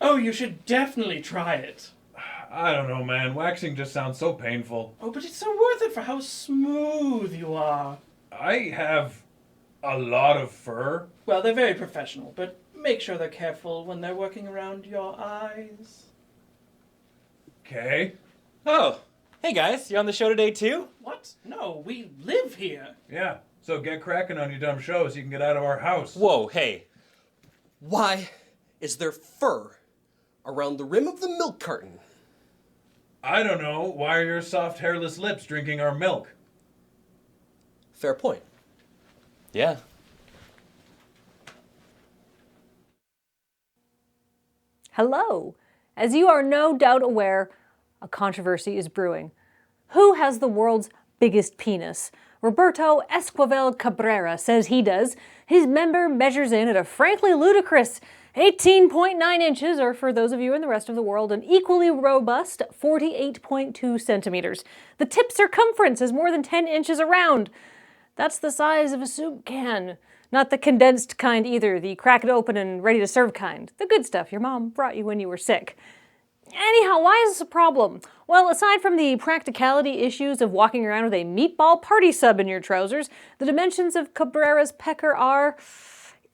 Oh, you should definitely try it. I don't know, man. Waxing just sounds so painful. Oh, but it's so worth it for how smooth you are. I have a lot of fur. Well, they're very professional, but make sure they're careful when they're working around your eyes. Okay. Oh, hey guys, you on the show today too? What? No, we live here. Yeah, so get cracking on your dumb show so you can get out of our house. Whoa, hey. Why is there fur around the rim of the milk carton? I don't know. Why are your soft, hairless lips drinking our milk? Fair point. Yeah. Hello. As you are no doubt aware, a controversy is brewing. Who has the world's biggest penis? Roberto Esquivel Cabrera says he does. His member measures in at a frankly ludicrous 18.9 inches, or for those of you in the rest of the world, an equally robust 48.2 centimeters. The tip circumference is more than 10 inches around. That's the size of a soup can. Not the condensed kind either, the crack it open and ready to serve kind. The good stuff your mom brought you when you were sick. Anyhow, why is this a problem? Well, aside from the practicality issues of walking around with a meatball party sub in your trousers, the dimensions of Cabrera's pecker are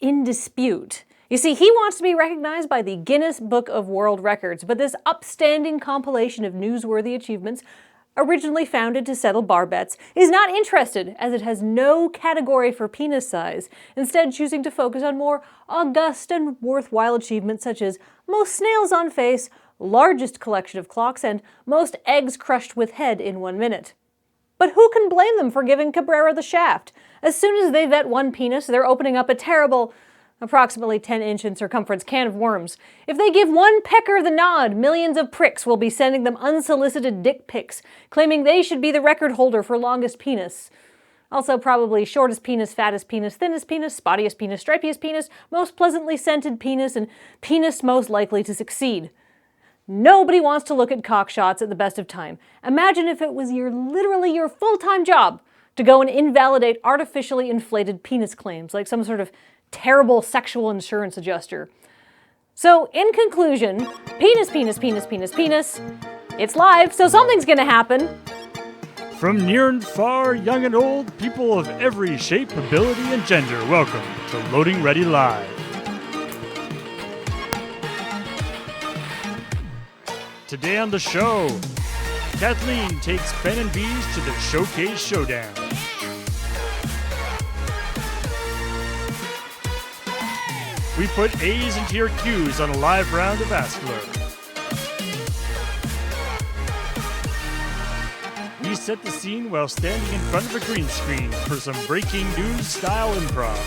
in dispute. You see, he wants to be recognized by the Guinness Book of World Records, but this upstanding compilation of newsworthy achievements, originally founded to settle bar bets, is not interested, as it has no category for penis size, instead choosing to focus on more august and worthwhile achievements such as most snails on face, largest collection of clocks, and most eggs crushed with head in 1 minute. But who can blame them for giving Cabrera the shaft? As soon as they vet one penis, they're opening up a terrible, approximately 10-inch in circumference can of worms. If they give one pecker the nod, millions of pricks will be sending them unsolicited dick pics, claiming they should be the record holder for longest penis. Also probably shortest penis, fattest penis, thinnest penis, spottiest penis, stripiest penis, most pleasantly scented penis, and penis most likely to succeed. Nobody wants to look at cock shots at the best of time. Imagine if it was literally your full-time job to go and invalidate artificially inflated penis claims, like some sort of terrible sexual insurance adjuster. So, in conclusion, penis, penis, penis, penis, penis. It's live, so something's gonna happen. From near and far, young and old, people of every shape, ability, and gender, welcome to Loading Ready Live. Today on the show, Kathleen takes Ben and Bees to the Showcase Showdown. We put A's into your Q's on a live round of Askler. We set the scene while standing in front of a green screen for some breaking news style improv.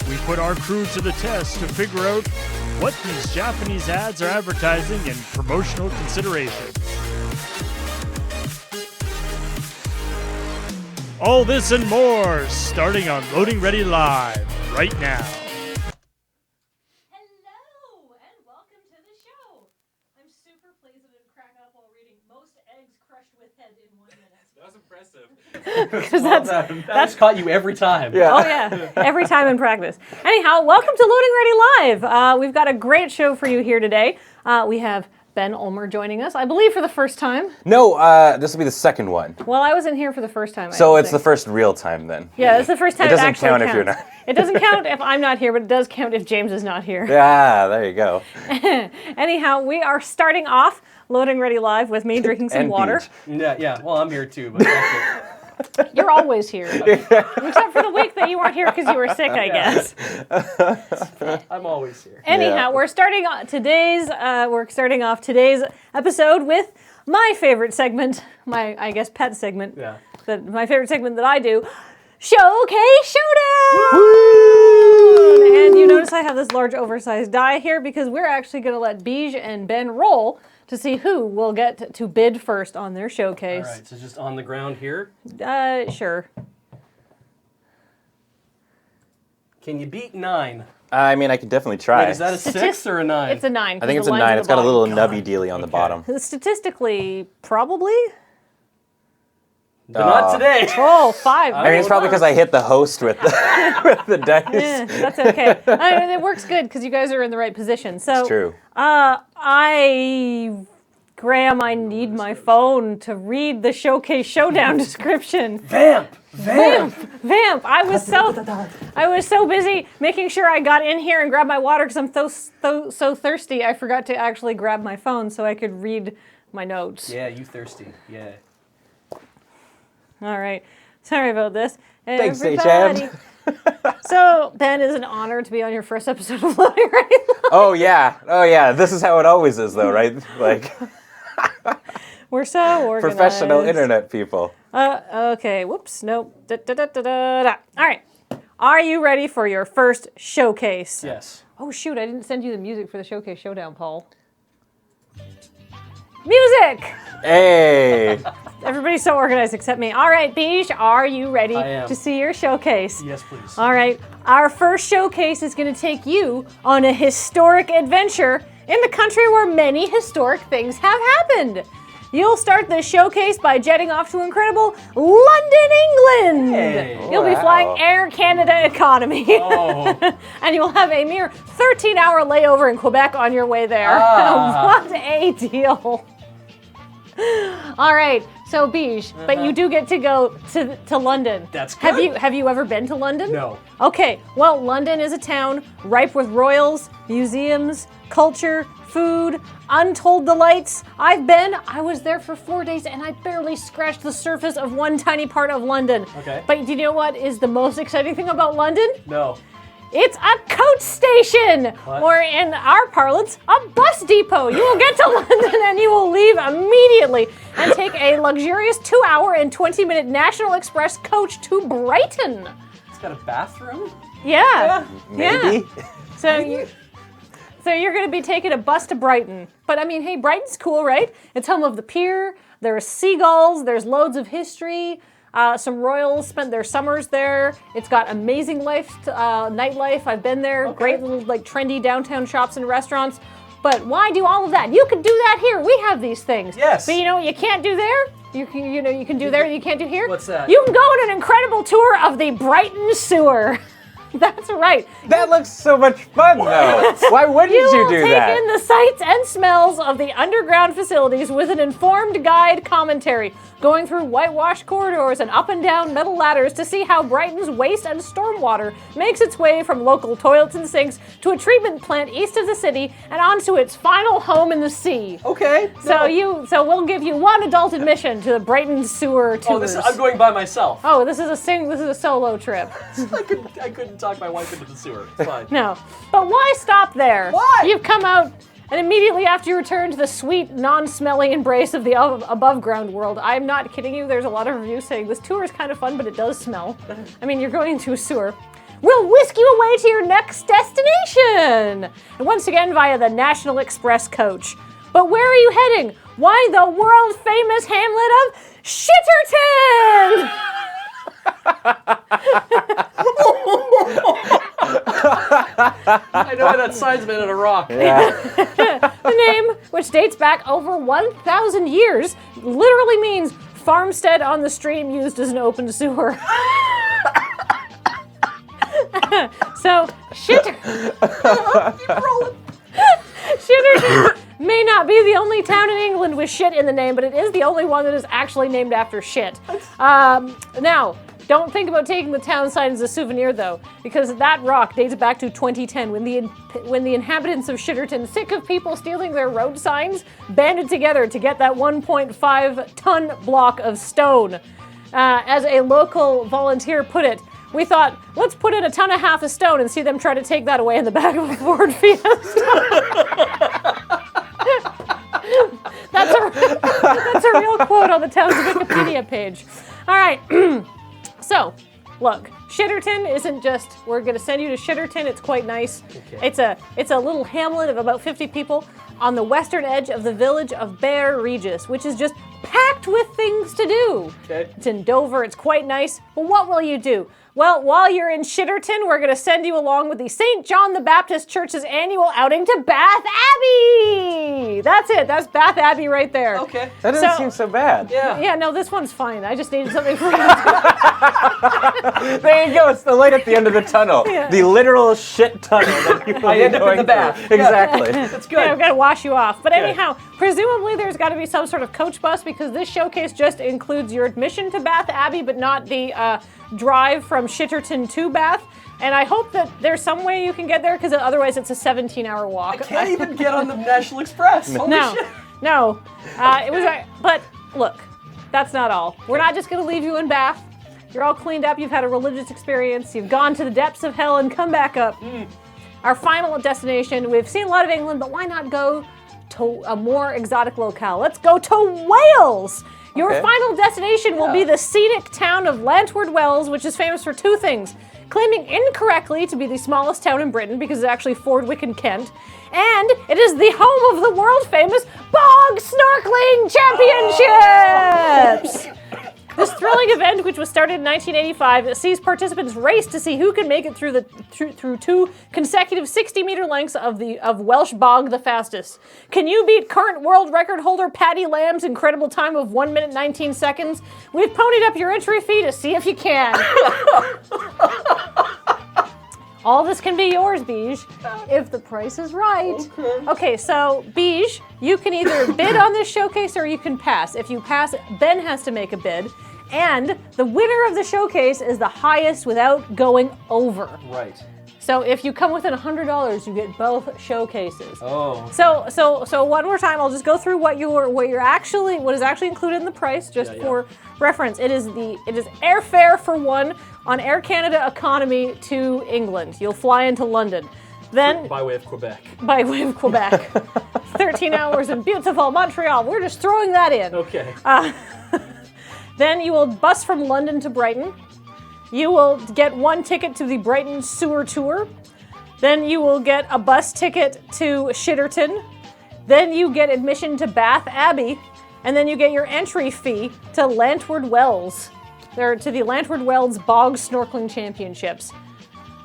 We put our crew to the test to figure out what these Japanese ads are advertising and promotional considerations. All this and more, starting on Loading Ready Live, right now. Hello, and welcome to the show. I'm super pleased I didn't crack up while reading most eggs crushed with head in 1 minute. That was impressive. Because That's caught you every time. Oh yeah, every time in practice. Anyhow, welcome to Loading Ready Live. We've got a great show for you here today. We have Ben Ulmer joining us, I believe for the first time. No, this will be the second one. Well, I wasn't here for the first time. So it's the first real time then. Yeah, it's the first time It doesn't actually count counts. if you're not. It doesn't count if I'm not here, but it does count if James is not here. Yeah, there you go. Anyhow, we are starting off Loading Ready Live with me drinking some And water. Beach. Yeah. Well, I'm here too, but that's it. You're always here. Except for the week that you weren't here because you were sick, I guess. I'm always here. Anyhow, Yeah. we're starting off today's episode with my favorite segment, my, I guess, pet segment. Yeah. My favorite segment that I do, Showcase Showdown! And you notice I have this large oversized die here because we're actually going to let Beej and Ben roll to see who will get to bid first on their showcase. All right, so just on the ground here. Sure. Can you beat 9? I mean, I could definitely try. Wait, is that a 6 or a 9? It's a 9. I think it's a 9. It's got a little nubby dealy on the bottom. Statistically, probably. But not today. Oh, 5. I mean, it's probably because I hit the host with the, with the dice. Yeah, that's okay. I mean, it works good because you guys are in the right position. So, It's true. Graham, I need my phone to read the Showcase Showdown description. Vamp! Vamp! I was so busy making sure I got in here and grabbed my water because I'm so thirsty. I forgot to actually grab my phone so I could read my notes. Yeah, you thirsty. Yeah. All right. Sorry about this. Thanks, Everybody. H.M. So, Ben, it's an honor to be on your first episode of Loading Ready Live. Oh yeah. This is how it always is, though, right? Like We're so organized. professional internet people. Okay. Whoops. Nope. All right. Are you ready for your first showcase? Yes. Oh, shoot. I didn't send you the music for the Showcase Showdown, Paul. Music! Hey. Everybody's so organized except me. All right, Beej, are you ready I am. to see your showcase? Yes, please. All right. Our first showcase is going to take you on a historic adventure in the country where many historic things have happened. You'll start the showcase by jetting off to incredible London, England. Hey. You'll be Wow. flying Air Canada Economy. Oh. And you'll have a mere 13-hour layover in Quebec on your way there. What a deal. All right, so Beej, but you do get to go to London. That's Have good. Have you ever been to London? No. Okay, well, London is a town ripe with royals, museums, culture, food, untold delights. I was there for 4 days and I barely scratched the surface of one tiny part of London. Okay. But do you know what is the most exciting thing about London? No. It's a coach station, What? or in our parlance, a bus depot. You will get to London and you will leave immediately and take a luxurious 2-hour and 20-minute National Express coach to Brighton. It's got a bathroom? Yeah. Maybe. So you're going to be taking a bus to Brighton. But I mean, hey, Brighton's cool, right? It's home of the pier. There's seagulls. There's loads of history. Some royals spent their summers there. It's got amazing nightlife. I've been there. Okay. Great little like trendy downtown shops and restaurants. But why do all of that? You could do that here. We have these things. Yes. But you know what you can't do there? You can do there. You can't do here. What's that? You can go on an incredible tour of the Brighton sewer. That's right. That looks so much fun, though. Why wouldn't you will do take that? in the sights and smells of the underground facilities with an informed guide commentary, going through whitewashed corridors and up and down metal ladders to see how Brighton's waste and stormwater makes its way from local toilets and sinks to a treatment plant east of the city and onto its final home in the sea. Okay. So we'll give you one adult admission to the Brighton sewer tours. I'm going by myself. Oh, this is a solo trip. I couldn't talk my wife into the sewer. It's fine. No. But why stop there? Why? You've come out, and immediately after you return to the sweet, non-smelly embrace of the above-ground world. I'm not kidding you. There's a lot of reviews saying this tour is kind of fun, but it does smell. I mean, you're going into a sewer. We'll whisk you away to your next destination. And once again, via the National Express coach. But where are you heading? Why, the world-famous hamlet of Shitterton! I know why that sign's made out of rock. The name, which dates back over 1,000 years, literally means farmstead on the stream used as an open sewer. So, Shitterton may not be the only town in England with shit in the name, but it is the only one that is actually named after shit. Now, don't think about taking the town sign as a souvenir, though, because that rock dates back to 2010 when the inhabitants of Shitterton, sick of people stealing their road signs, banded together to get that 1.5-ton block of stone. As a local volunteer put it, we thought, let's put in a ton and a half of stone and see them try to take that away in the back of a Ford Fiesta. That's a real quote on the town's Wikipedia page. All right. So, look, Shitterton isn't just, we're going to send you to Shitterton. It's quite nice. Okay. It's a little hamlet of about 50 people on the western edge of the village of Bear Regis, which is just packed with things to do. Okay. It's in Dover. It's quite nice. But what will you do? Well, while you're in Shitterton, we're going to send you along with the St. John the Baptist Church's annual outing to Bath Abbey. That's it. That's Bath Abbey right there. Okay. That doesn't seem so bad. Yeah, no, this one's fine. I just needed something for you. There you go. It's the light at the end of the tunnel. The literal shit tunnel that people I end up in going the bath. through. Exactly. That's good. Yeah, I've got to wash you off. But anyhow, presumably there's got to be some sort of coach bus because this showcase just includes your admission to Bath Abbey, but not the drive from Shitterton to Bath. And I hope that there's some way you can get there because otherwise it's a 17-hour walk. I can't even get on the National Express. Holy shit. No. It was. But look, that's not all. We're not just going to leave you in Bath. You're all cleaned up. You've had a religious experience. You've gone to the depths of hell and come back up. Our final destination. We've seen a lot of England, but why not go to a more exotic locale? Let's go to Wales. Your final destination will be the scenic town of Lantward Wells, which is famous for two things. Claiming incorrectly to be the smallest town in Britain because it's actually Fordwick in Kent. And it is the home of the world-famous Bog Snorkeling Championships! This thrilling event, which was started in 1985, sees participants race to see who can make it through through 2 consecutive 60-meter lengths of Welsh bog the fastest. Can you beat current world record holder Paddy Lamb's incredible time of 1 minute 19 seconds? We've ponied up your entry fee to see if you can. All this can be yours, Beige, if the price is right. Okay, so Beige, you can either bid on this showcase or you can pass. If you pass, Ben has to make a bid. And the winner of the showcase is the highest without going over. Right. So if you come within $100, you get both showcases. Oh. So one more time, I'll just go through what is actually included in the price, just for reference. It is airfare for one on Air Canada Economy to England. You'll fly into London. Then By way of Quebec. 13 hours in beautiful Montreal. We're just throwing that in. Okay. Then you will bus from London to Brighton. You will get 1 ticket to the Brighton Sewer Tour. Then you will get a bus ticket to Shitterton. Then you get admission to Bath Abbey. And then you get your entry fee to Lantward Wells. To the Lantward Wells Bog Snorkeling Championships.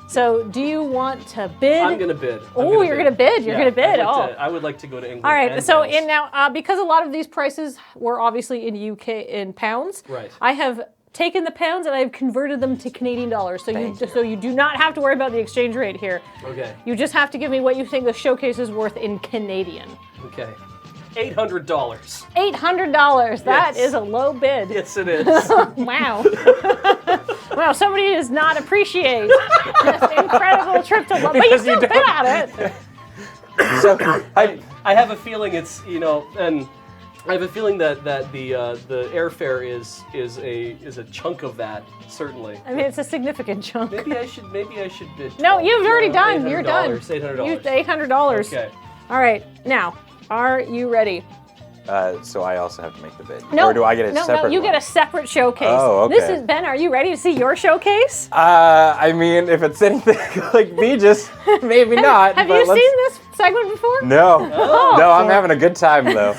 So do you want to bid? I'm going to bid. Oh, you're going to bid. You're going to bid. I would like to go to England. All right. and So Wales. now, because a lot of these prices were obviously in UK in pounds, Right. I have taken the pounds and I have converted them to Canadian dollars. So you do not have to worry about the exchange rate here. Okay. You just have to give me what you think the showcase is worth in Canadian. Okay. $800. $800. That is a low bid. Yes, it is. Wow. Wow, somebody does not appreciate this incredible trip to London. But you Because still you bid on it. So, I have a feeling it's, and I have a feeling that the airfare is a chunk of that, certainly. I mean, it's a significant chunk. Maybe I should bid. No, you've already done. You're done. $800. $800. Okay. All right. Now, are you ready? so I also have to make the bid. No. Or do I get a separate No, you one? get a separate showcase. Oh, okay. This is Ben. Are you ready to see your showcase? I mean, if it's anything like Beaches, maybe not. Have but you seen this segment before? No. No, I'm having a good time though.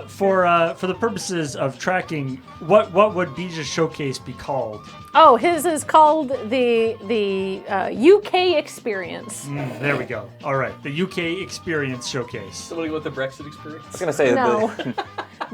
For the purposes of tracking, what would Beeja's showcase be called? Oh, his is called the UK Experience. There we go. All right, the UK Experience Showcase. Somebody with the Brexit experience? I was gonna say No.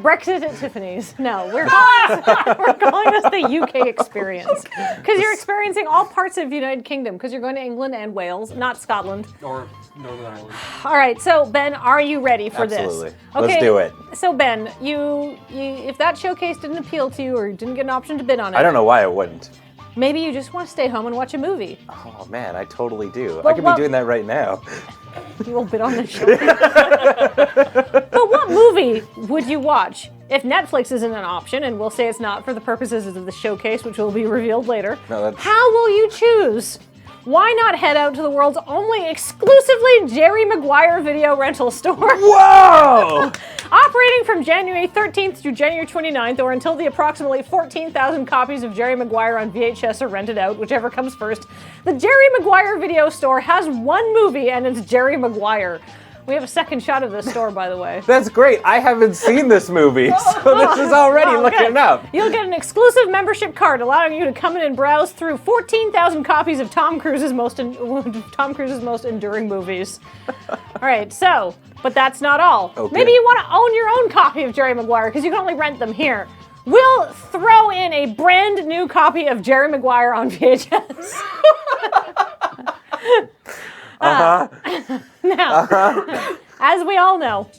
Brexit at Tiffany's. No, we're calling this the UK Experience because you're experiencing all parts of the United Kingdom because you're going to England and Wales, not Scotland. Or Northern Ireland. All right, so Ben, are you ready for Absolutely. this? Let's do it. So Ben, you if that showcase didn't appeal to you or you didn't get an option to bid on it, I don't know why it wouldn't. maybe you just want to stay home and watch a movie. Oh man, I totally do. Well, I could be doing that right now. You will bid on this showcase. But what movie would you watch? If Netflix isn't an option, and we'll say it's not for the purposes of the showcase, which will be revealed later, how will you choose? Why not head out to the world's only exclusively Jerry Maguire video rental store? Whoa! Operating from January 13th through January 29th, or until the approximately 14,000 copies of Jerry Maguire on VHS are rented out, whichever comes first, the Jerry Maguire video store has one movie, and it's Jerry Maguire. We have a second shot of this store, by the way. That's great. I haven't seen this movie, so this is already Oh, looking good. up. You'll get an exclusive membership card allowing you to come in and browse through 14,000 copies of Tom Cruise's most enduring movies. All right, so, but that's not all. Okay. Maybe you want to own your own copy of Jerry Maguire because you can only rent them here. We'll throw in a brand new copy of Jerry Maguire on VHS. Now, as we all know,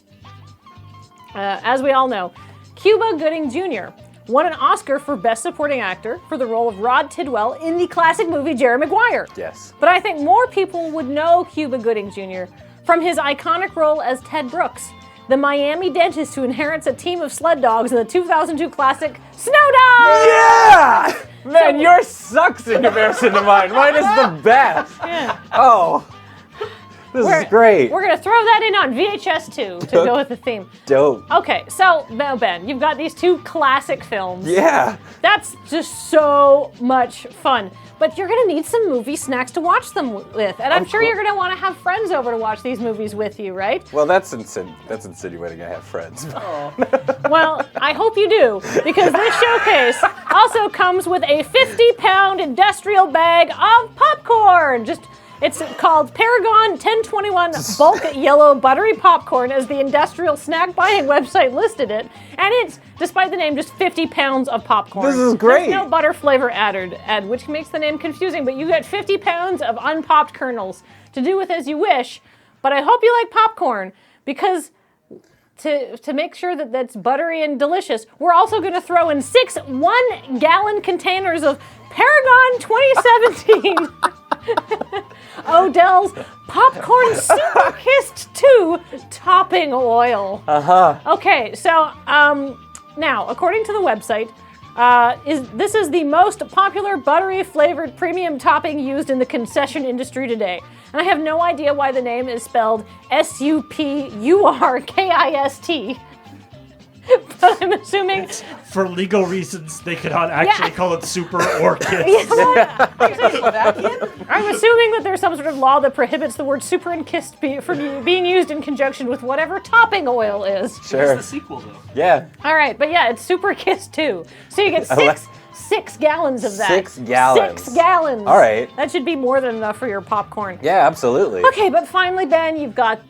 Cuba Gooding Jr. won an Oscar for Best Supporting Actor for the role of Rod Tidwell in the classic movie Jerry Maguire. Yes. But I think more people would know Cuba Gooding Jr. from his iconic role as Ted Brooks, the Miami dentist who inherits a team of sled dogs in the 2002 classic Snow Dogs! Yeah! Man, yours sucks in comparison to mine. Mine is the best. Yeah. Oh. This is great. We're going to throw that in on VHS too to go with the theme. Dope. Okay, so now Ben, you've got these two classic films. Yeah. That's just so much fun. But you're going to need some movie snacks to watch them with. And I'm sure you're going to want to have friends over to watch these movies with you, right? Well, that's insinuating I have friends. Well, I hope you do, because this showcase also comes with a 50-pound industrial bag of popcorn. It's called Paragon 1021 Bulk Yellow Buttery Popcorn, as the industrial snack buying website listed it. And it's, despite the name, just 50 pounds of popcorn. This is great. There's no butter flavor added, which makes the name confusing, but you get 50 pounds of unpopped kernels to do with as you wish. But I hope you like popcorn, because to make sure that that's buttery and delicious, we're also going to throw in 6 one-gallon containers of Paragon 2017 Odell's Popcorn Super Kissed 2 Topping Oil. Okay, so now, according to the website, this is the most popular buttery flavored premium topping used in the concession industry today. And I have no idea why the name is spelled SUPURKIST. But I'm assuming... For legal reasons, they cannot actually call it Super or Kiss. I'm assuming that there's some sort of law that prohibits the word super and kissed from being used in conjunction with whatever topping oil is. Sure. It's the sequel, though. Yeah. All right, but yeah, it's super kissed too. So you get six gallons of that. 6 gallons. 6 gallons. All right. That should be more than enough for your popcorn. Yeah, absolutely. Okay, but finally, Ben, you've got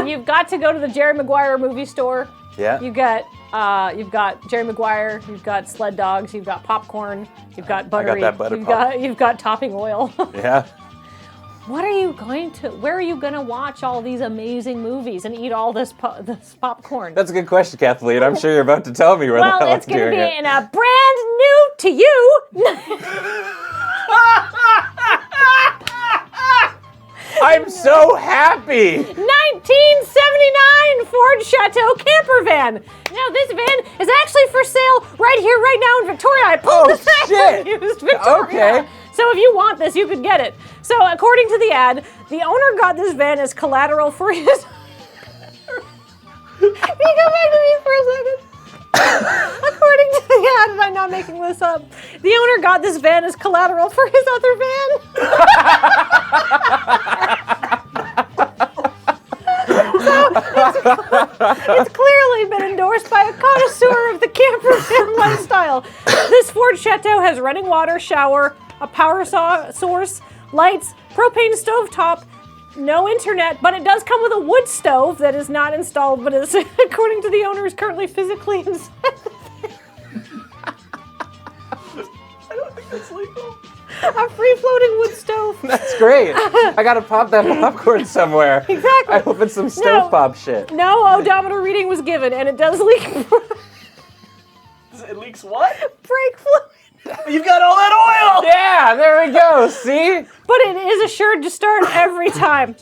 you've got to go to the Jerry Maguire movie store. Yeah. You've got Jerry Maguire, you've got sled dogs, you've got popcorn, you've got buttery, that butter pop. you've got topping oil. Yeah. Where are you going to watch all these amazing movies and eat all this popcorn? That's a good question, Kathleen. I'm sure you're about to tell me where the hell Well, I'm it's going to doing be it. in a brand new to you. I'm so happy. 1979 Ford Chateau camper van. Now this van is actually for sale right here, right now in Victoria. I pulled this back shit. from used Victoria. Okay. So if you want this, you could get it. So according to the ad, the owner got this van as collateral for his... Can you go back to me for a second? According to the ad, and I'm not making this up, the owner got this van as collateral for his other van. It's clearly been endorsed by a connoisseur of the camper van lifestyle. This Ford Chateau has running water, shower, a power source, lights, propane stovetop, no internet, but it does come with a wood stove that is not installed, but is, according to the owner, is currently physically inside. I don't think that's legal. A free-floating wood stove. That's great. I gotta pop that popcorn somewhere. Exactly. I hope it's some stove pop shit. No odometer reading was given, and it does leak It leaks what? brake fluid. You've got all that oil! Yeah, there we go. See? But it is assured to start every time.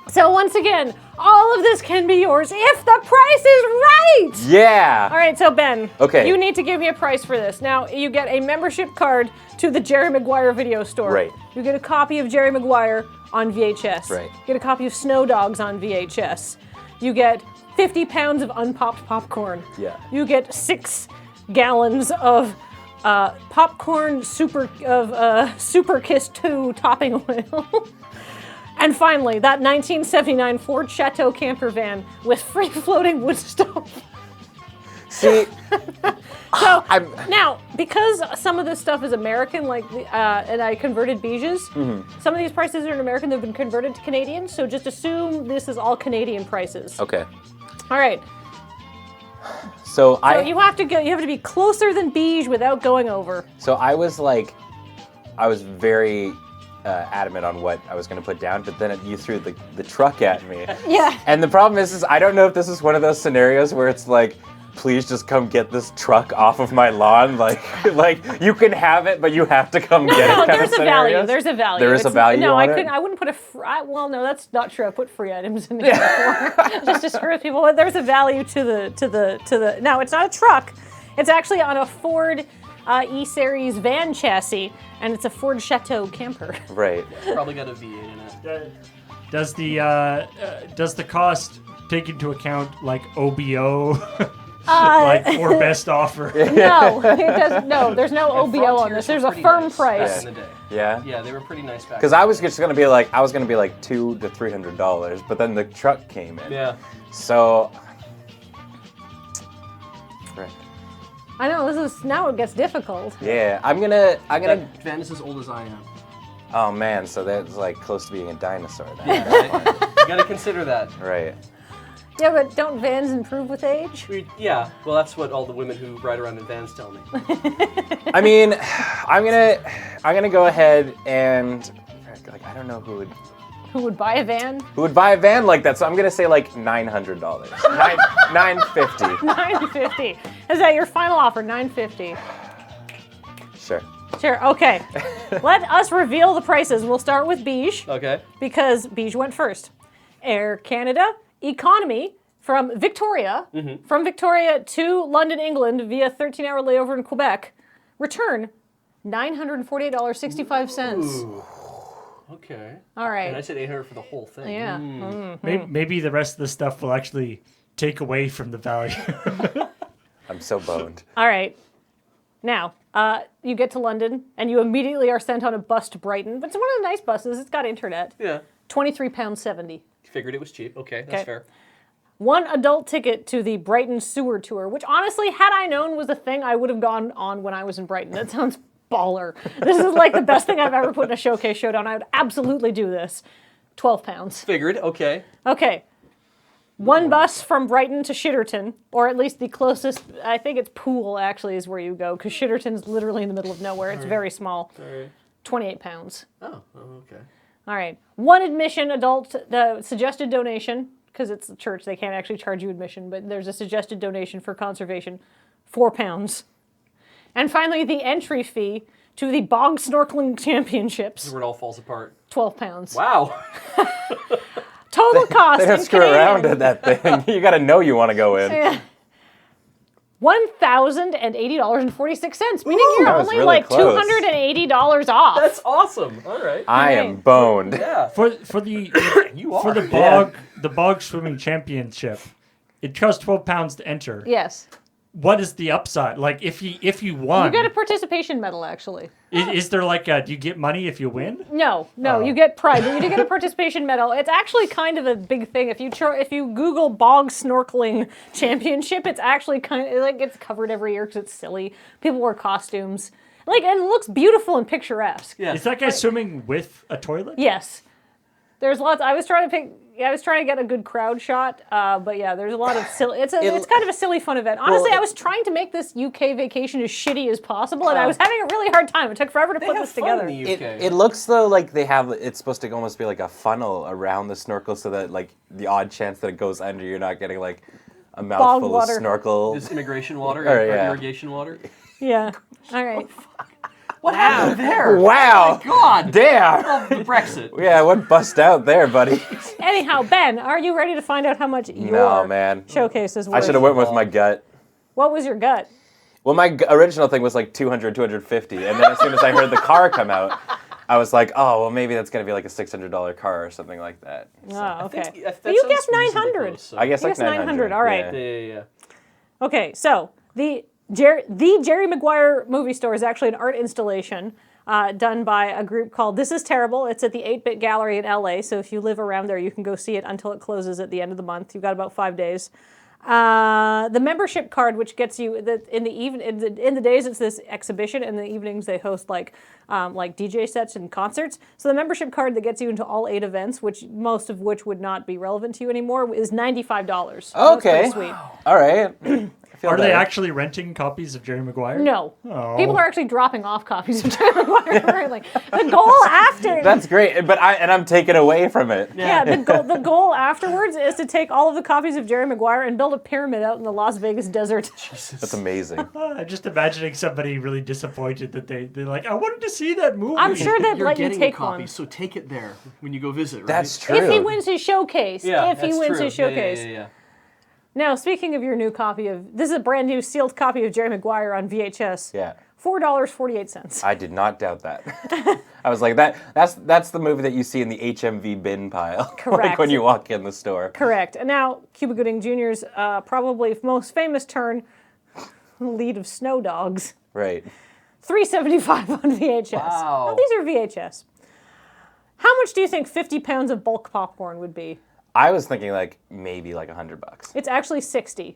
So once again, all of this can be yours if the price is right. Yeah. All right, so Ben, Okay. you need to give me a price for this. Now, you get a membership card to the Jerry Maguire video store. Right. You get a copy of Jerry Maguire on VHS. Right. You get a copy of Snow Dogs on VHS. You get 50 pounds of unpopped popcorn. Yeah. You get 6 gallons of popcorn Super Kiss 2 topping oil. And finally, that 1979 Ford Chateau camper van with free-floating wood stove. See, So now, because some of this stuff is American, like, and I converted beiges, some of these prices are American. They've been converted to Canadian. So just assume this is all Canadian prices. okay. All right. So You have to go. You have to be closer than beige without going over. So I was very adamant on what I was going to put down, but then you threw the truck at me. Yeah. And the problem is I don't know if this is one of those scenarios where it's like, please just come get this truck off of my lawn. Like you can have it, but you have to come get it. No, kind there's of a value. scenarios. There's a value. There is a value. No, on I it? couldn't. I wouldn't put well, no, that's not true. I put free items in there before, just to screw with people. But there's a value to the. No, it's not a truck. It's actually on a Ford E-Series van chassis, and it's a Ford Chateau camper. Right. Probably got a V8 in it. Does the cost take into account like OBO, like or best offer? No, it does. No, there's no OBO on Frontiers this. There's were a pretty firm nice price. back in the day. Yeah. Yeah, they were pretty nice back. Because I was just gonna be like $200 to $300, but then the truck came in. Yeah. So. Right. I know this is now it gets difficult. Yeah, I'm gonna. That van is as old as I am. Oh man, so that's like close to being a dinosaur. Then. You gotta consider that. Right. Yeah, but don't vans improve with age? Yeah, well, that's what all the women who ride around in vans tell me. I mean, I'm gonna go ahead and like I don't know who would buy a van? Who would buy a van like that? So I'm gonna say like $900. $950. $950. Is that your final offer? $950. Sure. Sure. Okay. Let us reveal the prices. We'll start with beige. Okay. Because beige went first. Air Canada economy from Victoria, from Victoria to London, England via 13-hour layover in Quebec. Return $948.65. Ooh. Okay. All right. And I said 800 for the whole thing. Yeah. Maybe the rest of the stuff will actually take away from the value. I'm so boned. All right. Now, you get to London and you immediately are sent on a bus to Brighton. But it's one of the nice buses. It's got internet. Yeah. £23.70. Figured it was cheap. Okay, that's fair. One adult ticket to the Brighton sewer tour, which honestly, had I known was a thing, I would have gone on when I was in Brighton. That sounds baller. This is like the best thing I've ever put in a showcase showdown. I would absolutely do this. £12. Figured, okay. Okay. One bus from Brighton to Shitterton, or at least the closest, I think it's Poole actually is where you go, because Shitterton's literally in the middle of nowhere. It's very small. £28. Oh, okay. All right. One admission adult, the suggested donation, because it's a church, they can't actually charge you admission, but there's a suggested donation for conservation, £4. And finally, the entry fee to the Bog Snorkeling Championships, Where it all falls apart. £12. Wow. Total cost They don't in screw Canadian, around at that thing. You gotta know you want to go in. Yeah. $1,080.46, meaning you're that was only really like close. $280 off. That's awesome. All right. I am boned. Yeah. For the You are. for the bog swimming championship, it costs £12 to enter. Yes. What is the upside? Like if you won, You get a participation medal, actually. is there like do you get money if you win? No, you get pride, but you do get a participation medal. It's actually kind of a big thing. If you Google Bog Snorkeling Championship, it's actually kind of like it's covered every year because it's silly. People wear costumes, and it looks beautiful and picturesque. Yeah. Is that guy swimming with a toilet? Yes, there's lots. I was trying to get a good crowd shot, but yeah, there's a lot of silly. It's kind of a silly fun event. Honestly, I was trying to make this UK vacation as shitty as possible, and I was having a really hard time. It took forever to put this together. In the UK. It looks though like it's supposed to almost be like a funnel around the snorkel, so that like the odd chance that it goes under, you're not getting like a mouthful of water. snorkel. This immigration water, Or, yeah. irrigation water. Yeah. All right. What happened there? Wow! God. Damn! Oh, the Brexit. Yeah, what bust out there, buddy? Anyhow, Ben, are you ready to find out how much your No, man. showcase is worth? I should have went with my gut. What was your gut? Well, my original thing was like 200, 250, and then as soon as I heard the car come out, I was like, oh, well, maybe that's gonna be like a $600 car or something like that. Oh, okay. That But you sounds guessed reasonably 900. close, so- I guess You like guessed 900, 900. all right. Yeah. Okay, so the Jerry Maguire movie store is actually an art installation done by a group called This Is Terrible. It's at the 8-Bit Gallery in LA, so if you live around there, you can go see it until it closes at the end of the month. You've got about 5 days. The membership card, which gets you in the days it's this exhibition, in the evenings they host like DJ sets and concerts. So the membership card that gets you into all 8 events, which most of which would not be relevant to you anymore, is $95. So Okay. that's pretty sweet. All right. Are they actually renting copies of Jerry Maguire? No. Oh. People are actually dropping off copies of Jerry Maguire currently. The goal after... That's great, but I'm taken away from it. Yeah, the goal afterwards is to take all of the copies of Jerry Maguire and build a pyramid out in the Las Vegas desert. That's amazing. I'm just imagining somebody really disappointed that they're like, I wanted to see that movie. I'm sure they'd You're let you getting take a copy, one. so take it there when you go visit, right? That's true. If he wins his showcase. Yeah, if he that's wins true. his showcase. Yeah. Now, speaking of your new copy of... This is a brand new sealed copy of Jerry Maguire on VHS. Yeah. $4.48. I did not doubt that. I was like, that's the movie that you see in the HMV bin pile. Correct. Like when you walk in the store. Correct. And now, Cuba Gooding Jr.'s probably most famous turn, lead of Snow Dogs. Right. $3.75 on VHS. Wow. Now, these are VHS. How much do you think 50 pounds of bulk popcorn would be? I was thinking like maybe like $100. It's actually 60.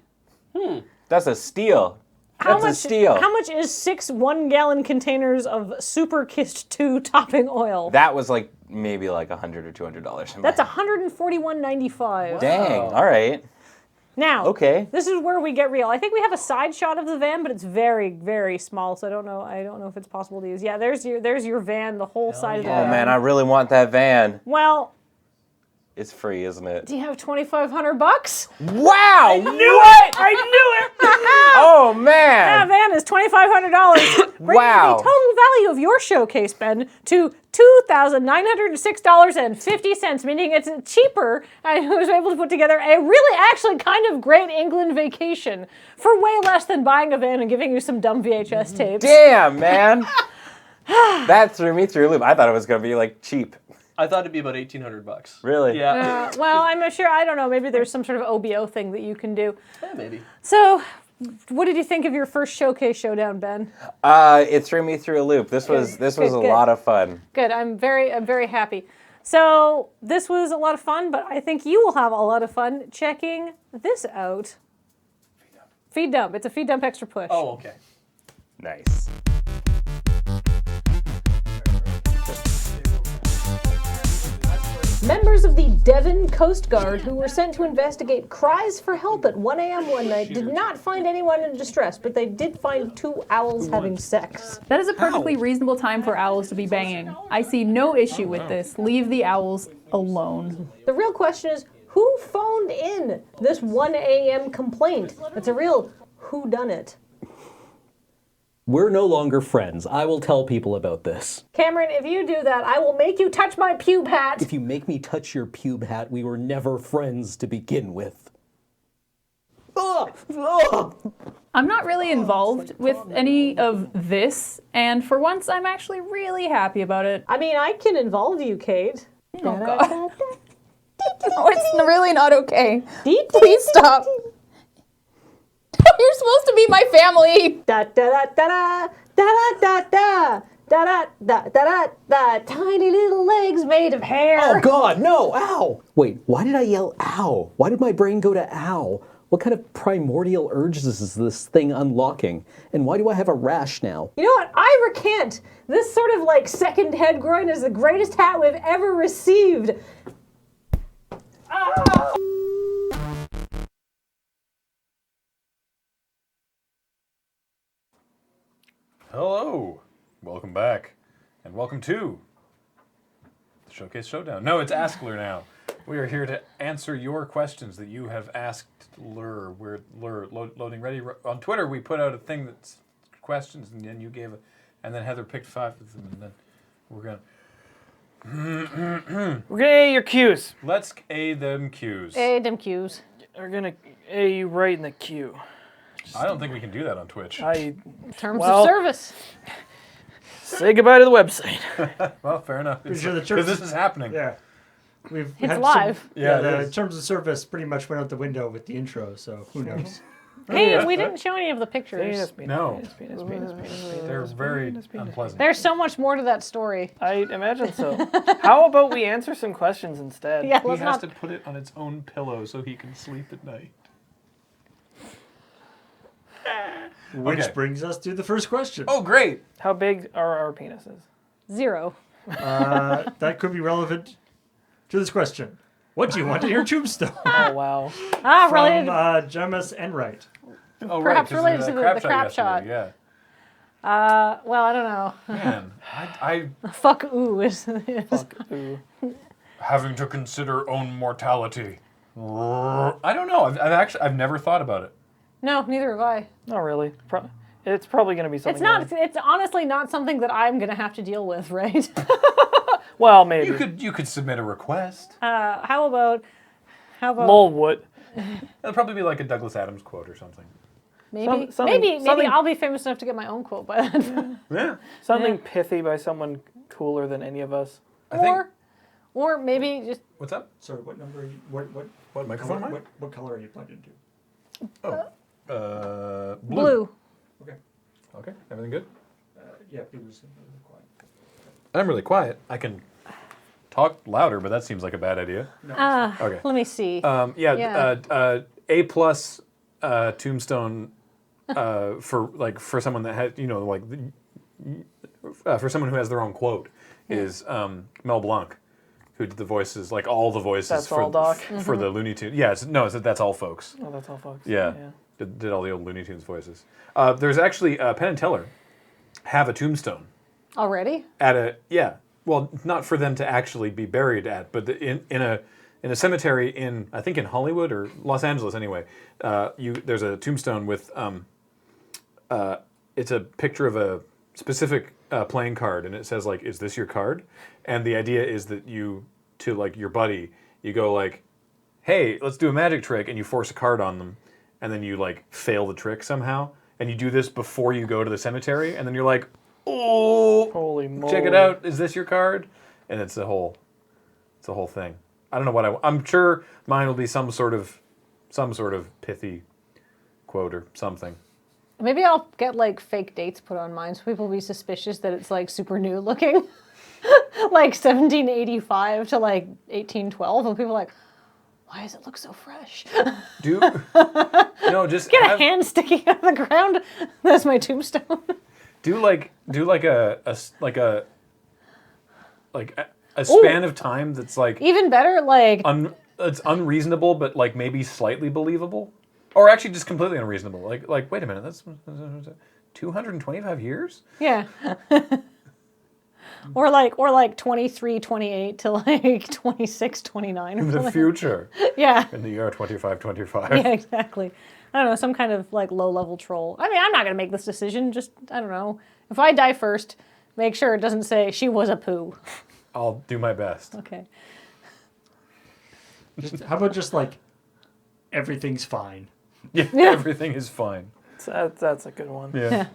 That's a steal. That's a steal. How much is 6 1-gallon containers of Super Kist 2 topping oil? That was like maybe like $100 or $200. That's $141.95. Dang. All right. Now, Okay. this is where we get real. I think we have a side shot of the van, but it's very, very small, so I don't know if it's possible to use. Yeah, there's your van, the whole side of the Oh van. man, I really want that van. Well, It's free, isn't it? do you have $2,500? Wow! I knew it! Oh That man! van is $2,500. Bringing Wow. the total value of your showcase, Ben, to $2,906.50, meaning it's cheaper. I was able to put together a really, actually kind of great England vacation for way less than buying a van and giving you some dumb VHS tapes. Damn, man! That threw me through a loop. I thought it was gonna be like cheap. I thought it'd be about $1,800. Really? Yeah. Well, I'm sure, I don't know, maybe there's some sort of OBO thing that you can do. Yeah, maybe. So, what did you think of your first showcase showdown, Ben? It threw me through a loop. This was a Good. lot of fun. Good. I'm very happy. So this was a lot of fun, but I think you will have a lot of fun checking this out. Feed dump. It's a feed dump extra push. Oh, okay. Nice. Members of the Devon Coast Guard who were sent to investigate cries for help at 1 a.m. one night did not find anyone in distress, but they did find 2 owls having sex. That is a perfectly reasonable time for owls to be banging. I see no issue with this. Leave the owls alone. The real question is, who phoned in this 1 a.m. complaint? It's a real whodunit. We're no longer friends. I will tell people about this. Cameron, if you do that, I will make you touch my pube hat. If you make me touch your pube hat, we were never friends to begin with. I'm not really involved with any of this, and for once I'm actually really happy about it. I mean, I can involve you, Kate. Oh god. No, it's really not okay. Please stop. You're supposed to be my family. Da da da da da da da da da da da da. Tiny little legs made of hair. Oh God, no, ow! Wait, why did I yell ow? Why did my brain go to ow? What kind of primordial urges is this thing unlocking? And why do I have a rash now? You know what? I recant. This sort of like second head groin is the greatest hat we've ever received. Ah! Hello, welcome back, and welcome to the Showcase Showdown. No, it's Askler now. We are here to answer your questions that you have asked Lur. We're Lur, Loading Ready. On Twitter, we put out a thing that's questions, and then you gave it, and then Heather picked 5 of them, and then we're gonna We're gonna A your cues. let's A them cues. Hey, them cues. We're gonna A you right in the queue. I don't think we can do that on Twitch. Terms Well- of service. Say goodbye to the website. Well, fair enough. Pretty sure the Because terms- this is happening. Yeah. We've It's had live. Some, Yeah, yeah, it the is. terms of service pretty much went out the window with the intro, so who knows? Hey, we didn't show any of the pictures. Penis, penis, No. penis, penis, penis, penis, penis, They're penis, very penis, penis. unpleasant. There's so much more to that story. I imagine so. How about we answer some questions instead? Yeah, He let's has not. to put it on its own pillow so he can sleep at night. Which Okay. brings us to the first question. Oh, great! How big are our penises? 0. That could be relevant to this question. What do you want in your tombstone? Oh wow. Ah, From related. Jemus Enright. Oh, Perhaps 'cause of related to the crap yesterday, shot. Yeah. Well, I don't know. Man, I Fuck ooh is. Fuck. Ooh. having to consider own mortality. I don't know. I've never thought about it. No, neither have I. Not really. It's probably going to be something. It's not. like- It's honestly not something that I'm gonna have to deal with, right? Well, maybe. You could submit a request. How about? Lol, what? It'll probably be like a Douglas Adams quote or something. Maybe, something- maybe something- I'll be famous enough to get my own quote by then. Yeah. Something pithy by someone cooler than any of us. I think. or maybe just What's up? Sorry, what number are you, What microphone? am I? what color are you plugged into? blue. Okay. Everything good? Yeah, Peter's quiet. I'm really quiet. I can talk louder, but that seems like a bad idea. Okay. Let me see. A plus tombstone for someone that had for someone who has their own quote is Mel Blanc, who did the voices, like all the voices That's for all, Doc? for the Looney Tunes. Yeah, that's all folks. Oh, that's all, folks. Yeah. Did all the old Looney Tunes voices. There's actually Penn and Teller have a tombstone Already? well, not for them to actually be buried at, but in a cemetery in, I think in Hollywood or Los Angeles anyway. There's a tombstone with it's a picture of a specific playing card, and it says like, "Is this your card?" And the idea is that you, to like your buddy, you go like, "Hey, let's do a magic trick," and you force a card on them, and then you like fail the trick somehow, and you do this before you go to the cemetery, and then you're like, "Oh, Holy moly. check it out! Is this your card?" And it's a whole thing. I don't know what I'm sure mine will be some sort of pithy quote or something. Maybe I'll get like fake dates put on mine so people will be suspicious that it's like super new looking. Like 1785 to like 1812, and people are like, why does it look so fresh? Just Get a hand sticking out of the ground. That's my tombstone. do like a span of time that's like Even better, like it's unreasonable, but like maybe slightly believable, or actually just completely unreasonable. Like wait a minute, that's 225 years. yeah. Or like 23, 28 to like 26, 29 or The something. future. Yeah. In the year 2525. Yeah, exactly. I don't know, some kind of like low-level troll. I mean, I'm not going to make this decision. Just, I don't know. If I die first, make sure it doesn't say she was a poo. I'll do my best. Okay. How about just like, everything's fine? Yeah, everything is fine. That's a good one. Yeah.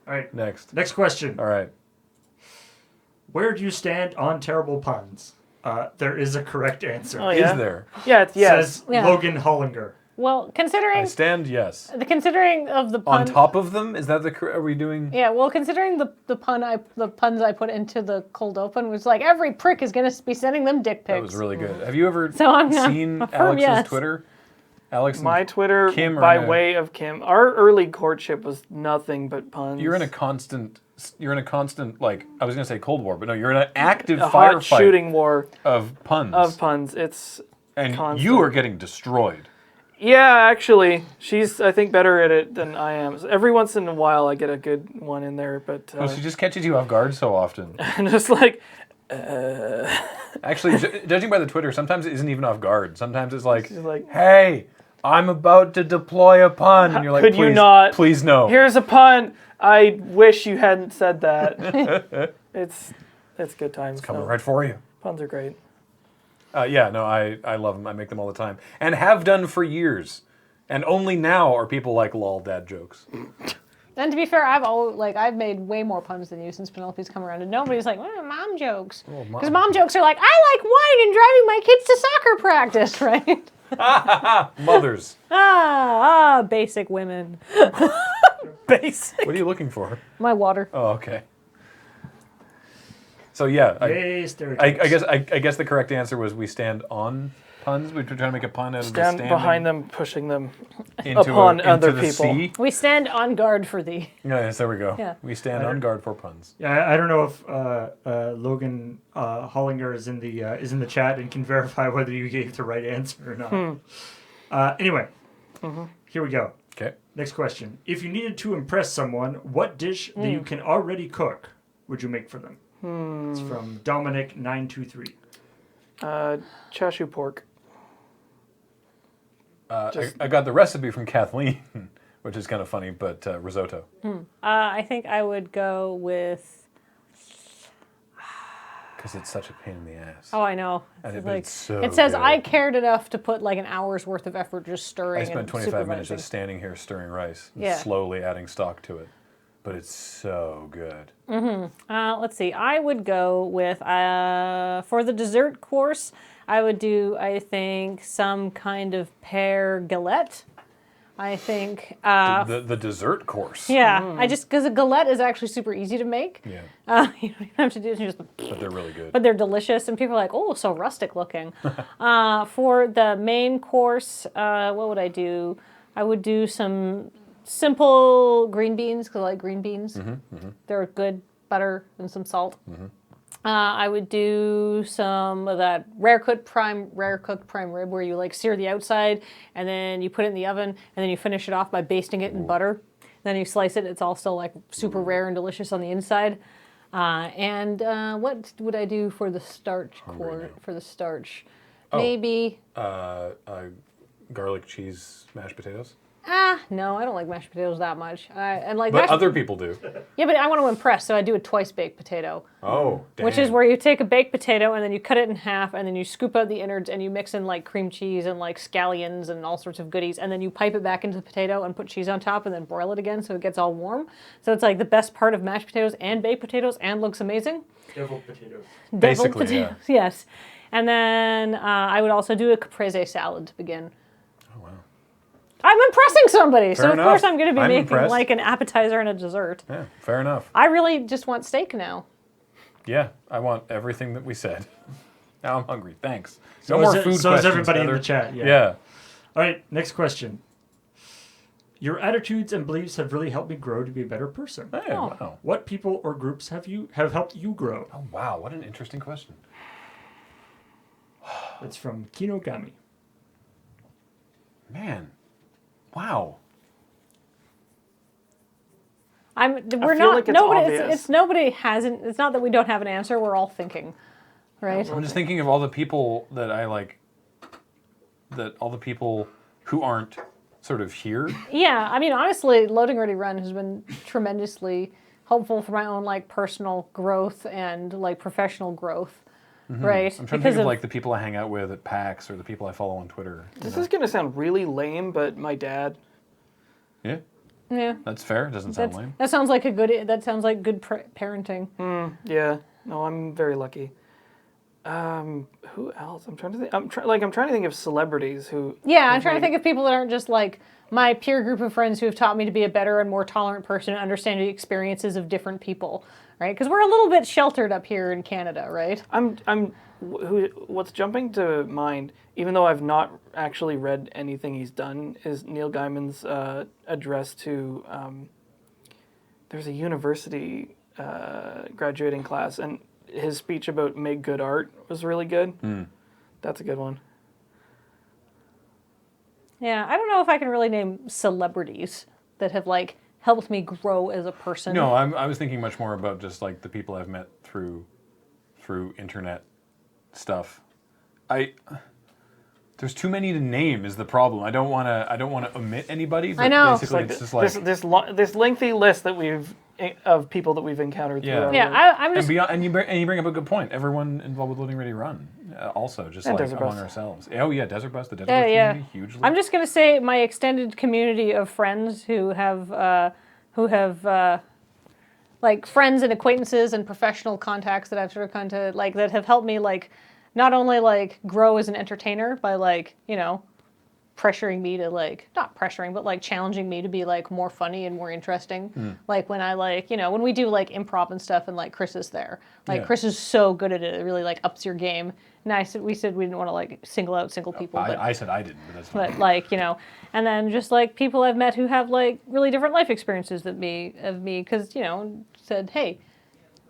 All right, Next question. All right. Where do you stand on terrible puns? There is a correct answer. Oh, yeah? Is there? Yeah, it's yes. Says Yeah. Logan Hollinger. Well, I considering stand yes. of the On pun. top of them? Is that are we doing? Yeah, well, considering the puns I put into the cold open was like every prick is going to be sending them dick pics. That was really good. Have you ever So I'm gonna seen affirm Alex's yes. Twitter? Alex, and My Twitter, Kim are by in a- way of Kim, our early courtship was nothing but puns. you're in a constant like, I was gonna say Cold War, but no, you're in an active a hot firefight shooting war of puns. It's and constant. you are getting destroyed. Yeah, actually, she's I think better at it than I am. So every once in a while, I get a good one in there, but Oh, she just catches you off guard so often. and just like Actually, judging by the Twitter, sometimes it isn't even off guard. Sometimes it's like, She's like, "Hey, I'm about to deploy a pun," and you're like, could "Please, you not? Please no." Here's a pun. I wish you hadn't said that. it's good times. Coming so. right for you. Puns are great. Yeah, no, I love them. I make them all the time, and have done for years. And only now are people like lol dad jokes. And to be fair, I've made way more puns than you since Penelope's come around, and nobody's like, mom jokes. Because mom jokes are like, I like wine and driving my kids to soccer practice, right? Mothers. Basic women. Basic. What are you looking for? My water. Oh, okay. So yeah, Yay, I stereotypes. guess the correct answer was we stand on puns. We were trying to make a pun out of the Stand standing behind them, pushing them into upon into other the people. sea. We stand on guard for thee. Yes, there we go. Yeah. We stand on guard for puns. Yeah, I don't know if Logan Hollinger is in the chat and can verify whether you gave the right answer or not. Anyway, here we go. Okay. Next question. If you needed to impress someone, what dish that you can already cook would you make for them? It's from Dominic923. Chashu pork. I got the recipe from Kathleen, which is kind of funny, but risotto. I think I would go with... Because it's such a pain in the ass. Oh, I know. And It's it's so it says good. I cared enough to put like an hour's worth of effort just stirring I spent and 25 minutes supervising. just standing here stirring rice, and Yeah. slowly adding stock to it. But it's so good. Let's see. I would go with, for the dessert course, I would do, I think, some kind of pear galette. I think. The dessert course. Yeah, because a galette is actually super easy to make. Yeah. You don't even have to do it. But they're really good. But they're delicious, and people are like, oh, so rustic looking. For the main course, what would I do? I would do some simple green beans, because I like green beans. They're good, butter and some salt. I would do some of that rare cooked prime rib, where you like sear the outside and then you put it in the oven and then you finish it off by basting it in butter. Then you slice it. It's all still like super rare and delicious on the inside. What would I do for the starch For the starch, maybe. Garlic cheese mashed potatoes. No, I don't like mashed potatoes that much. But other people do. Yeah, but I want to impress, so I do a twice baked potato. Oh, damn. Which is where you take a baked potato and then you cut it in half and then you scoop out the innards and you mix in like cream cheese and like scallions and all sorts of goodies and then you pipe it back into the potato and put cheese on top and then broil it again so it gets all warm. So it's like the best part of mashed potatoes and baked potatoes and looks amazing. Deviled potatoes. Basically, potatoes, yes. And then I would also do a caprese salad to begin. I'm impressing somebody, so of course I'm going to be making impressed. like an appetizer and a dessert. Yeah, fair enough. I really just want steak now. Yeah, I want everything that we said. Now I'm hungry. Thanks. So No more is food so questions, is everybody Heather. in the chat. Yeah. All right, next question. Your attitudes and beliefs have really helped me grow to be a better person. Hey, wow. What people or groups have helped you grow? Oh, wow. What an interesting question. It's from Kinogami. Man. Wow. Like it's obvious. It's not that we don't have an answer. We're all thinking, right? I'm just thinking of all the people that I like, all the people who aren't sort of here. Yeah, I mean, honestly, Loading Ready Run has been tremendously helpful for my own like personal growth and like professional growth, right? I'm trying to think of like the people I hang out with at PAX or the people I follow on Twitter. This is going to sound really lame, but my dad. Yeah, Yeah, that's fair. It doesn't sound lame. that sounds like good parenting. Yeah, no, I'm very lucky. Who else? I'm trying to think. I'm trying to think of celebrities who. Yeah, I'm trying to think of people that aren't just like my peer group of friends who have taught me to be a better and more tolerant person and understand the experiences of different people, right? Because we're a little bit sheltered up here in Canada, right? What's jumping to mind, even though I've not actually read anything he's done, is Neil Gaiman's address to. There's a university graduating class, and his speech about make good art was really good. That's a good one. Yeah, I don't know if I can really name celebrities that have like helped me grow as a person. No, I was thinking much more about just like the people I've met through internet stuff. There's too many to name is the problem. I don't want to omit anybody. But I know. Basically, it's just like this lengthy list that of people that we've encountered. Yeah. Yeah, I'm just. and you bring up a good point. Everyone involved with Loading Ready Run, also just And like Desert among Bus. ourselves. Oh yeah, Desert Bus, the Desert Bus community, hugely. I'm just gonna say my extended community of friends who have who have like friends and acquaintances and professional contacts that I've sort of come to like that have helped me like not only like grow as an entertainer by like, you know, pressuring me to like, not pressuring, but like challenging me to be like more funny and more interesting. Like when I like, you know, when we do like improv and stuff and like Chris is there. Like Chris is so good at it. It really like ups your game. And we said we didn't want to like single out single people. I said I didn't, but that's fine. But like, you know, and then just like people I've met who have like really different life experiences than me, because, you know, said, hey,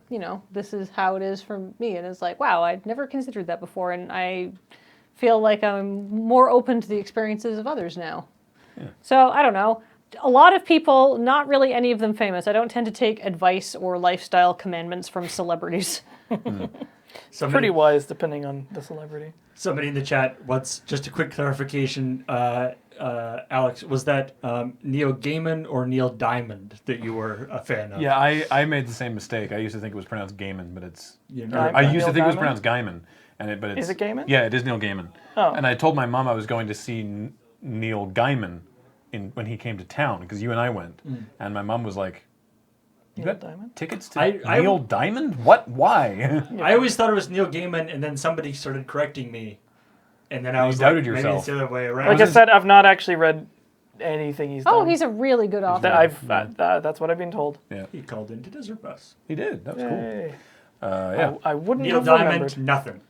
you know, this is how it is for me. And it's like, wow, I'd never considered that before. And I feel like I'm more open to the experiences of others now. Yeah. So I don't know. A lot of people, not really any of them famous. I don't tend to take advice or lifestyle commandments from celebrities. Pretty wise, depending on the celebrity. Somebody in the chat wants just a quick clarification. Alex, was that Neil Gaiman or Neil Diamond that you were a fan of? Yeah, I made the same mistake. I used to think it was pronounced Gaiman, but it's... I used to think it was Gaiman? pronounced Gaiman. But it's, Is it Gaiman? Yeah, it is Neil Gaiman. Oh. And I told my mom I was going to see Neil Gaiman when he came to town, because you and I went. And my mom was like, you Neil got Diamond? tickets to Neil Diamond? What? Why? I always thought it was Neil Gaiman, and then somebody started correcting me. And then I was doubted like, maybe yourself. it's the other way around. Like I said, I've not actually read anything he's done. Oh, he's a really good author. That's what I've been told. Yeah. He called into Desert Bus. He did. That was cool. Yay. Yeah. I wouldn't Neil have Diamond, remembered. nothing.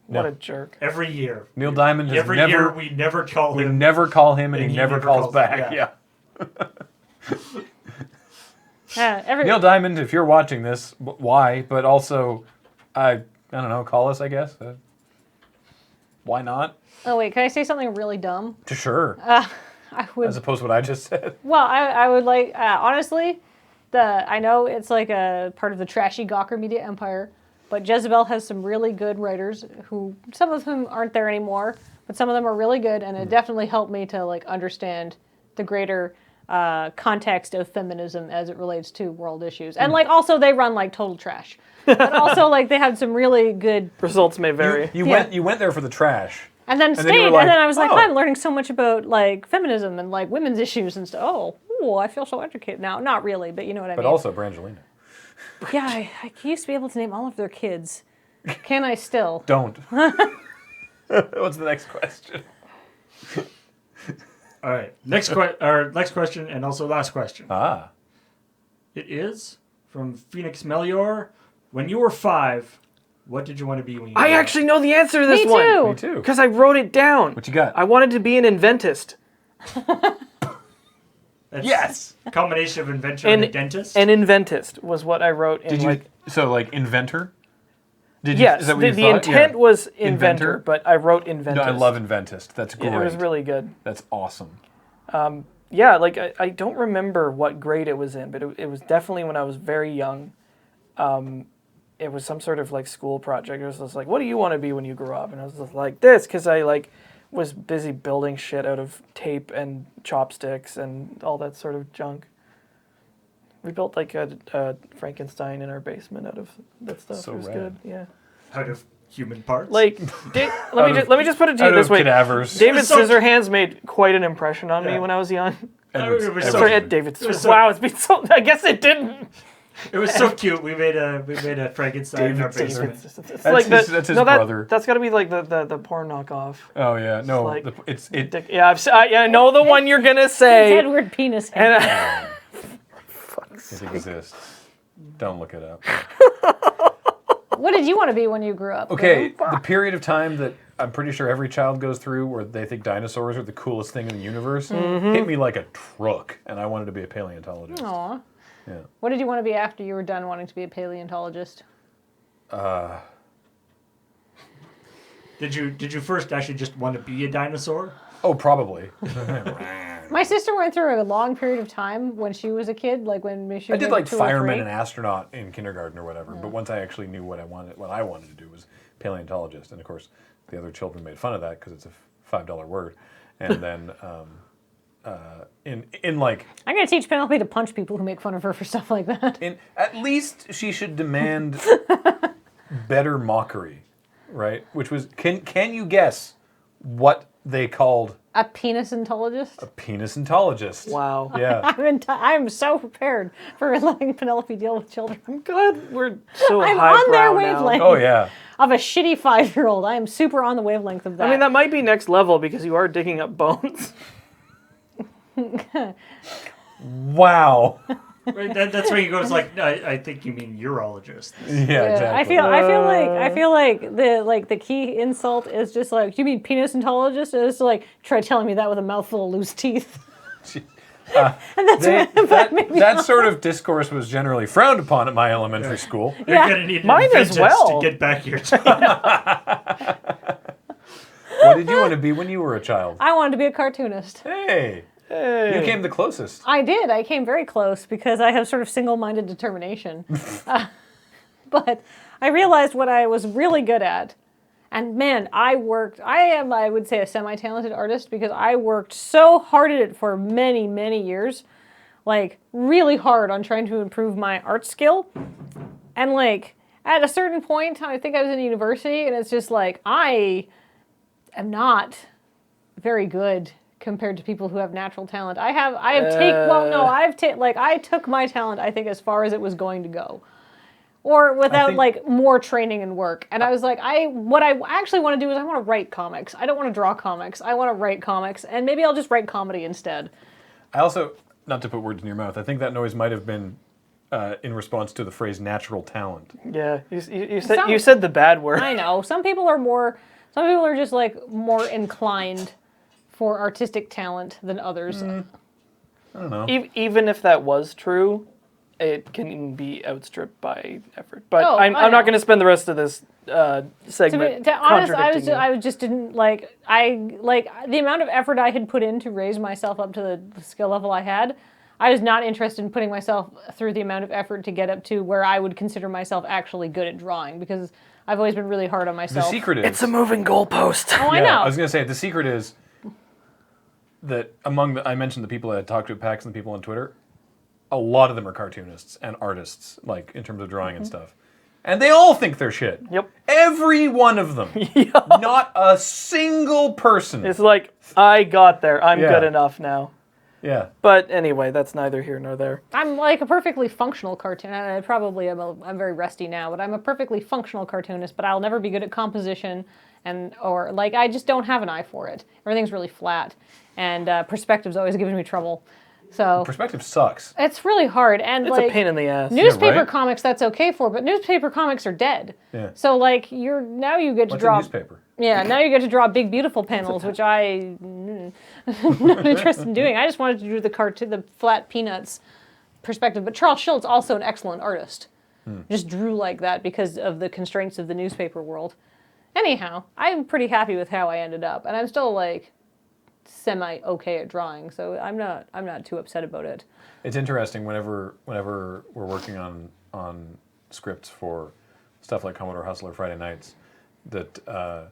What a jerk. Every year. Neil Diamond has Every never... year we never call We him. never call him, and he never calls back. Yeah. Neil Diamond, if you're watching this, why? But also, I don't know, call us, I guess. Why not? Oh, wait, can I say something really dumb? Sure. I would... As opposed to what I just said. Well, I would like, honestly, I know it's like a part of the trashy Gawker media empire, but Jezebel has some really good writers who, some of them aren't there anymore, but some of them are really good, and it definitely helped me to like understand the greater context of feminism as it relates to world issues. And like also they run like total trash. But also like they had some really good results may vary. You went there for the trash. And then then stayed, you were like, and then I was like, oh. I'm learning so much about like feminism and like women's issues and stuff. Oh, I feel so educated now. Not really, but you know what I mean. But also Brangelina. Yeah, I used to be able to name all of their kids. Can I still? Don't. What's the next question? All right. Next question, and also last question. Ah. It is from Phoenix Melior. When you were 5, what did you want to be when you I grew up? actually know the answer to this Me one. too. Me too. Because I wrote it down. What you got? I wanted to be an inventist. That's Yes. a combination of inventor and a dentist. An inventist was what I wrote in Did you like... like inventor? Did you, Yes, is that what the you thought? intent Yeah. was inventor, Inventor? but I wrote inventist. No, I love inventist. That's great. It was really good. That's awesome. Yeah, like I don't remember what grade it was in, but it was definitely when I was very young. It was some sort of like school project. It was just like, what do you want to be when you grow up? And I was just like this, because I like was busy building shit out of tape and chopsticks and all that sort of junk. We built like a Frankenstein in our basement out of that stuff. So it was rad. good, yeah. Out of human parts. Like, let me just put it to you Out this of way. cadavers. David So- Scissorhands made quite an impression on me Yeah. when I was young. It was so- Sorry, David. It was so- Wow, it's been so. I guess it didn't. It was so cute. We made a Frankenstein in our David basement. It's That's like his- that's his brother. That's got to be like the porn knockoff. Oh yeah, no, like- it. Yeah, I know the one you're gonna say. Edward Penis. And, It exists. Don't look it up. What did you want to be when you grew up? Okay, the period of time that I'm pretty sure every child goes through where they think dinosaurs are the coolest thing in the universe hit me like a truck, and I wanted to be a paleontologist. Aw. Yeah. What did you want to be after you were done wanting to be a paleontologist? Did you first actually just want to be a dinosaur? Oh, probably. My sister went through a long period of time when she was a kid, like when she I was did maybe like 2 or fireman 3. and astronaut in kindergarten or whatever, but once I actually knew what I wanted to do was paleontologist, and of course the other children made fun of that because it's a $5 word, and then in like I'm going to teach Penelope to punch people who make fun of her for stuff like that. at least she should demand better mockery, right? Which was can you guess what they called A penisentologist? a penisentologist. Wow. Yeah. I'm so prepared for letting Penelope deal with children. I'm glad we're so I'm highbrow on their now. wavelength. Oh yeah. Of a shitty 5-year-old. I am super on the wavelength of that. I mean, that might be next level because you are digging up bones. Wow. Right, that's where he goes like, I think you mean urologist. Yeah, exactly. I feel like the key insult is just like, you mean penisentologist? And it's like, try telling me that with a mouthful of loose teeth. And that's that sort of discourse was generally frowned upon at my elementary school. You're Yeah. gonna need Mine as inventives well. to get back here. What did you want to be when you were a child? I wanted to be a cartoonist. Hey, you came the closest. I did. I came very close because I have sort of single-minded determination. But I realized what I was really good at. And man, I would say, a semi-talented artist because I worked so hard at it for many, many years. Like, really hard on trying to improve my art skill. And like, at a certain point, I think I was in university, and it's just like, I am not very good compared to people who have natural talent. I took my talent, I think, as far as it was going to go. Or without like more training and work. And I was like, what I actually want to do is I want to write comics. I don't want to draw comics. I want to write comics, and maybe I'll just write comedy instead. I also, not to put words in your mouth, I think that noise might have been in response to the phrase "natural talent." Yeah, you said the bad word. I know. Some people are just like more inclined for artistic talent than others. I don't know. Even if that was true, it can be outstripped by effort. But Oh, I'm I not know. going to spend the rest of this segment To honest, contradicting you. I just didn't like. The amount of effort I had put in to raise myself up to the skill level I had. I was not interested in putting myself through the amount of effort to get up to where I would consider myself actually good at drawing, because I've always been really hard on The myself. secret is It's a moving goalpost. Oh, I know. I was going to say the secret is that I mentioned the people I had talked to at PAX and the people on Twitter. A lot of them are cartoonists and artists, like in terms of drawing and stuff. And they all think they're shit. Yep. Every one of them. Not a single person. It's like, I got there. I'm Yeah. good enough now. Yeah. But anyway, that's neither here nor there. I'm like a perfectly functional cartoon. I'm very rusty now, but I'm a perfectly functional cartoonist. But I'll never be good at composition, or I just don't have an eye for it. Everything's really flat, and perspective's always giving me trouble. So Perspective sucks. it's really hard, and It's a pain in the ass. newspaper right? comics that's okay for, but newspaper comics are dead. Yeah. So now you get to What's a draw. newspaper? Yeah, now you get to draw big, beautiful panels, which I'm not interested in doing. I just wanted to do the flat peanuts perspective. But Charles Schultz, also an excellent artist, just drew like that because of the constraints of the newspaper world. Anyhow, I'm pretty happy with how I ended up, and I'm still semi-okay at drawing, so I'm not too upset about it. It's interesting whenever we're working on scripts for stuff like Commodore Hustler Friday Nights, that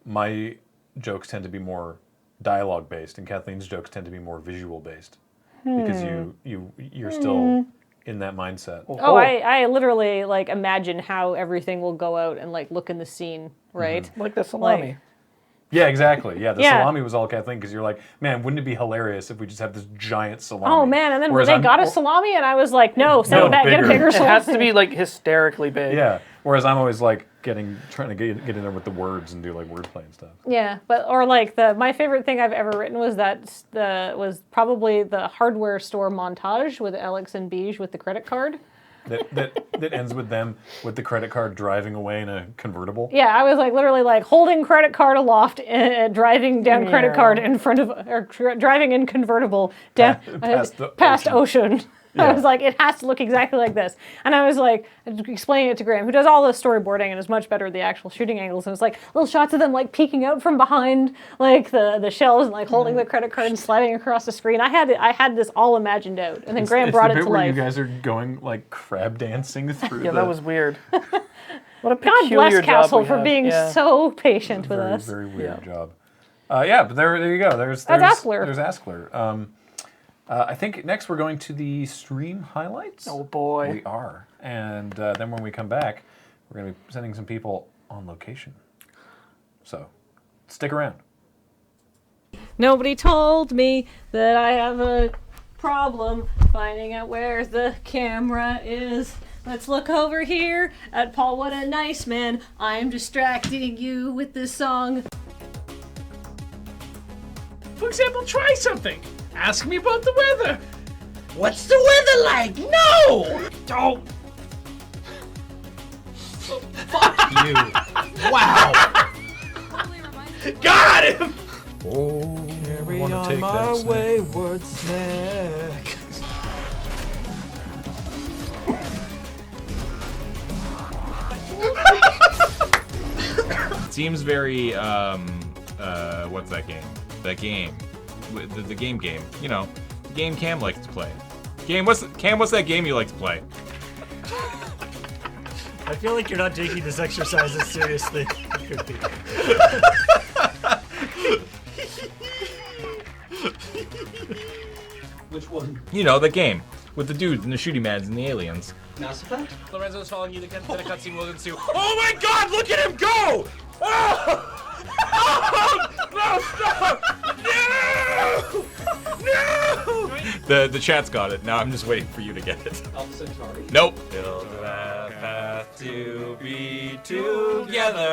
my jokes tend to be more dialogue based, and Kathleen's jokes tend to be more visual based, because you're still in that mindset. Oh, I literally imagine how everything will go out and look in the scene, right? Like the salami. Yeah, exactly. Yeah, the Yeah. salami was all Kathleen, because you're like, man, wouldn't it be hilarious if we just had this giant salami? Oh man, and then Whereas they got a salami, and I was like, no, send No, it back, get a bigger. bigger It salami. has to be hysterically big. Yeah. Whereas I'm always trying to get in there with the words and do wordplay and stuff. Yeah, but my favorite thing I've ever written was probably the hardware store montage with Alex and Beige with the credit card. That ends with them with the credit card driving away in a convertible. Yeah, I was literally holding credit card aloft, driving down credit Yeah. card in front of, driving in convertible down Past the ocean. I Yeah. was like, it has to look exactly like this. And I was explaining it to Graham, who does all the storyboarding and is much better at the actual shooting angles. And it was little shots of them peeking out from behind the shelves and holding the credit card and sliding across the screen. I had this all imagined out. And then Graham brought it's it the to bit where life. you guys are going crab dancing through. Yeah, that was weird. What a God peculiar bless job Castle we for have. being Yeah. so patient with very, us. very weird Yeah. job. Yeah, but there you go. There's Askler. There's Askler. I think next we're going to the stream highlights. Oh boy. We are. And then when we come back, we're going to be sending some people on location. So stick around. Nobody told me that I have a problem finding out where the camera is. Let's look over here at Paul. What a nice man. I'm distracting you with this song. For example, try something. Ask me about the weather. What's the weather like? No! Don't. Fuck you. Wow. Got him! Oh, Carry want to on take my that snake. wayward snack. Seems very, what's that game? That game. The game. You know, the game Cam likes to play. Cam, what's that game you like to play? I feel like you're not taking this exercise as seriously. It could be. Which one? You know, the game. With the dudes and the shooty mans and the aliens. Mass Effect? Lorenzo's following you, then a cutscene will ensue. Oh my god, look at him go! Oh! Oh! No, stop! No! The chat's got it. Now I'm just waiting for you to get it. Alpha Centauri. Nope. Build a path to be together.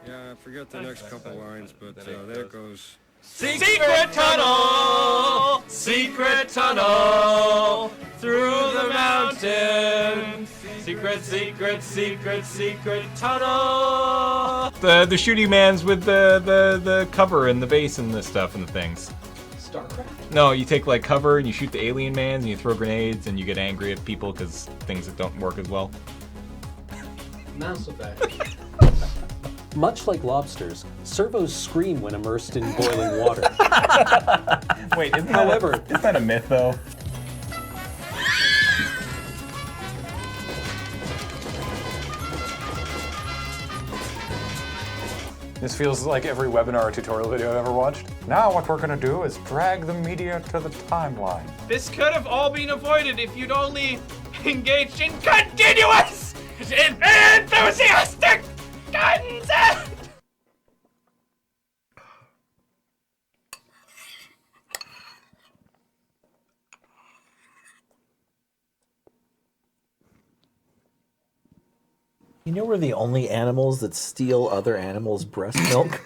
Yeah, I forgot the next couple lines, but there it goes. Secret tunnel! Secret tunnel! Through the mountain! Secret tunnel! The shooty mans with the cover and the base and the stuff and the things. StarCraft? No, you take like cover and you shoot the alien mans and you throw grenades and you get angry at people because things that don't work as well. Mass Effect. Much like lobsters, servos scream when immersed in boiling water. Wait, isn't that a myth though? This feels like every webinar or tutorial video I've ever watched. Now what we're going to do is drag the media to the timeline. This could have all been avoided if you'd only engaged in continuous, enthusiastic consent! You know we're the only animals that steal other animals' breast milk?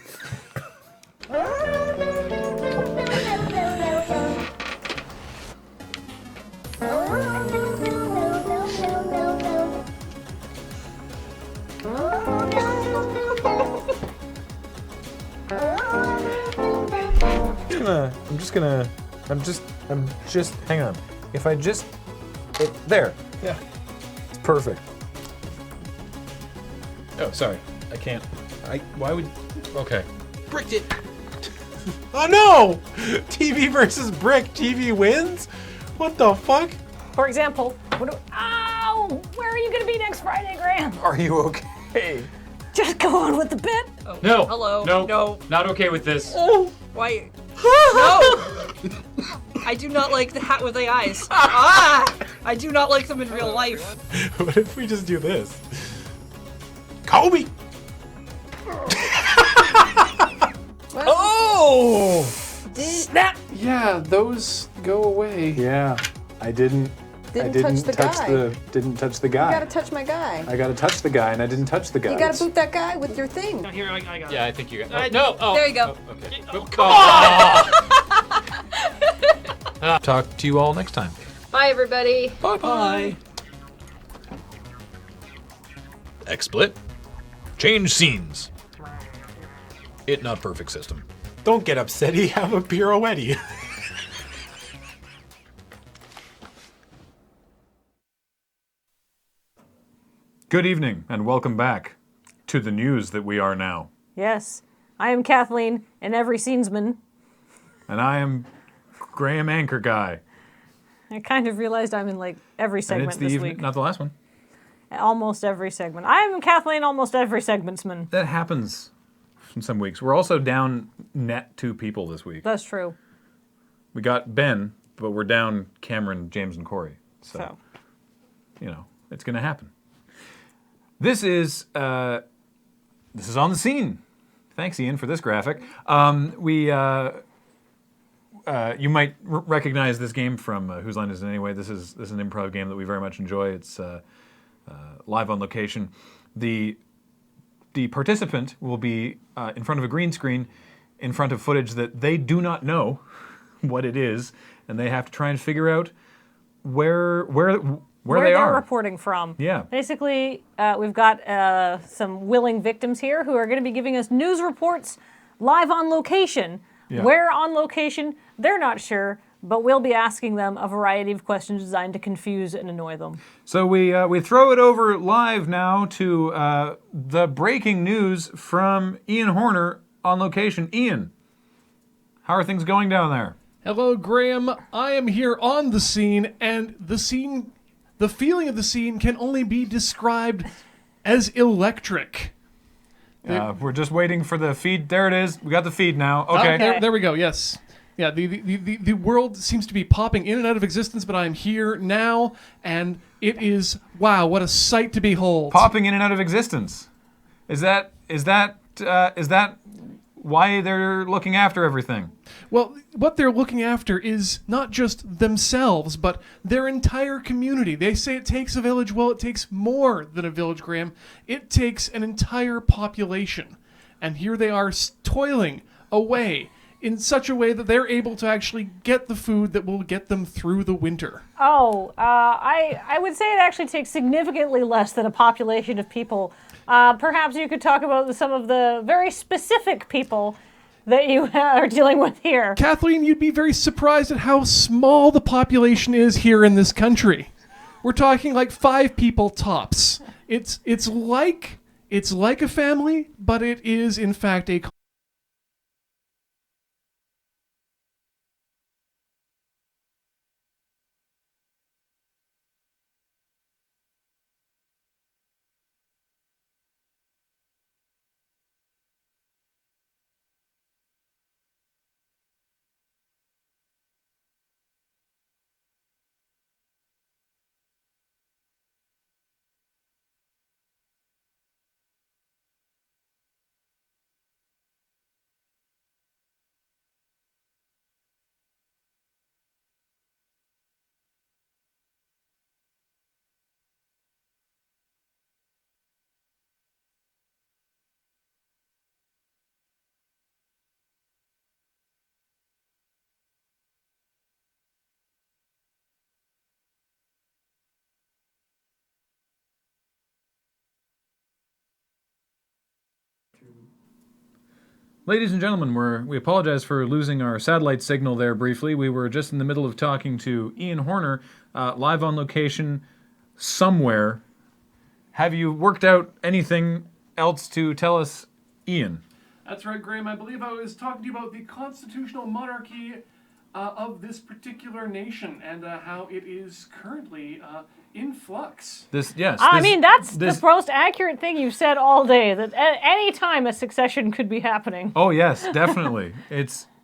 I'm just, hang on. If I just, there. Yeah. It's perfect. Oh, sorry. I can't. Why would, okay. Bricked it. Oh no! TV versus brick. TV wins? What the fuck? For example, ow! Where are you going to be next Friday, Graham? Are you okay? Just go on with the bit. Oh, No. Hello. No. Not okay with this. Why? No! I do not like the hat with the eyes. I do not like them in real life. What if we just do this? Kobe! Oh! Snap! Yeah, those go away. Yeah, I didn't Didn't touch the guy. guy. You gotta touch my guy. I gotta touch the guy, and I didn't touch the guy. You gotta boot that guy with your thing. Here, I got it. Yeah, I think you got. No. Oh. There you go. Okay. Talk to you all next time. Bye, everybody. Bye. XSplit. Change scenes. It not perfect system. Don't get upsetty. Have a pirouette. Good evening, and welcome back to the news that we are now. Yes, I am Kathleen, and every scenesman. And I am Graham Anchor Guy. I kind of realized I'm in like every And segment it's the this evening, week. not the last one. Almost every segment. I am Kathleen, almost every segmentsman. That happens in some weeks. We're also down net 2 people this week. That's true. We got Ben, but we're down Cameron, James, and Corey. So. You know, it's going to happen. This is on the scene. Thanks, Ian, for this graphic. You might recognize this game from Whose Line Is It Anyway? This is an improv game that we very much enjoy. It's live on location. The participant will be in front of a green screen, in front of footage that they do not know what it is, and they have to try and figure out where they are reporting from. Yeah. Basically, we've got some willing victims here who are going to be giving us news reports live on location. Yeah. Where on location, they're not sure, but we'll be asking them a variety of questions designed to confuse and annoy them. So we throw it over live now to the breaking news from Ian Horner on location. Ian, how are things going down there? Hello, Graham. I am here on the scene, and the feeling of the scene can only be described as electric. We're just waiting for the feed. There it is. We got the feed now. Okay. There we go. Yes. Yeah, the world seems to be popping in and out of existence, but I'm here now, and it is, wow, what a sight to behold. Popping in and out of existence. Is that why they're looking after everything? Well, what they're looking after is not just themselves, but their entire community. They say it takes a village. Well, it takes more than a village, Graham. It takes an entire population. And here they are toiling away in such a way that they're able to actually get the food that will get them through the winter. Oh, I would say it actually takes significantly less than a population of people. Perhaps you could talk about some of the very specific people that you are dealing with here. Kathleen, you'd be very surprised at how small the population is here in this country. We're talking like 5 people tops. It's like a family, but it is in fact a Ladies and gentlemen, we apologize for losing our satellite signal there briefly. We were just in the middle of talking to Ian Horner, live on location somewhere. Have you worked out anything else to tell us, Ian? That's right, Graham. I believe I was talking to you about the constitutional monarchy of this particular nation and how it is currently in flux. That's the most accurate thing you've said all day, that at any time a succession could be happening. Oh, yes, definitely.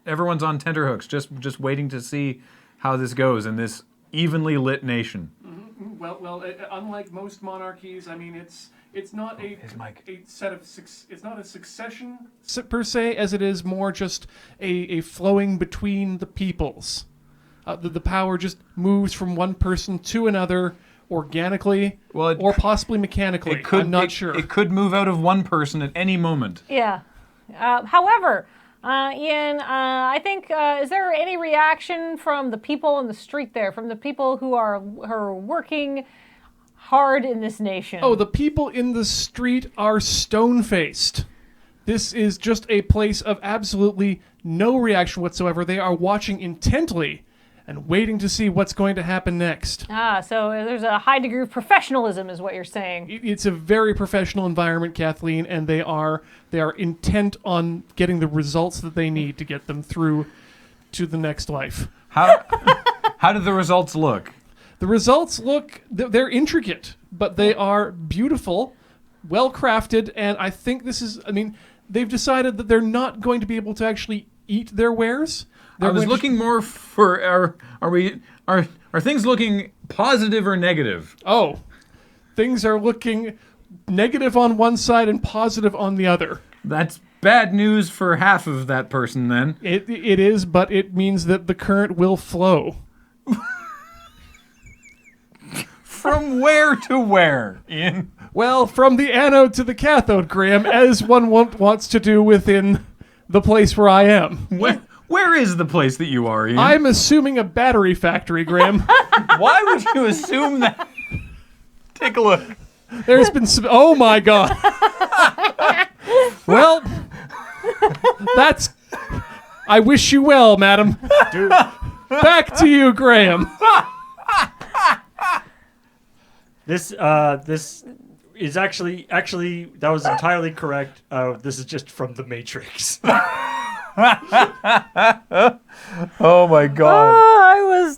Everyone's on tenterhooks, just waiting to see how this goes in this evenly lit nation. Mm-hmm. Well, unlike most monarchies, I mean, it's not it's not a succession per se, as it is more just a flowing between the peoples. The power just moves from one person to another organically, or possibly mechanically. I'm not sure. It could move out of one person at any moment. Yeah. However, Ian, I think, is there any reaction from the people on the street there, from the people who are working hard in this nation? Oh, the people in the street are stone-faced. This is just a place of absolutely no reaction whatsoever. They are watching intently and waiting to see what's going to happen next. So there's a high degree of professionalism is what you're saying. It's a very professional environment, Kathleen, and they are intent on getting the results that they need to get them through to the next life. How do the results look? The results look, they're intricate, but they are beautiful, well-crafted, and I think they've decided that they're not going to be able to actually eat their wares. I was looking more for are things looking positive or negative? Oh, things are looking negative on one side and positive on the other. That's bad news for half of that person then. It is, but it means that the current will flow. From where to where, Ian? Well, from the anode to the cathode, Graham, as one wants to do within the place where I am. Where is the place that you are, Ian? I'm assuming a battery factory, Graham. Why would you assume that? Take a look. There's been some... Oh, my God. Well, that's... I wish you well, madam. Back to you, Graham. This is actually that was entirely correct. This is just from The Matrix. Oh my God!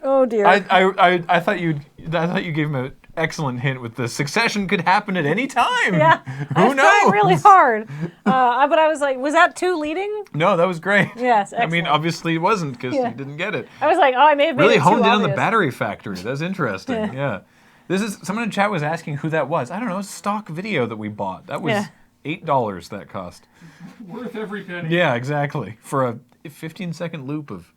Oh dear. I thought you gave him an excellent hint with the succession could happen at any time. Yeah, I was trying really hard, but I was like, was that too leading? No, that was great. Yes, I mean, excellent. obviously it wasn't because you didn't get it. I was like, I may have made Really it too honed in on the obvious. battery factory. That's interesting. Yeah. This is someone in chat was asking who that was. I don't know. It's a stock video that we bought. That was $8 that cost. Worth every penny. Yeah, exactly. For a 15-second loop of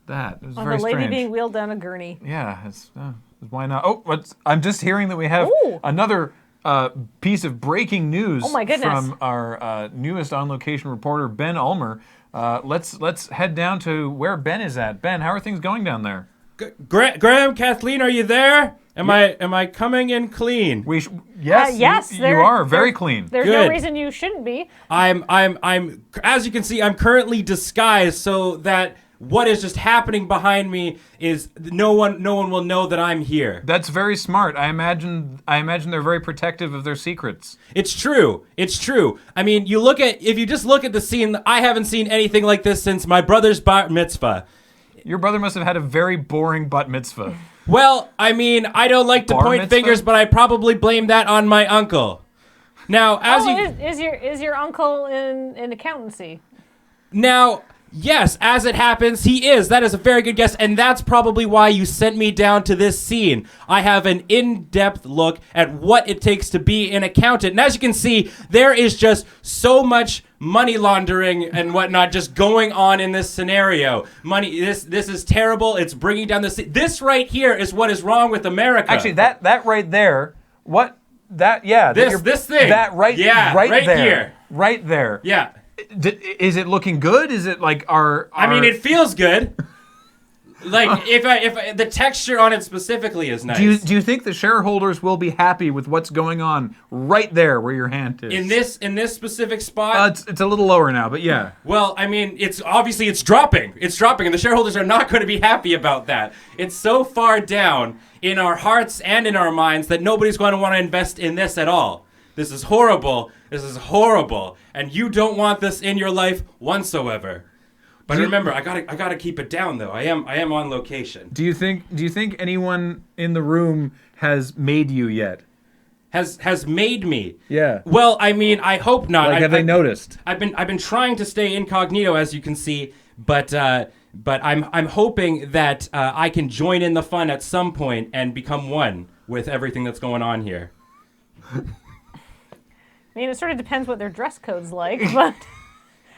that. It was On very the lady strange. being wheeled down a gurney. Yeah, why not? Oh, I'm just hearing that we have another piece of breaking news Oh my goodness. from our newest on-location reporter, Ben Ulmer. Let's head down to where Ben is at. Ben, how are things going down there? Graham, Kathleen, are you there? Am I coming in clean? Yes, you are very clean. There's no reason you shouldn't be. I'm as you can see, I'm currently disguised so that what is just happening behind me is no one will know that I'm here. That's very smart. I imagine they're very protective of their secrets. It's true. It's true. I mean, if you just look at the scene, I haven't seen anything like this since my brother's bar mitzvah. Your brother must have had a very boring bat mitzvah. Well, I mean, I don't like to point fingers, but I probably blame that on my uncle. Now, is your uncle in accountancy? Now, yes, as it happens, he is. That is a very good guess, and that's probably why you sent me down to this scene. I have an in-depth look at what it takes to be an accountant, and as you can see, there is just so much money laundering and whatnot just going on in this scenario. This is terrible. It's bringing down the this right here is what is wrong with America. Actually, that right there, this thing. That right there. Here. Right there. Yeah. Is it looking good? Is it like I mean, it feels good. Like if the texture on it specifically is nice. Do you think the shareholders will be happy with what's going on right there where your hand is? In this specific spot? It's a little lower now, but yeah. Well, I mean, it's dropping. It's dropping, and the shareholders are not going to be happy about that. It's so far down in our hearts and in our minds that nobody's going to want to invest in this at all. This is horrible. This is horrible, and you don't want this in your life whatsoever. But remember, I gotta keep it down though. I am on location. Do you think anyone in the room has made you yet? Has made me? Yeah. Well, I mean, I hope not. Like, have they noticed? I've been trying to stay incognito, as you can see, but I'm hoping that I can join in the fun at some point and become one with everything that's going on here. I mean, it sort of depends what their dress code's like, but.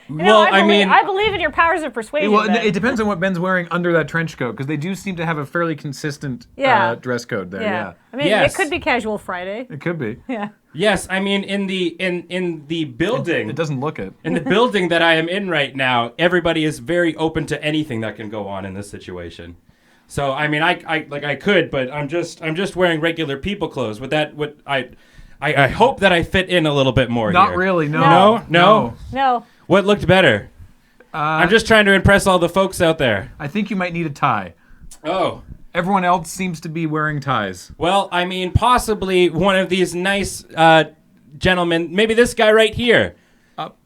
I believe in your powers of persuasion. Well, it depends on what Ben's wearing under that trench coat, because they do seem to have a fairly consistent dress code there. Yeah. I mean, it could be casual Friday. It could be. Yeah. Yes, I mean in the building. It doesn't look it. In the building that I am in right now, everybody is very open to anything that can go on in this situation. So I mean, I could, but I'm just wearing regular people clothes. I hope that I fit in a little bit more. Not here. really. No. No. What looked better? I'm just trying to impress all the folks out there. I think you might need a tie. Oh. Everyone else seems to be wearing ties. Well, I mean, possibly one of these nice gentlemen, maybe this guy right here.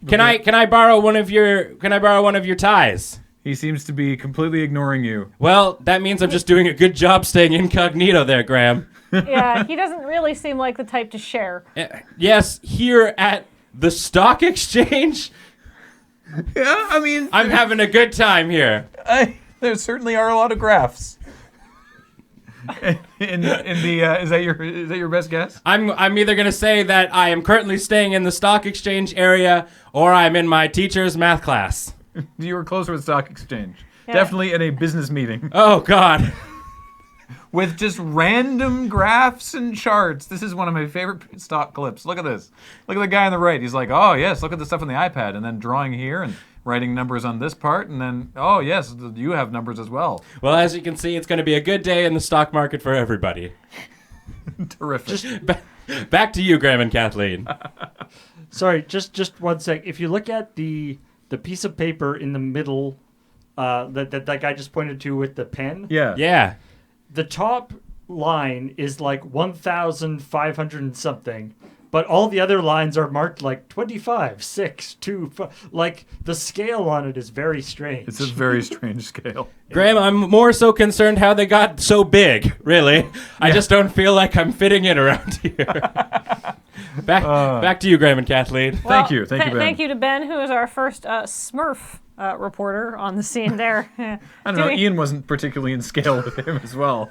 Can I borrow one of your ties? He seems to be completely ignoring you. Well, that means I'm just doing a good job staying incognito there, Graham. Yeah, he doesn't really seem like the type to share. Yes, here at the stock exchange. Yeah, I mean, I'm having a good time here. There certainly are a lot of graphs. Is that your best guess? I'm either gonna say that I am currently staying in the stock exchange area, or I'm in my teacher's math class. You were closer with stock exchange. Yeah. Definitely in a business meeting. Oh God. With just random graphs and charts. This is one of my favorite stock clips. Look at this. Look at the guy on the right. He's like, oh yes, look at the stuff on the iPad, and then drawing here and writing numbers on this part, and then, oh yes, you have numbers as well. Well, as you can see, it's going to be a good day in the stock market for everybody. Terrific. Just back to you, Graham and Kathleen. Sorry, just 1 sec. If you look at the piece of paper in the middle that guy just pointed to with the pen. Yeah. The top line is like 1,500 and something, but all the other lines are marked like 25, 6, 2, 5. Like the scale on it is very strange. It's a very strange scale. Graham, I'm more so concerned how they got so big, really. I just don't feel like I'm fitting in around here. Back to you, Graham and Kathleen. Thank you, Ben. Thank you to Ben, who is our first Smurf reporter on the scene there. I don't know, Ian wasn't particularly in scale with him as well.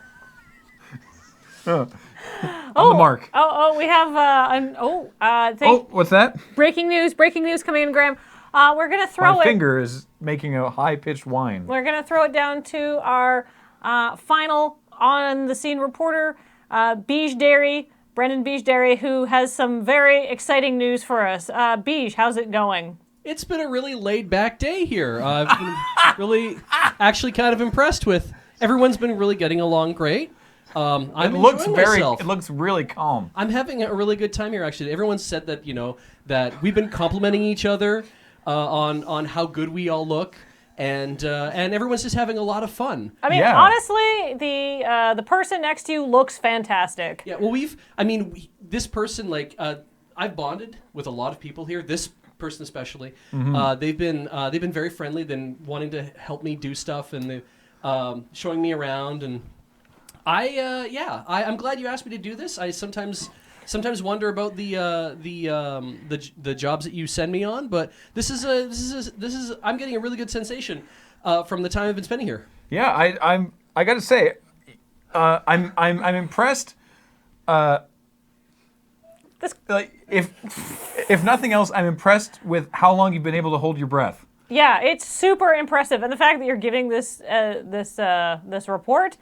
On the mark. We have what's that? breaking news coming in, Graham. We're gonna throw My it. finger is making a high-pitched whine. We're gonna throw it down to our final on the scene reporter, Brendan Beige, who has some very exciting news for us. Beige, how's it going? It's been a really laid-back day here. I've been really, actually, kind of impressed with. Everyone's been really getting along great. It looks really calm. I'm having a really good time here. Actually, everyone said that that we've been complimenting each other on how good we all look, and everyone's just having a lot of fun. I mean, honestly, the person next to you looks fantastic. Yeah. Well, this person, I've bonded with a lot of people here. This person especially. Mm-hmm. They've been very friendly, then wanting to help me do stuff, and showing me around, and I'm glad you asked me to do this. I sometimes wonder about the jobs that you send me on, but this is I'm getting a really good sensation from the time I've been spending here. Yeah, I got to say, I'm impressed. If nothing else, I'm impressed with how long you've been able to hold your breath. Yeah, it's super impressive, and the fact that you're giving this report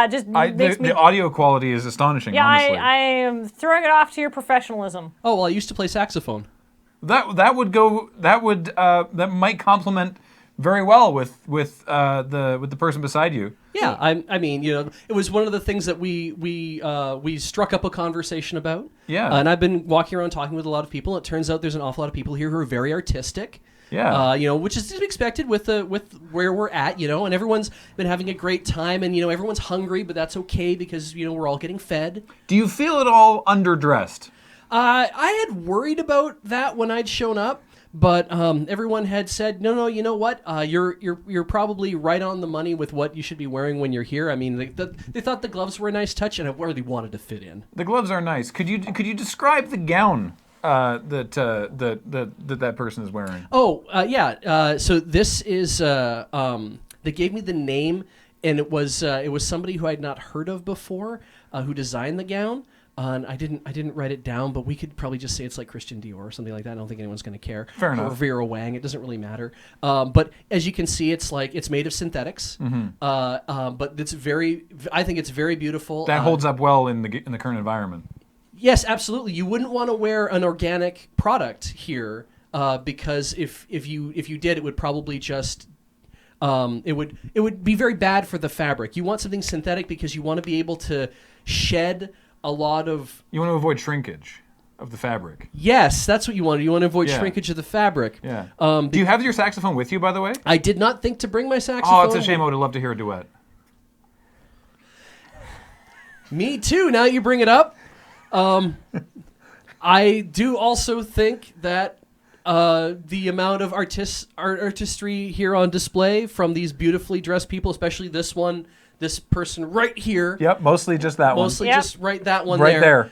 just makes me. The audio quality is astonishing. Yeah, honestly. I am throwing it off to your professionalism. Oh well, I used to play saxophone. That might complement very well with the person beside you. Yeah, I mean, it was one of the things that we struck up a conversation about. Yeah. And I've been walking around talking with a lot of people. It turns out there's an awful lot of people here who are very artistic. Yeah. Which is to be expected with where we're at, and everyone's been having a great time, and everyone's hungry, but that's okay because we're all getting fed. Do you feel at all underdressed? I had worried about that when I'd shown up. But everyone had said, no, you know what? You're probably right on the money with what you should be wearing when you're here. I mean, they thought the gloves were a nice touch, and I really wanted to fit in. The gloves are nice. Could you describe the gown that person is wearing? Oh, yeah. So this is they gave me the name, and it was somebody who I'd not heard of before who designed the gown. And I didn't write it down, but we could probably just say it's like Christian Dior or something like that. I don't think anyone's going to care. Fair enough. Or Vera Wang. It doesn't really matter. But as you can see, it's made of synthetics. Mm-hmm. But I think it's very beautiful. That holds up well in the current environment. Yes, absolutely. You wouldn't want to wear an organic product here because if you did, it would probably just it would be very bad for the fabric. You want something synthetic because you want to be able to shed a lot of... You want to avoid shrinkage of the fabric. Yes, that's what you want. You want to avoid shrinkage of the fabric. Yeah. Do you have your saxophone with you, by the way? I did not think to bring my saxophone. Oh, it's a shame. I would have loved to hear a duet. Me too, now you bring it up. I do also think that the amount of artistry here on display from these beautifully dressed people, especially this person right here. Yep, mostly just that one. Mostly just that one right there.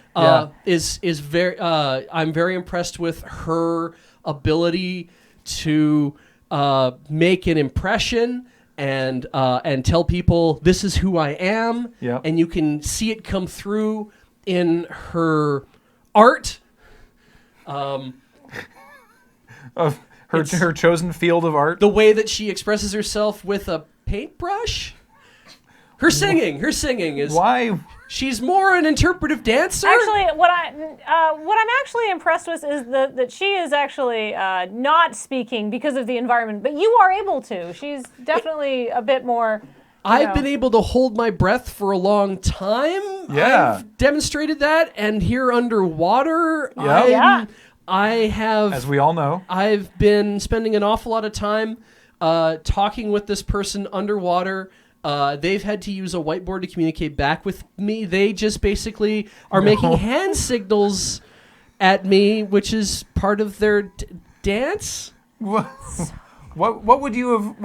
Is very. I'm very impressed with her ability to make an impression and tell people this is who I am, Yep. and you can see it come through in her art. Of her chosen field of art. The way that she expresses herself with a paintbrush. Her singing is why she's more an interpretive dancer. Actually, what I'm actually impressed with is that she is actually not speaking because of the environment, but you are able to. She's definitely a bit more. I've been able to hold my breath for a long time. Yeah. I've demonstrated that, and here underwater, Yeah. I have, as we all know, I've been spending an awful lot of time talking with this person underwater. They've had to use a whiteboard to communicate back with me. They just basically are making hand signals at me, which is part of their dance. What would you have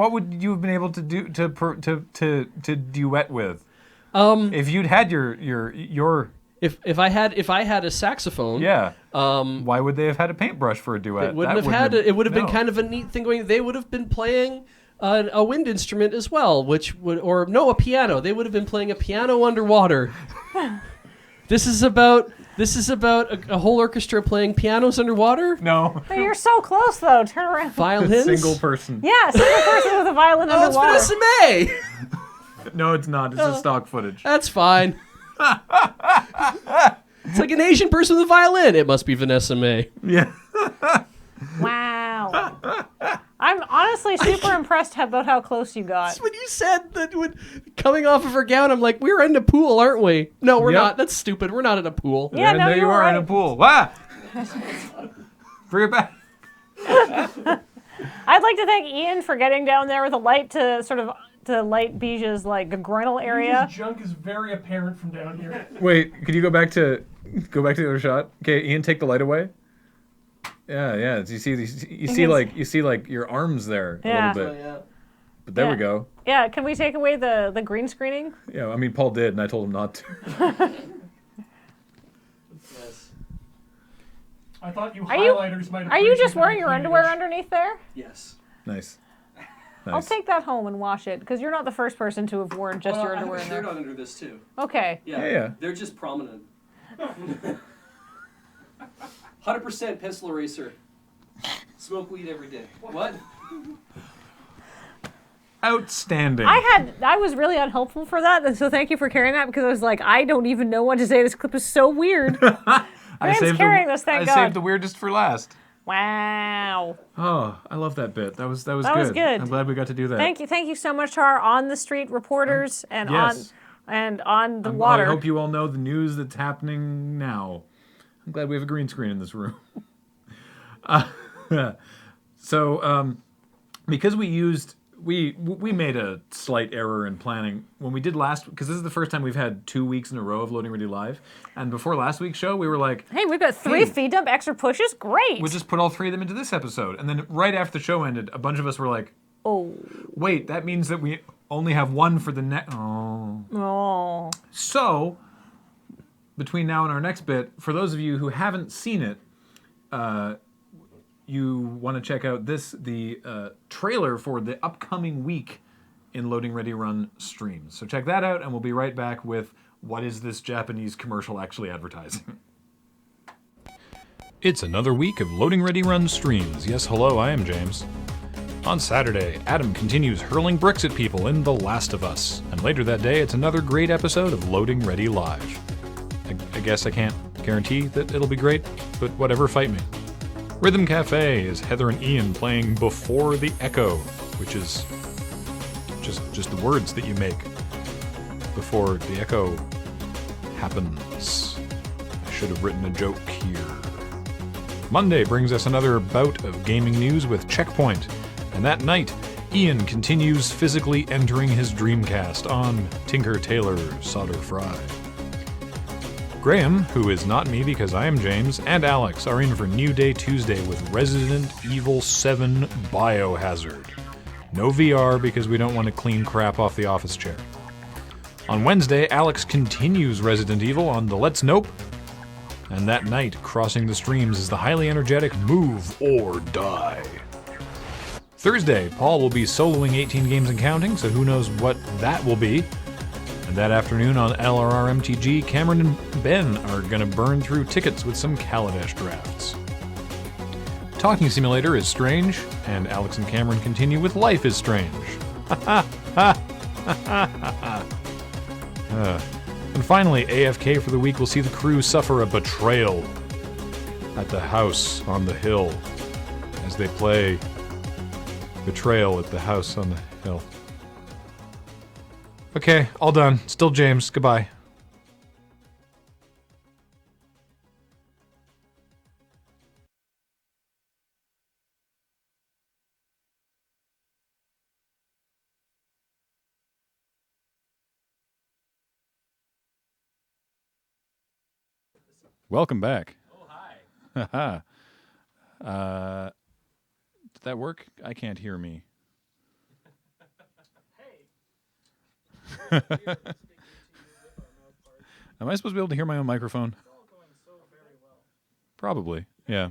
been able to do to duet with? If you'd had your if I had a saxophone, yeah. Why would they have had a paintbrush for a duet? It wouldn't have had. It would have been kind of a neat thing going. They would have been playing a wind instrument as well, a piano. They would have been playing a piano underwater. This is about a whole orchestra playing pianos underwater. No. But you're so close, though. Turn around. Violins. Single person. Yeah, single person with a violin Oh, it's underwater. Vanessa May. No, it's not. It's just stock footage. That's fine. It's like an Asian person with a violin. It must be Vanessa May. Yeah. Wow. I'm honestly super impressed about how close you got. When you said that coming off of her gown, I'm like, we're in a pool, aren't we? No, we're not. That's stupid. We're not in a pool. Yeah, no, there you you're are right. in a pool. Wow. Bring it back. I'd like to thank Ian for getting down there with a light to light Bija's like groinal area. His junk is very apparent from down here. Wait, could you go back to the other shot? Okay, Ian, take the light away. Yeah. You see like your arms there Yeah. a little bit. But there we go. Yeah, can we take away the green screening? Yeah, I mean Paul did, and I told him not to. Yes. I thought you Are you- highlighters might have. Are you just wearing your underwear underneath there? Yes. Nice. I'll take that home and wash it because you're not the first person to have worn just your underwear in there. on under this too. Okay. Yeah. They're just prominent. 100% pencil eraser. Smoke weed every day. What? Outstanding. I was really unhelpful for that, and so thank you for carrying that because I was like, I don't even know what to say. This clip is so weird. Graham's carrying this, thank God. I saved the weirdest for last. Wow. Oh, I love that bit. That was good. was good. I'm glad we got to do that. Thank you so much to our on the street reporters and yes. on the water. I hope you all know the news that's happening now. I'm glad we have a green screen in this room. Because we made a slight error in planning when we did because this is the first time we've had 2 weeks in a row of Loading Ready Live, and before last week's show we were like, hey, we've got 3 feed dump extra pushes, great. We'll just put all 3 of them into this episode, and then right after the show ended, a bunch of us were like, oh, wait, that means that we only have 1 for the next. Oh. So between now and our next bit, for those of you who haven't seen it, you want to check out the trailer for the upcoming week in Loading Ready Run streams. So check that out, and we'll be right back with what is this Japanese commercial actually advertising. It's another week of Loading Ready Run streams. Yes, hello, I am James. On Saturday, Adam continues hurling bricks at people in The Last of Us. And later that day, it's another great episode of Loading Ready Live. I guess I can't guarantee that it'll be great, but whatever, fight me. Rhythm Cafe is Heather and Ian playing Before the Echo, which is just the words that you make before the echo happens. I should have written a joke here. Monday brings us another bout of gaming news with Checkpoint, and that night, Ian continues physically entering his Dreamcast on Tinker Tailor Solder Fry. Graham, who is not me because I am James, and Alex are in for New Day Tuesday with Resident Evil 7 Biohazard. No VR because we don't want to clean crap off the office chair. On Wednesday, Alex continues Resident Evil on the Let's Nope. And that night, crossing the streams is the highly energetic Move or Die. Thursday, Paul will be soloing 18 games and counting, so who knows what that will be. And that afternoon on LRR MTG, Cameron and Ben are going to burn through tickets with some Kaladesh drafts. Talking Simulator is strange, and Alex and Cameron continue with Life is Strange. And finally, AFK for the week will see the crew suffer a betrayal at the house on the hill as they play Betrayal at the house on the hill. Okay, all done. Still James. Goodbye. Welcome back. Oh, hi. Haha. Did that work? I can't hear me. Am I supposed to be able to hear my own microphone? Probably, yeah.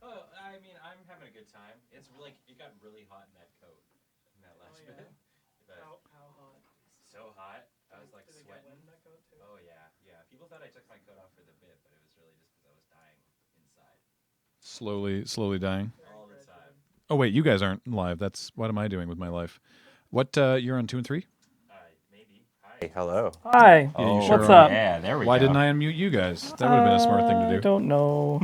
Oh, I mean, I'm having a good time. It's like it got really hot in that coat in that last bit. How hot? So hot. I was like sweating. Oh yeah, yeah. People thought I took my coat off for the bit, but it was really just because I was dying inside. Slowly dying. All the time. Oh wait, you guys aren't live. What am I doing with my life? What, you're on 2 and 3? Maybe. Hey, hello. Hi. Yeah, you What's sure up? are. Yeah, there we Why go. didn't I unmute you guys? That would have been a smart thing to do. I don't know.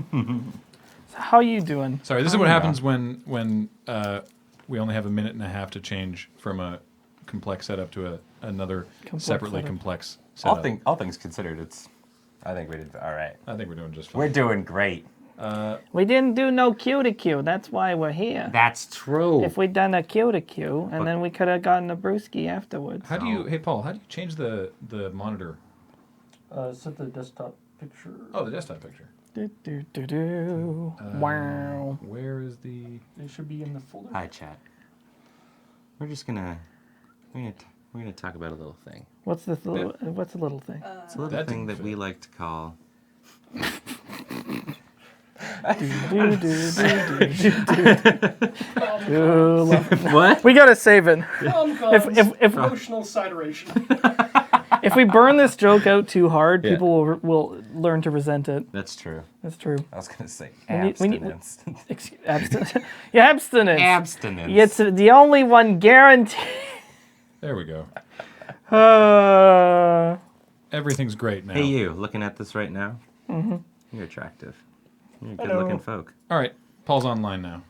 So how you doing? Sorry, this is what happens when we only have a minute and a half to change from a complex setup to another separately setup. complex setup. All things considered, I think we did all right. I think we're doing just fine. We're doing great. We didn't do no Q to Q. That's why we're here. That's true. If we'd done a Q to Q, and then we could have gotten a brewski afterwards. How do you, hey Paul, how do you change the monitor? Set the desktop picture. Oh, the desktop picture. Wow. Where is the? It should be in the folder. Hi, chat. We're gonna talk about a little thing. What's this little? What's a little thing? It's a little thing that we like to call. What? We gotta save it. If Emotional cideration. if we burn this joke out too hard, people will learn to resent it. That's true. That's true. I was gonna say We need- abstinence. Abstinence. Yeah, abstinence. Abstinence. It's the only one guaranteed. There we go. Uh, Everything's great now. Hey, you looking at this right now? Mhm. You're attractive. You're a Hello. good-looking folk. All right, Paul's online now.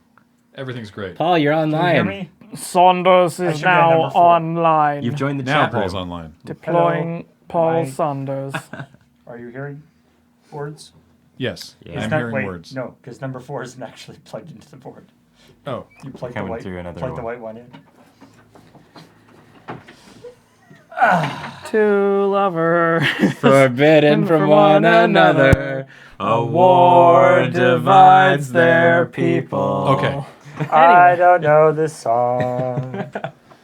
Everything's great. Paul, you're online. Can you hear me? Saunders I is should be on now number 4. online. You've joined the Now chat room. Paul's online. Deploying Paul Hi. Saunders. Are you hearing words? Yes, Yeah. I'm Not- hearing wait, words. No, because number 4 isn't actually plugged into the board. Oh, You plug the Coming white, through another plug the one. white one in. Two lovers. Forbidden from one another, a war divides their people. Okay. I don't know this song.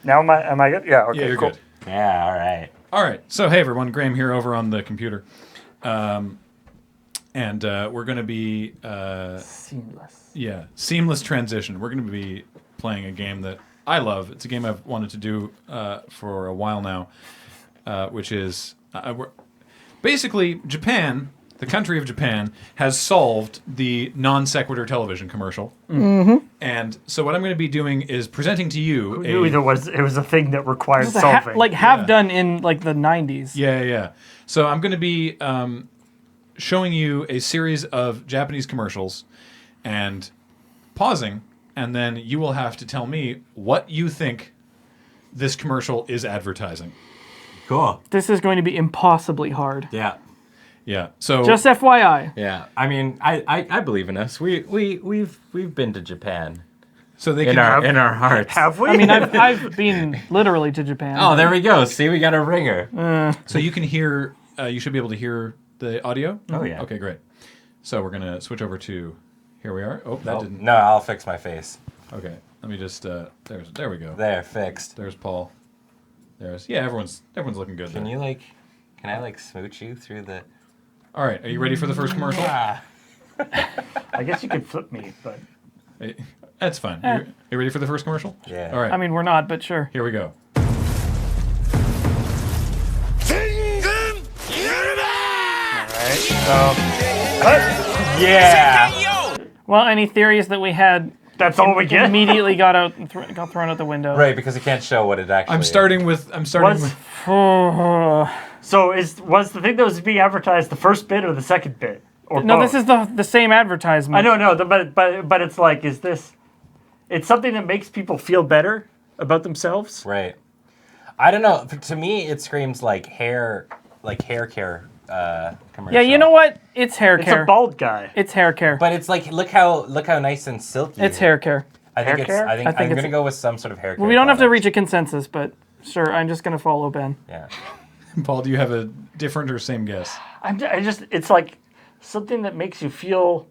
Now am I good? Yeah, okay, Yeah, you're cool. good. Yeah, all right. All right. So, hey, everyone. Graham here over on the computer. And we're going to be... Seamless. Yeah, seamless transition. We're going to be playing a game that I love. It's a game I've wanted to do for a while now, which is... basically, Japan, the country of Japan, has solved the non sequitur television commercial. Mm-hmm. And so what I'm going to be doing is presenting to you Who knew it was a thing that required Just solving. have done in like the 90s. Yeah. So I'm going to be showing you a series of Japanese commercials and pausing, and then you will have to tell me what you think this commercial is advertising. Cool. This is going to be impossibly hard. Yeah. Yeah. So Just FYI. Yeah. I mean, I believe in us. We've been to Japan. So they in can our hearts. Have we? I mean, I've been literally to Japan. Oh, there we go. See, we got a ringer. So you can hear, you should be able to hear the audio? Oh, yeah. Okay, great. So we're going to switch over to, here we are. Oh, that didn't. No, I'll fix my face. Okay, let me just, there we go. There, fixed. There's Paul. Yeah, everyone's looking good Can there. you can I smooch you through the... All right, are you ready for the first commercial? I guess you could flip me, but That's fine. You ready for the first commercial? Yeah. All right. I mean, we're not, but sure. Here we go. Yeah. Well, any theories that we had That's all we get? immediately got out and got thrown out the window. Right, because you can't show what it actually I'm is. starting with. So was the thing that was being advertised the first bit or the second bit? Or No, both? this is the same advertisement. I know, but it's like, is this? It's something that makes people feel better about themselves. Right. I don't know. To me, it screams like hair care commercial. Yeah, you know what? It's hair It's care. a bald guy. It's hair care. But it's like look how nice and silky. It's hair care. I think Hair it's. care? I think I think I'm it's- gonna go with some sort of hair care. Well, we don't have to product. reach a consensus, but sure, I'm just gonna follow Ben. Yeah. Paul, do you have a different or same guess? It's like something that makes you feel.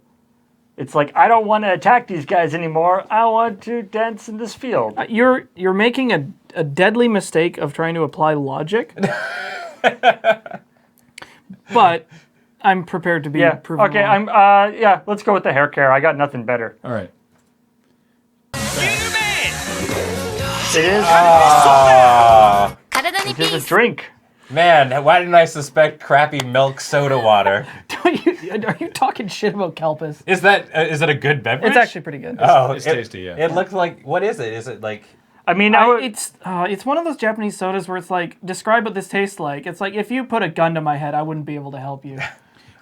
It's like, I don't want to attack these guys anymore. I want to dance in this field. You're making a deadly mistake of trying to apply logic. But I'm prepared to be proven Okay. wrong. Let's go with the hair care. I got nothing better. All right. It is. It is a drink. Man, why didn't I suspect crappy milk soda water? Are you talking shit about Kelpis? Is it a good beverage? It's actually pretty good. It's tasty, yeah. It looks like, what is it? Is it like... I mean, it's one of those Japanese sodas where it's like, describe what this tastes like. It's like, if you put a gun to my head, I wouldn't be able to help you.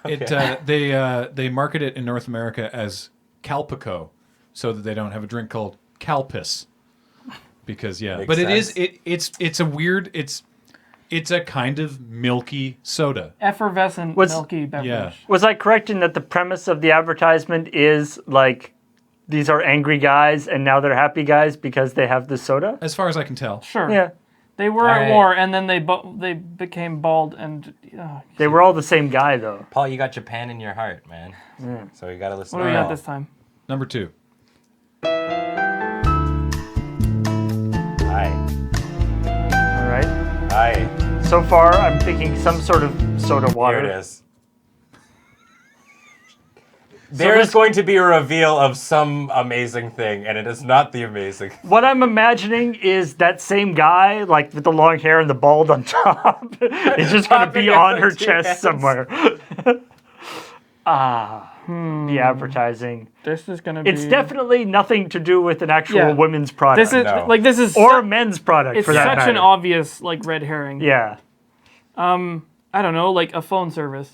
They market it in North America as Calpico, so that they don't have a drink called Calpis. Because Makes but sense. it's a weird it's a kind of milky soda. Effervescent, milky beverage. Yeah. Was I correct in that the premise of the advertisement is like, these are angry guys and now they're happy guys because they have this soda? As far as I can tell. Sure. Yeah. They were at war, and then they became bald, and They were all the same guy, though. Paul, you got Japan in your heart, man. So you got to listen what to do we it got all. this time? Number 2. Hi. All right. Hi. So far, I'm thinking some sort of soda water. Here it is. There's going to be a reveal of some amazing thing, and it is not the amazing. What I'm imagining is that same guy, like with the long hair and the bald on top, is just going to be on her chest somewhere. The advertising. This is going to be... It's definitely nothing to do with an actual women's product. This is or a men's product. It's for that such matter. an obvious red herring. Yeah. I don't know, like a phone service.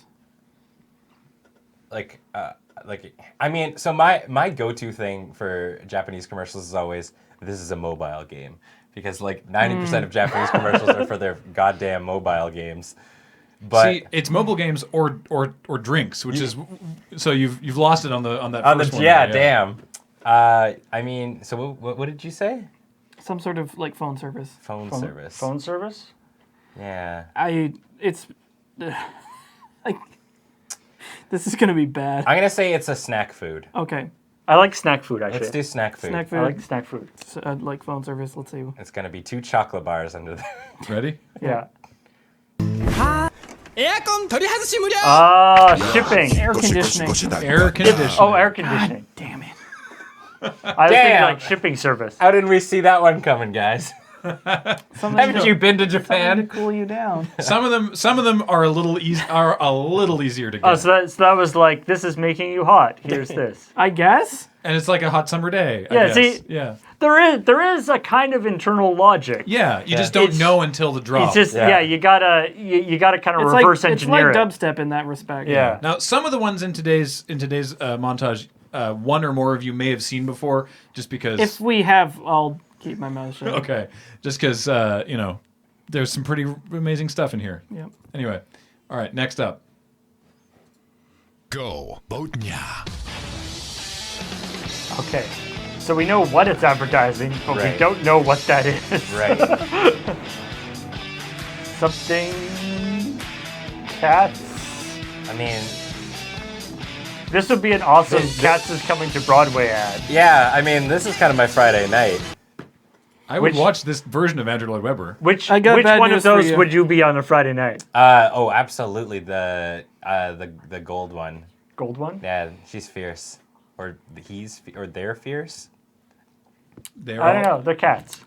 I mean, so my go-to thing for Japanese commercials is always, this is a mobile game. Because 90% of Japanese commercials are for their goddamn mobile games. But see, it's mobile games or drinks, which is so you've lost it on that first one. Yeah, damn. I mean, so what did you say? Some sort of phone service. Phone service. Phone service? Yeah. It's this is gonna be bad. I'm gonna say it's a snack food. Okay. I like snack food, actually. Let's do snack food. Snack food. I like snack food. So, like phone service. Let's see. It's gonna be 2 chocolate bars under there. Ready? Yeah. Shipping. Air conditioning. Air conditioning. Oh, air conditioning. Damn it. I was thinking shipping service. How didn't we see that one coming, guys? Haven't you been to Japan? To cool you down. Some of them are a little easier to get. Oh, so that was like, this is making you hot. Here's this. I guess. And it's like a hot summer day. I Yeah, guess. see, yeah. there is a kind of internal logic. Yeah, you just don't know until the drop. It's just you gotta kind of It's reverse like engineer it's it. like dubstep in that respect. Yeah. Now, some of the ones in today's montage, one or more of you may have seen before, just because. If we have, I'll keep my mouth shut. Okay, just because there's some pretty amazing stuff in here. Yep. Anyway, all right, next up. Go, Botnia. Okay. So we know what it's advertising, but we don't know what that is. Right. Something Cats. I mean, this would be an awesome Cats is Coming to Broadway ad. yeah, I mean, this is kind of my Friday night. I would watch this version of Andrew Lloyd Webber. Which I got bad one of news for those you. would you be on a Friday night? Oh, absolutely, the gold one. Gold one? Yeah, she's fierce. or they're fierce. I don't know. They're cats.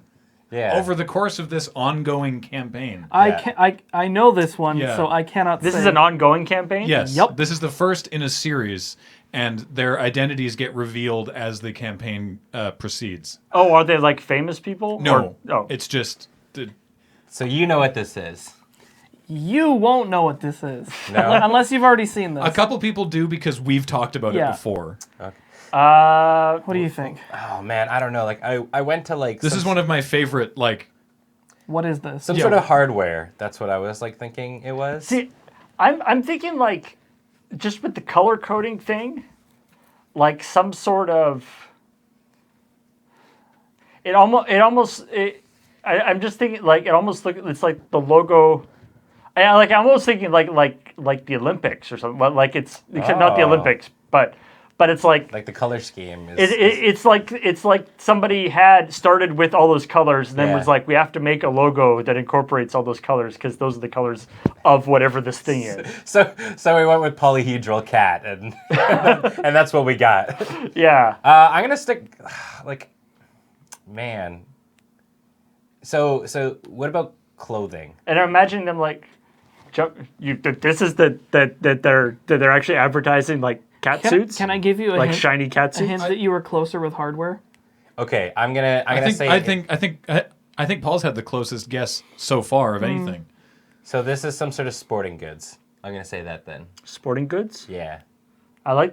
Yeah. Over the course of this ongoing campaign. I know this one, Yeah. so I cannot This say. is an ongoing campaign? Yes. Yep. This is the first in a series, and their identities get revealed as the campaign proceeds. Oh, are they like famous people? No. Or, It's just. So you know what this is. You won't know what this is. No? Unless you've already seen this. A couple people do because we've talked about Yeah. it before. Okay. What do you think? Oh man, I don't know. Like I went to like This is one of my favorite, like. What is this? some sort of hardware. That's what I was like thinking it was. See, I'm thinking like, just with the color coding thing, like some sort of. I'm just thinking like it almost it's like the logo. I'm almost thinking like the Olympics or something. Like it's not the Olympics, but it's like the color scheme is. it's like somebody had started with all those colors and then was like, we have to make a logo that incorporates all those colors because those are the colors of whatever this thing is. So we went with polyhedral cat and and that's what we got. Yeah. I'm gonna stick like, man. So what about clothing? And I'm imagining them like, this is that they're actually advertising like cat suits. Can I give you a like hint, shiny cat a suits? hint that you were closer with hardware? Okay, I'm gonna say. I think Paul's had the closest guess so far of anything. So this is some sort of sporting goods. I'm gonna say that then. Sporting goods? Yeah. I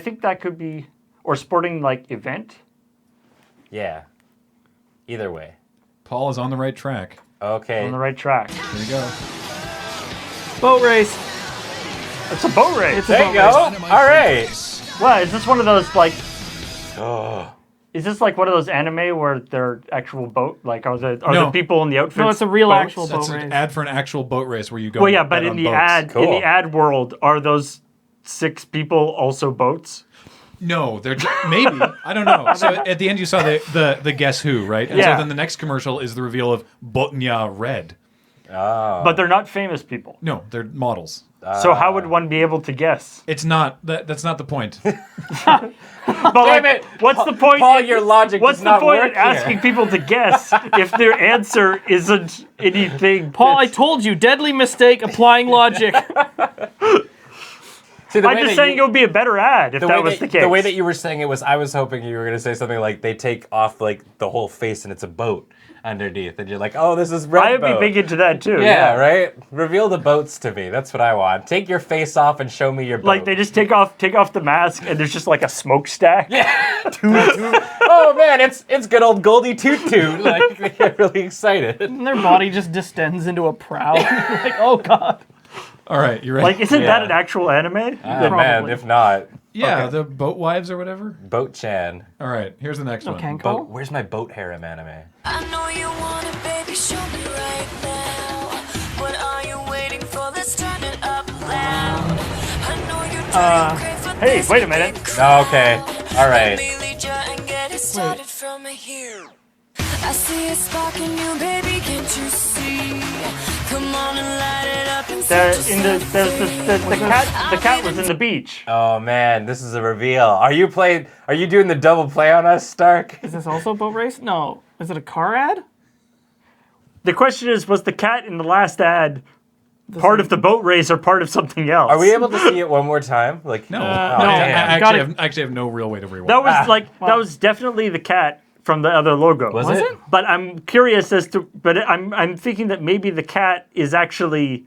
think that could be, or sporting like event. Yeah. Either way. Paul is on the right track. Okay. On the right track. Here we go. Boat race. It's a boat race. It's a There boat you go. race. All right. What, is this one of those like? Oh. Is this like one of those anime where they're actual boat? Like are the No. people in the outfits? No, it's a real boats? actual boat That's an race. ad for an actual boat race where you go. Well, yeah, and but bet in on the boats. ad, Cool. in the ad world, are those 6 people also boats? No, they're maybe. I don't know. So at the end, you saw the Guess Who, right? And Yeah. so then the next commercial is the reveal of Botnia Red. Oh. But they're not famous people. No, they're models. So how would one be able to guess? It's not. That's not the point. But Damn it. what's the point? Paul, your logic What's does the not point work in asking here. people to guess if their answer isn't anything? Paul, I told you, deadly mistake applying logic. See, the I'm way just that saying you- it would be a better ad if the that way was the case. The way that you were saying it was, I was hoping you were going to say something like they take off like the whole face and it's a boat underneath, and you're like, oh, this is red I would boat. be big into that too. Yeah, right. Reveal the boats to me. That's what I want. Take your face off and show me your boat. Like they just take off the mask and there's just like a smokestack. Yeah. Oh man, it's good old Goldie Toot Toot. Like they get really excited. And their body just distends into a prow. Like, oh god. All right, you ready? Like, isn't that an actual anime? Man, if not. Yeah, Okay. the Boat Wives or whatever. Boat Chan. All right, here's the next one. Kenko? Where's my boat harem anime? I know you want it, baby, show me right now. What are you waiting for? Let's turn it up loud. I know you're doing great for Hey, this wait a minute. Okay. All right. and get it started from here. I see a spark in you, baby, can't you see? Come on and light it up and The cat was in the beach. Oh man, this is a reveal. Are you doing the double play on us, Stark? Is this also a boat race? No. Is it a car ad? The question is, was the cat in the last ad part of the boat race or part of something else? Are we able to see it one more time? Like No, oh, I damn. actually have no real way to rewind. That was that was definitely the cat from the other logo. Was it? But I'm curious as to. But I'm thinking that maybe the cat is actually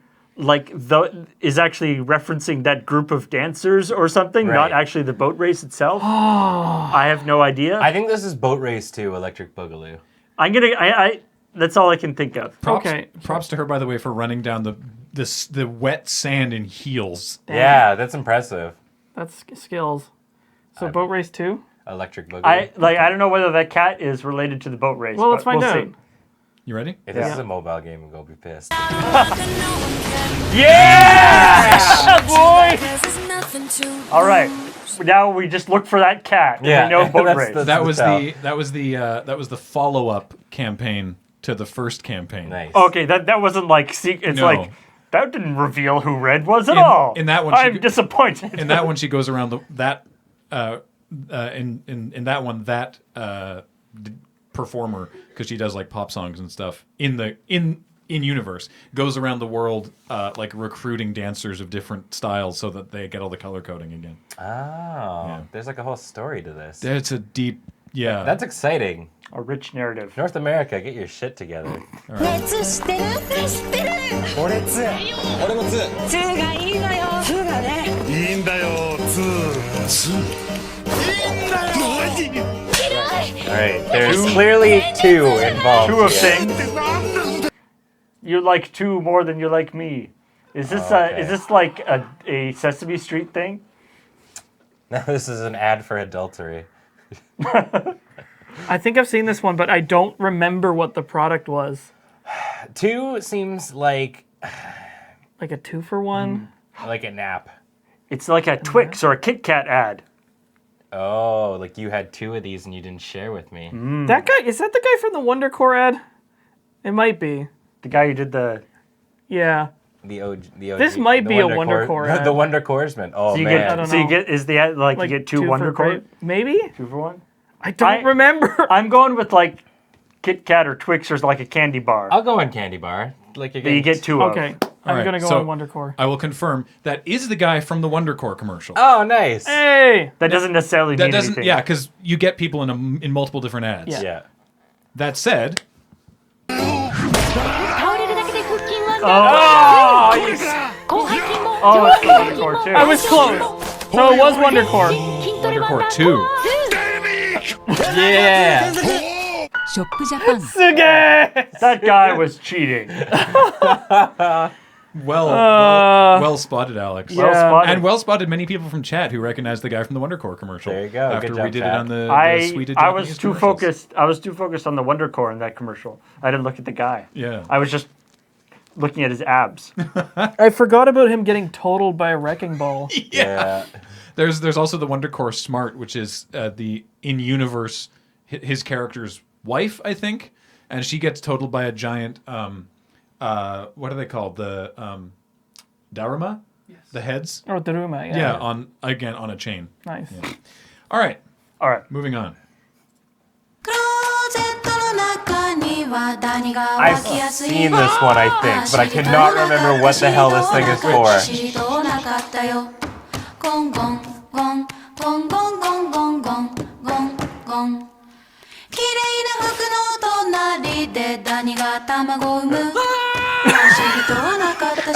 referencing that group of dancers or something, not Right. actually the boat race itself. I have no idea. I think this is Boat Race 2, Electric Boogaloo. I'm gonna. I that's all I can think of. Props to her, by the way, for running down the wet sand in heels. Damn. Yeah, that's impressive. That's skills. So boat race 2? Electric Boogaloo. I don't know whether that cat is related to the boat race. Well, let's but find we'll out. see. You ready? If this Yeah. is a mobile game, I'm gonna be pissed. Yeah, boy! There's nothing to All right. Now we just look for that cat. And Yeah, we know boat that's race. That was the follow-up campaign to the first campaign. Nice. Okay, that wasn't like it's No. like That didn't reveal who Red was at all. In that one, I'm disappointed. In that one, she goes around that performer, because she does like pop songs and stuff in universe, goes around the world like recruiting dancers of different styles so that they get all the color coding again. There's like a whole story to this. It's a deep, That's exciting. A rich narrative. North America, get your shit together. 熱してるしてる俺つ俺もツーがいいのよツーがねいいんだよツーいいんだよ Alright, there's clearly two involved. Two of here. things. You like two more than you like me. Is this is this like a Sesame Street thing? No, this is an ad for adultery. I think I've seen this one, but I don't remember what the product was. 2 seems like a 2-for-1. Like a nap. It's like a Twix or a Kit Kat ad. Oh, like you had 2 of these and you didn't share with me. That guy, is that the guy from the Wonder Core ad? It might be. The guy who did the... Yeah. The OG, this might be a Wonder Core ad. The Wonder Coresman. Oh, so you man. Get, so you get, is the ad like you get 2 Wonder Core? Maybe? 2 for 1? I don't remember. I'm going with like Kit Kat or Twix or like a candy bar. I'll go on candy bar. Like you get 2 of. Okay. I'm going to go on Wonder Core. I will confirm that is the guy from the Wonder Core commercial. Oh, nice. Hey! That doesn't necessarily mean anything. Yeah, because you get people in multiple different ads. Yeah. That said... Oh, it's Wonder Core 2. I was close. So it was Wonder Core. Wonder Core 2. Yeah. That guy was cheating. Well spotted, Alex. Well spotted. And well spotted many people from chat who recognized the guy from the Wonder Core commercial. There you go. After Good we job, did chat. it on the suite of I Japanese was too commercials. focused. I was too focused on the Wonder Core in that commercial. I didn't look at the guy. Yeah. I was just looking at his abs. I forgot about him getting totaled by a wrecking ball. Yeah. There's also the Wonder Core Smart, which is the in-universe his character's wife, I think, and she gets totaled by a giant what are they called? The Daruma? Yes. The heads? Oh, Daruma, yeah. Yeah, on a chain. Nice. Yeah. All right. Moving on. I've seen this one, I think, but I cannot remember what the hell this thing is for.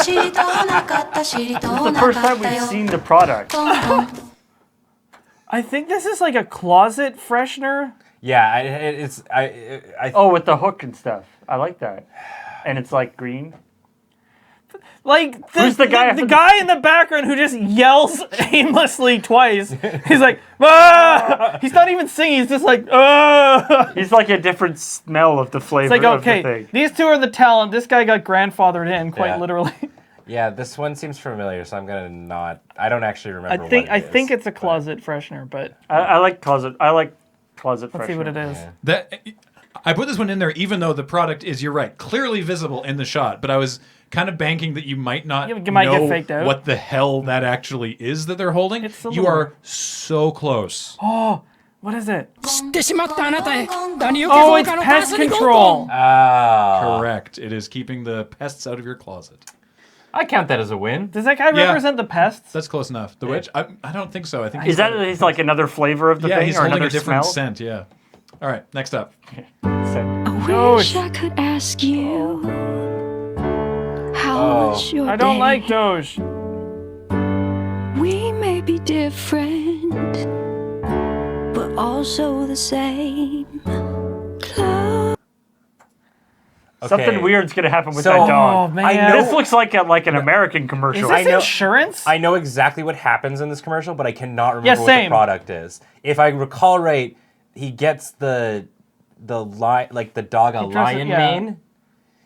This is the first time we've seen the product. I think this is like a closet freshener. Yeah, Oh, with the hook and stuff. I like that. And it's like green. Like Who's the guy? The guy in the background who just yells aimlessly twice. He's like, ah! He's not even singing. He's just like, ah! He's like a different smell of the flavor It's like, of the okay, thing. these two are the talent. This guy got grandfathered in, quite Yeah. literally. Yeah, this one seems familiar, so I'm gonna not. I don't actually remember. I think it's a closet freshener, but I like closet. I like closet let's freshener. see what it is. I put this one in there, even though the product is, you're right, clearly visible in the shot. But I was kind of banking that you might not You might get know faked out. what the hell that actually is that they're holding. You are so close. Oh, what is it? Oh, Oh, it's pest control. Correct. It is keeping the pests out of your closet. I count that as a win. Does that guy represent the pests? That's close enough. The witch? I don't think so. I think Is that he's like another flavor of the thing he's or holding another a different smell? scent. Yeah. All right. Next up. Wish I could ask you how was your I don't day? like Doge. We may be different, but also the same. Something weird's gonna happen with So- that dog. Oh, man. I know- This looks like an American commercial. I know, insurance? I know exactly what happens in this commercial, but I cannot remember Yeah, what the same. product is. If I recall right, he gets the dog a He dresses- lion yeah. mane.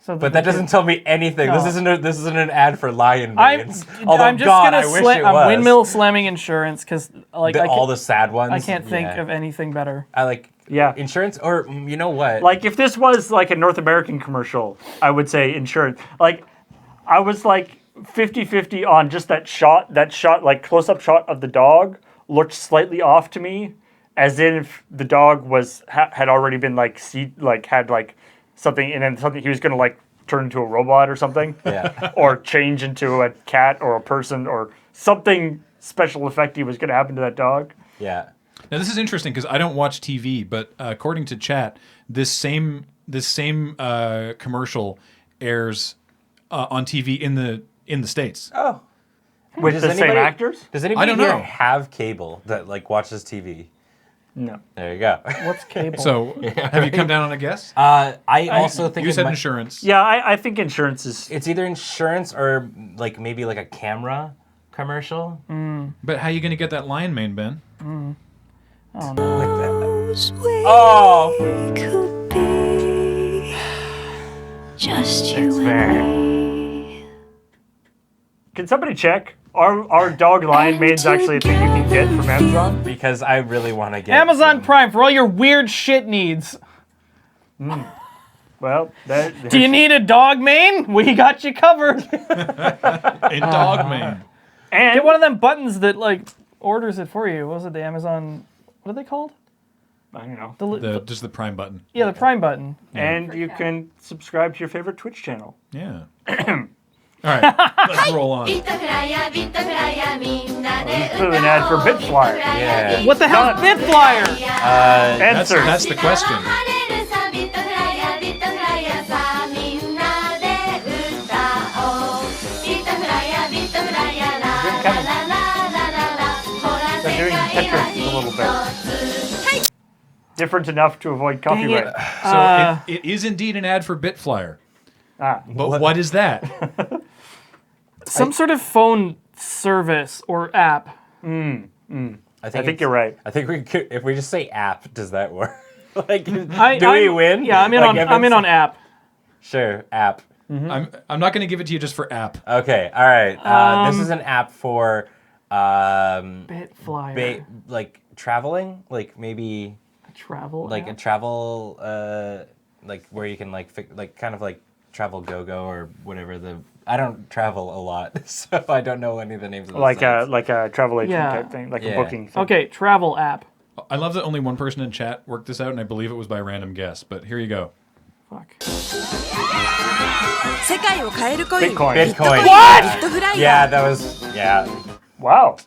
So But that doesn't tell me anything. No. This isn't an ad for lion I'm manes. Although just God, gonna I wish it was. I'm windmill slamming insurance because like all the sad ones. I can't think Yeah. of anything better. I like insurance, or you know what? Like if this was like a North American commercial, I would say insurance. Like I was like 50-50 on just that shot, like close-up shot of the dog looked slightly off to me, as if the dog was had already been like had like something, and then something he was gonna like turn into a robot or something, or change into a cat or a person or something special effecty was gonna happen to that dog. Yeah. Now this is interesting because I don't watch TV, but according to chat, this same commercial airs on TV in the States. Oh. With the same actors? Does anybody I don't here know. have cable that like watches TV? No. There you go. What's cable? So, have you come down on a guess? I also think you it said might- insurance. Yeah, I think insurance is. It's either insurance or like maybe like a camera commercial. But how are you going to get that lion mane, Ben? Oh no. Oh. Just you and me. Can somebody check? Are dog lion manes actually a thing you can get from Amazon? Because I really want to get Amazon Prime for all your weird shit needs. Well, do you need a dog mane? We got you covered. A dog mane. And get one of them buttons that like orders it for you. What was it? The Amazon. What are they called? I don't know. Just the Prime button. Yeah, the Prime button. And you can subscribe to your favorite Twitch channel. Yeah. All right, let's roll on. This is an ad for BitFlyer. Yeah. What the hell is BitFlyer? Answer. That's the question. They're doing Tetris a little bit. Different enough to avoid copyright. So it is indeed an ad for BitFlyer. But what is that? Some sort of phone service or app. I think it's- you're right. I think we could, if we just say app, does that work? Like, do we I'm- win? Yeah, I'm in Like, on. I'm in on app. Sure, app. I'm not going to give it to you just for app. Okay, all right. This is an app for BitFlyer. like traveling, like maybe Travel. like app? a travel, like where you can like like kind of like Travel Go or whatever the. I don't travel a lot, so I don't know any of the names of those Like sites. a travel agent Yeah. type thing, like a Yeah. booking thing. Okay, travel app. I love that only one person in chat worked this out, and I believe it was by random guess. But here you go. Fuck. Bitcoin. What? Yeah, that was Wow.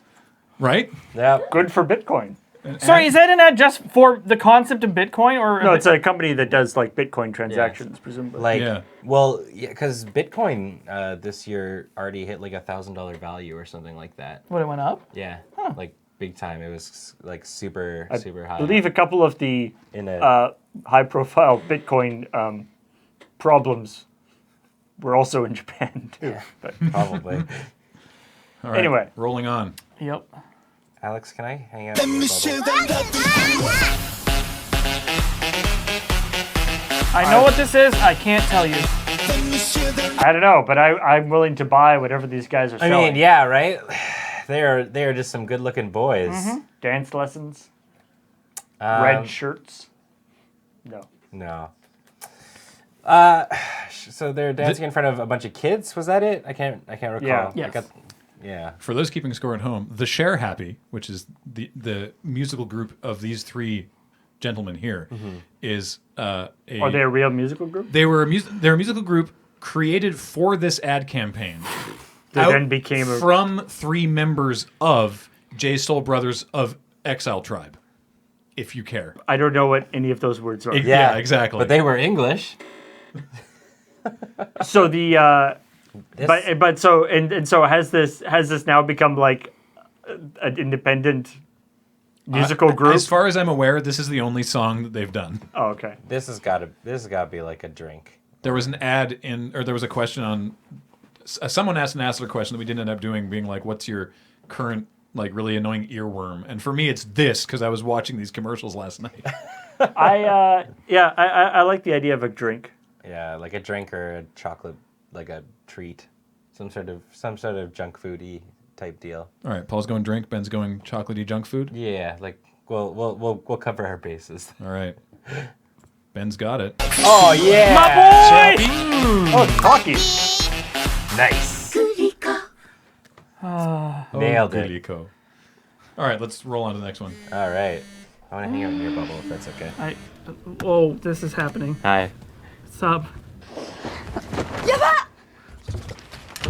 Right? Yeah. Good for Bitcoin. Sorry, is that an ad just for the concept of Bitcoin, or No, it's a company that does like Bitcoin transactions, presumably. Like, Yeah. well, yeah, because Bitcoin this year already hit like $1,000 value or something like that. what, it went up? Yeah, like big time. It was like super high. I believe a couple of the In a- high-profile Bitcoin problems were also in Japan too. But Probably. All right, Anyway. rolling on. Yep. Alex, can I hang out? With your bubble? I know what this is. I can't tell you. I don't know, but I'm willing to buy whatever these guys are I selling. mean, yeah, right. They are just some good-looking boys. Dance lessons, Um, red shirts. No. No. So they're dancing in front of a bunch of kids. Was that it? I can't recall. Yeah. Yes. Yeah. For those keeping score at home, the Share Happy, which is the musical group of these three gentlemen here, is Are they a real musical group? they're a musical group created for this ad campaign. That then became a from three members of J Soul Brothers of Exile Tribe, if you care. I don't know what any of those words are. Yeah, exactly. But they were English. So the but so and so has this now become like an independent musical group? As far as I'm aware, this is the only song that they've done. Oh, okay. This has got to be like a drink. There was an ad there was a question on. Someone asked an Askler question that we didn't end up doing, being like, "What's your current like really annoying earworm?" And for me, it's this because I was watching these commercials last night. I like the idea of a drink. Yeah, like a drink or a chocolate, like a treat, some sort of junk foody type deal. All right, Paul's going drink. Ben's going chocolatey junk food. Yeah, like we'll cover our bases. All right, Ben's got it. Oh yeah, My boy! Oh, it's hockey. Nice. Nailed it. All right, let's roll on to the next one. All right. I want to hang out in your bubble if that's okay. Whoa, this is happening. Hi. Sup?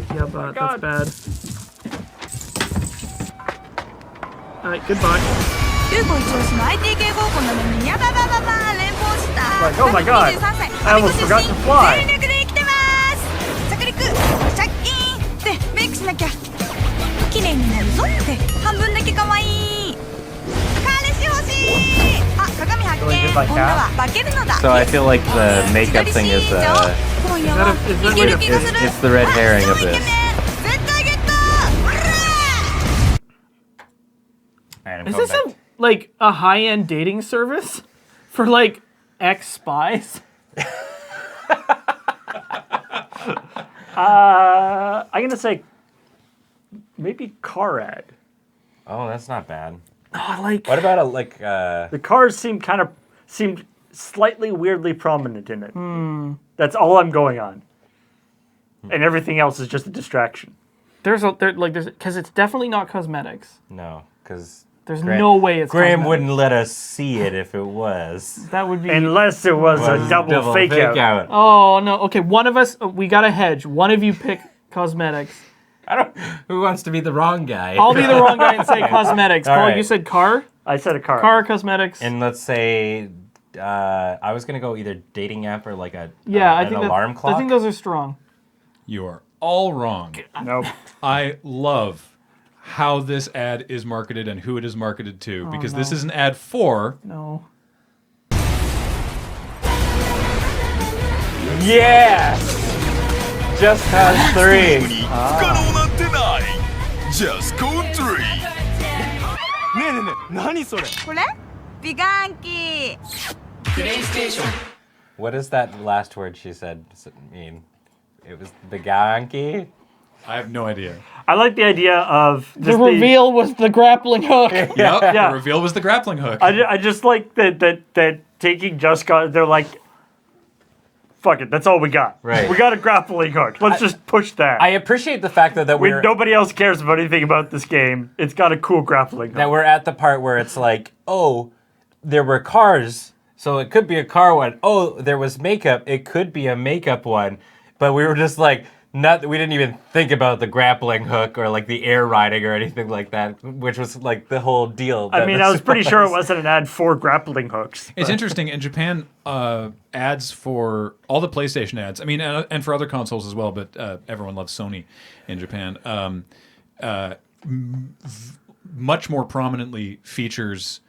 Yabba, that's bad. Alright, goodbye. Like, oh my god, I almost forgot to fly. So I feel like the makeup thing is it's the red herring of this. Is this a high-end dating service for like ex-spies? I'm gonna say maybe car ad. Oh, that's not bad. Oh, like what about the cars seemed slightly weirdly prominent in it. Hmm. That's all I'm going on, and everything else is just a distraction. There's because it's definitely not cosmetics. No, because there's no way it's Graham cosmetics. wouldn't let us see it if it was. That would be unless it was a double fake out. Oh no! Okay, one of us we got a hedge. One of you pick cosmetics. Who wants to be the wrong guy? I'll be the wrong guy and say cosmetics. All Paul, right. you said car. I said a car. Car cosmetics. And let's say I was gonna go either dating app or like I an think alarm clock. I think those are strong. You are all wrong. Nope. I love how this ad is marketed and who it is marketed to, because this is an ad for... No. Yes! Just Cause 3. Just Code 3. これ美顔器 What does that last word she said mean? It was the ganki? I have no idea. I like the idea of The reveal was the grappling hook. Yep, Yeah. the reveal was the grappling hook. I just like that taking Just Cause, they're like, fuck it, that's all we got. Right. We got a grappling hook. Let's just push that. I appreciate the fact that Nobody else cares about anything about this game. It's got a cool grappling hook. that we're at the part where it's like, oh, there were cars, so it could be a car one. Oh, there was makeup, it could be a makeup one. But we were just like, we didn't even think about the grappling hook or like the air riding or anything like that, which was like the whole deal. I mean, I was pretty sure it wasn't an ad for grappling hooks. It's interesting. In Japan, ads for all the PlayStation ads, I mean, and for other consoles as well, but everyone loves Sony in Japan, much more prominently features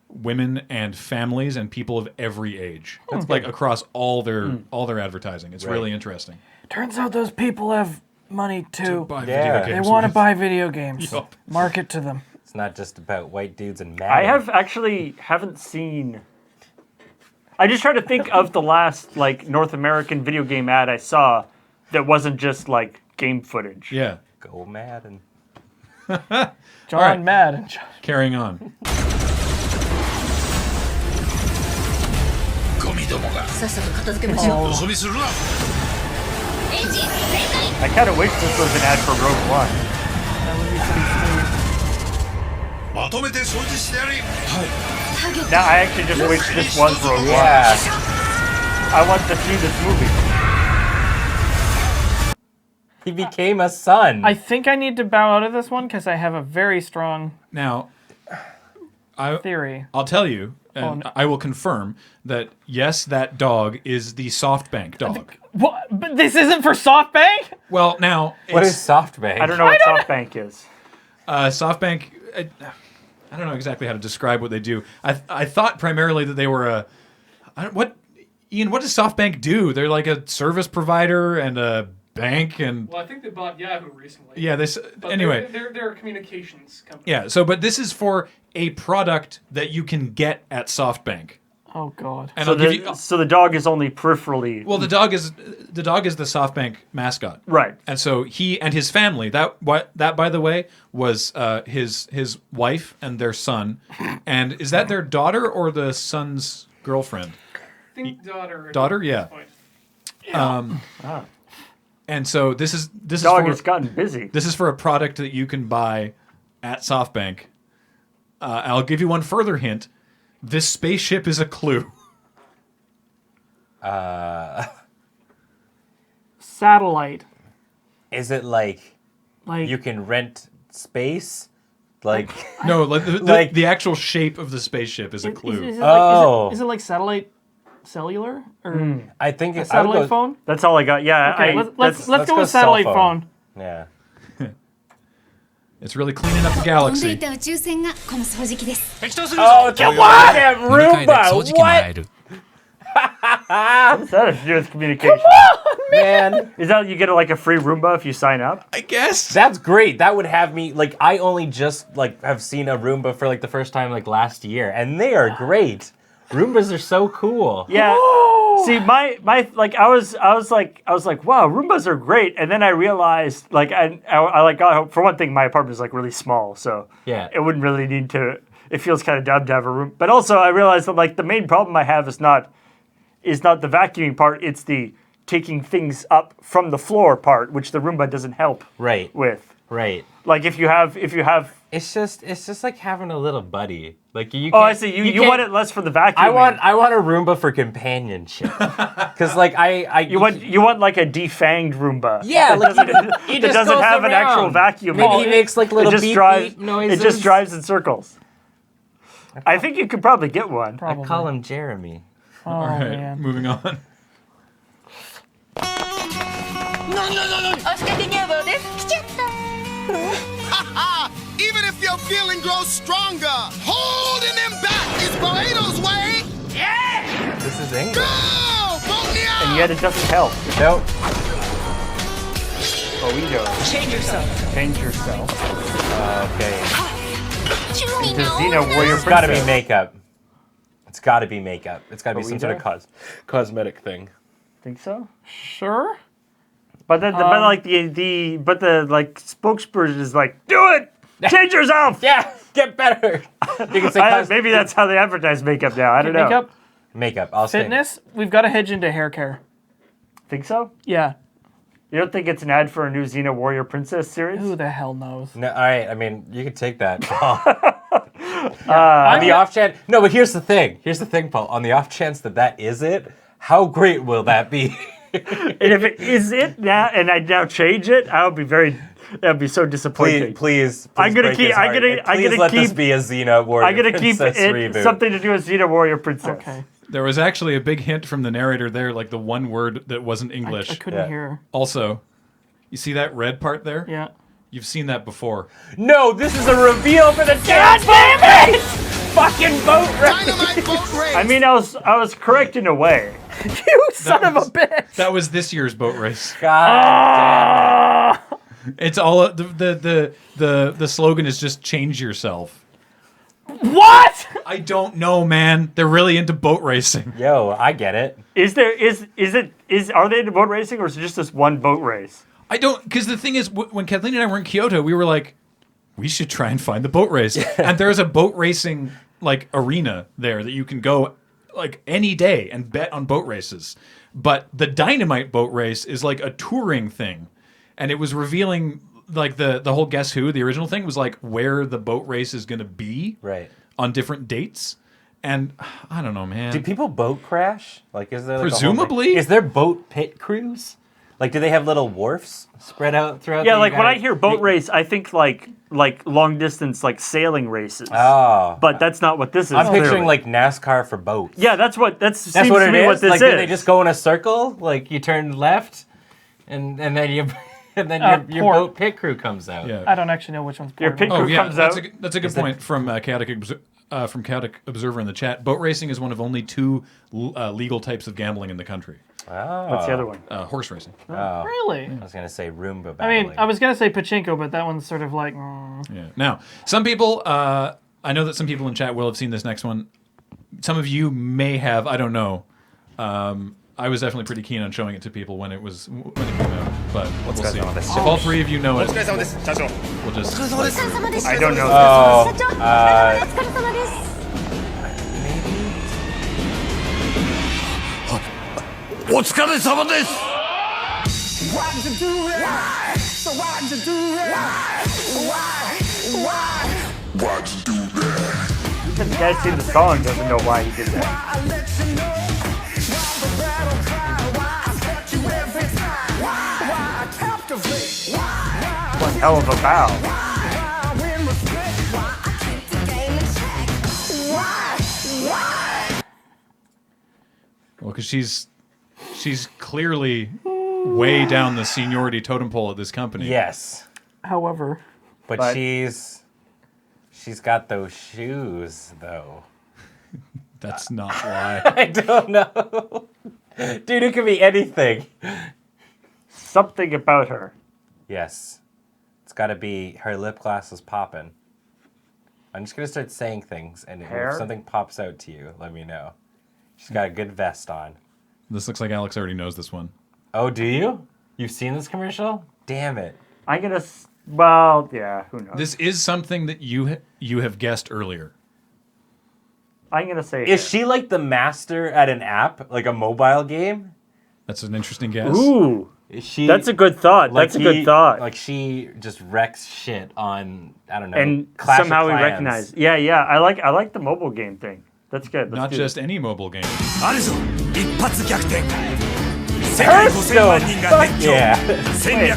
women and families and people of every age. That's like across all their advertising. It's really interesting. Turns out those people have money too. Buy video games They want to with. buy video games. Yup. Market to them. It's not just about white dudes and I Madden. haven't seen. I just try to think of the last like North American video game ad I saw that wasn't just like game footage. Yeah. Go Madden. John right. Madden. Carrying on. I kind of wish this was an ad for Rogue One. Now I actually just wish this was Rogue One. I want to see this movie. He became a son. I think I need to bow out of this one because I have a very strong theory. I'll tell you, and I will confirm that yes, that dog is the SoftBank dog. What? But this isn't for SoftBank? Well, now What is SoftBank? I don't know what SoftBank is. SoftBank. I don't know exactly how to describe what they do. I thought primarily that they were Ian, what does SoftBank do? They're like a service provider and a bank and. Well, I think they bought Yahoo recently. Yeah, anyway. They're a communications company. Yeah, but this is for a product that you can get at SoftBank. Oh God! And So the dog is only peripherally. Well, the dog is the SoftBank mascot, right? And so he and his family. That by the way was his wife and their son. And is that their daughter or the son's girlfriend? I think daughter. Daughter, yeah. And so this is Dog has gotten busy. This is for a product that you can buy at SoftBank. I'll give you one further hint. This spaceship is a clue. Satellite. Is it like you can rent space? Like No, like the actual shape of the spaceship is a clue. Is it like, is it like satellite cellular? Or I think a it's satellite phone? That's all I got. Yeah. Okay, let's go with satellite phone. Yeah. It's really cleaning up the galaxy. Oh, come on! That Roomba! What? What's that have to do with communication? Man. Is that you get like a free Roomba if you sign up? I guess. That's great. That would have me like I only just like have seen a Roomba for like the first time like last year, and they are great. Roombas are so cool. Yeah. See, my like I was like wow, Roombas are great, and then I realized like I like got, for one thing my apartment is like really small, so yeah, it wouldn't really need to. It feels kind of dumb to have a room, but also I realized that like the main problem I have is not the vacuuming part; it's the taking things up from the floor part, which the Roomba doesn't help with. Right. Like if you have. It's just like having a little buddy. Like you. Oh, I see. You want it less for the vacuuming. I want a Roomba for companionship. Because like you want like a defanged Roomba. Yeah, like it doesn't have an actual vacuum. Maybe he makes like little beep noises. It just drives in circles. I think you could probably get one. I call him Jeremy. Oh, All right, man. moving on. Even if your feeling grows stronger, holding them back is Barredo's way. Yeah! This is English. Go, Bonnia! And yet it doesn't help. Nope. Oh, we do. Change yourself. Change yourself. Okay. Into Xena Warrior It's got to be Princess. makeup. It's got to be makeup. It's got to be Oh, some we sort do? of cosmetic thing. Think so? Sure. But then, but the like spokesperson is like, do it. Change yourself. Yeah, get better. You can say maybe that's how they advertise makeup now. I don't know. Makeup, Makeup. I'll say. fitness. We've got to hedge into hair care. Think so? Yeah. You don't think it's an ad for a new Xena Warrior Princess series? Who the hell knows? No, all right. I mean, you could take that, Paul. On the off chance. No, but here's the thing. Here's the thing, Paul. On the off chance that is it, how great will that be? And if it is it now, and I now change it, I would be very. That'd be so disappointing. Please. I'm gonna break keep. his I'm heart. gonna. I'm Please gonna let keep. this be a Xena Warrior I'm gonna keep Princess it reboot. something to do with Xena Warrior Princess. Okay. There was actually a big hint from the narrator there, like the one word that wasn't English. I couldn't hear. Also, you see that red part there? Yeah. You've seen that before. No, this is a reveal for the God damn it! Fucking boat race! Dynamite boat race! I mean, I was correct in a way. You son of a bitch! That was this year's boat race. God damn it. It's all the slogan is just change yourself. What? I don't know, man. They're really into boat racing. Yo, I get it. Are they into boat racing, or is it just this one boat race? I don't, because the thing is, when Kathleen and I were in Kyoto, we were like, we should try and find the boat race. And there's a boat racing like arena there that you can go like any day and bet on boat races. But the Dynamite boat race is like a touring thing, and it was revealing like the whole Guess Who, the original thing was like where the boat race is going to be on different dates. And I don't know, man. Do people boat crash? Like, is there like Presumably. Is there boat pit crews? Like, do they have little wharfs spread out throughout? Yeah, like when I hear boat race, I think like long distance like sailing races. Oh, but that's not what this is. I'm picturing clearly. like NASCAR for boats. Yeah, that's what seems what to it me is. what this like, is. do they just go in a circle? Like you turn left, and then you. And then your boat pit crew comes out. Yeah. I don't actually know which one's Your pit crew comes that's out. that's a good point from Chaotic Observer in the chat. Boat racing is one of only two legal types of gambling in the country. Oh. What's the other one? Horse racing. Oh. Really? I was gonna say Roomba I battling. mean, I was gonna say pachinko, but that one's sort of like. Yeah. Now, some people, I know that some people in chat will have seen this next one. Some of you may have. I don't know. I was definitely pretty keen on showing it to people when it came out, but we'll see. If all three of you know it, we'll just. I don't know. Why'd you do it? Why? So why'd you do it? Why? Why'd you do that? Even the guy singing the song doesn't know why he did that. I let you know. Why the battle cry? Why I set you every time? Why I captivate? Why? One hell of a bow. I win respect. Why I keep the game in check? Why? Well, because she's clearly way down the seniority totem pole at this company. Yes. However, But she's got those shoes though. That's not why. I don't know. Dude, it could be anything. Something about her. Yes. It's got to be her lip gloss is popping. I'm just going to start saying things, and Hair? if something pops out to you, let me know. She's got a good vest on. This looks like Alex already knows this one. Oh, do you? You've seen this commercial? Damn it. I'm going to... Well, yeah, who knows? This is something that you have guessed earlier. I'm going to say Is she like the master at an app, like a mobile game? That's an interesting guess. Ooh. Is she, That's a good thought. That's a good thought. Like she just wrecks shit on, I don't know, And Clash of somehow we Clans. recognize. Yeah, yeah. I like the mobile game thing. That's good. Let's Not do just it. any mobile game. Hearthstone! Fuck yeah. Wait,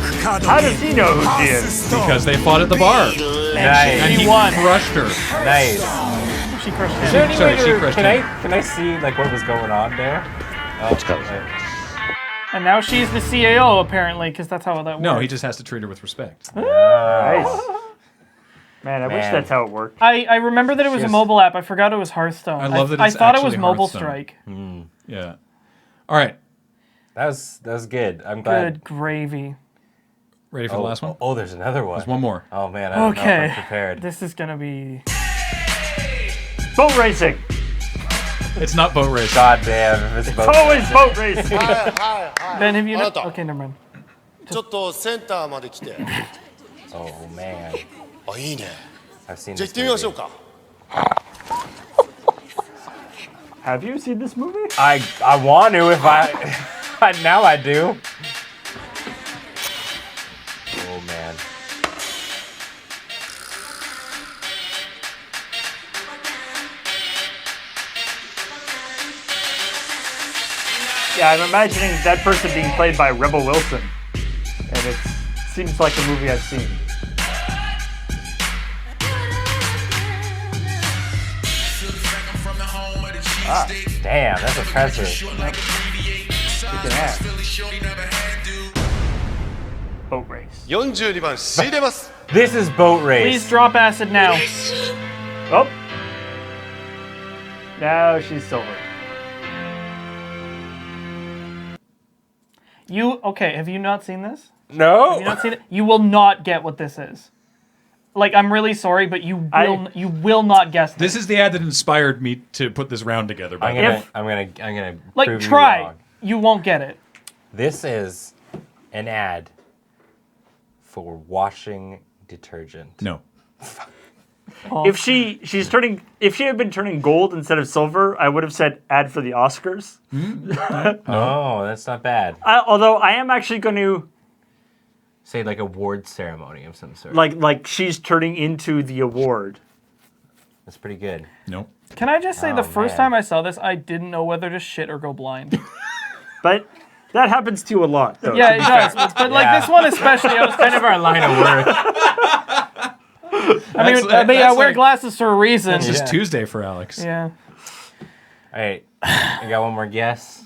how does he know who she is? Because they fought at the bar. Nice. And he won. crushed her. Nice. She crushed Is there him. any way she to- crushed can him. I see like what was going on there? Oh, okay. And now she's the CAO apparently, because that's how that works. No, he just has to treat her with respect. Nice. Man, I wish Man. that's how it worked. I remember that it was a She's- mobile app. I forgot it was Hearthstone. I love that I it's thought it was actually Mobile Hearthstone. Strike. Yeah. All right. That was good. I'm glad. Good gravy. Ready for the last one? Oh, there's another one. There's one more. Oh man, I don't know if I'm Okay. prepared. This is gonna be. Boat racing. It's not boat race. God damn, if it's boat Always boat racing. Ben, have you? あなた Okay, never mind. ちょっとセンターまで来て Oh man, あいいね I've seen じゃあ行 this ってみましょう movie. か Have you seen this movie? I want to if I now I do. Oh man. Yeah, I'm imagining that person being played by Rebel Wilson. And it seems like a movie I've seen. Ah, damn, that's impressive. Kicking ass. Boat race. 42番仕入れます This is boat race. Please drop acid now. Oh. Now she's silver. Okay? Have you not seen this? No. Have you not seen it? You will not get what this is. Like, I'm really sorry, but you will not guess this. This is the ad that inspired me to put this round together. By I'm the way. gonna Like, prove you try. wrong. You won't get it. This is an ad for washing detergent. No. If she had been turning gold instead of silver, I would have said ad for the Oscars. Oh, that's not bad. Although I am actually going to Say like award ceremony of some sort. like she's turning into the award. That's pretty good. Nope. Can I just say Oh, the first man. time I saw this, I didn't know whether to shit or go blind. But that happens to you a lot, though. Yeah, it does. But like this one especially, I was kind of our line of work. I mean, I wear glasses for a reason. It's just Tuesday for Alex. Yeah. All right, I got one more guess.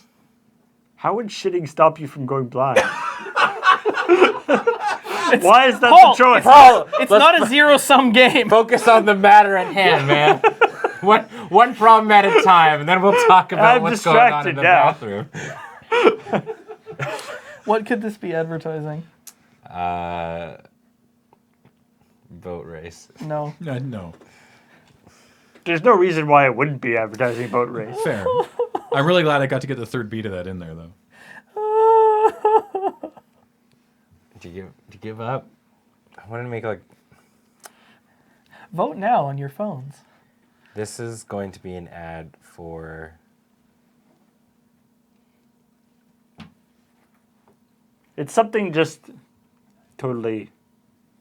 How would shitting stop you from going blind? Why is that Paul, the choice? It's not a zero-sum game. Focus on the matter at hand, man. one problem at a time, and then we'll talk about I'm what's going on in the distracted bathroom. What could this be advertising? Boat race. No. No. There's no reason why it wouldn't be advertising boat race. Fair. I'm really glad I got to get the third beat of that in there, though. Did you give up? I wanted to make like. Vote now on your phones. This is going to be an ad for. It's something just totally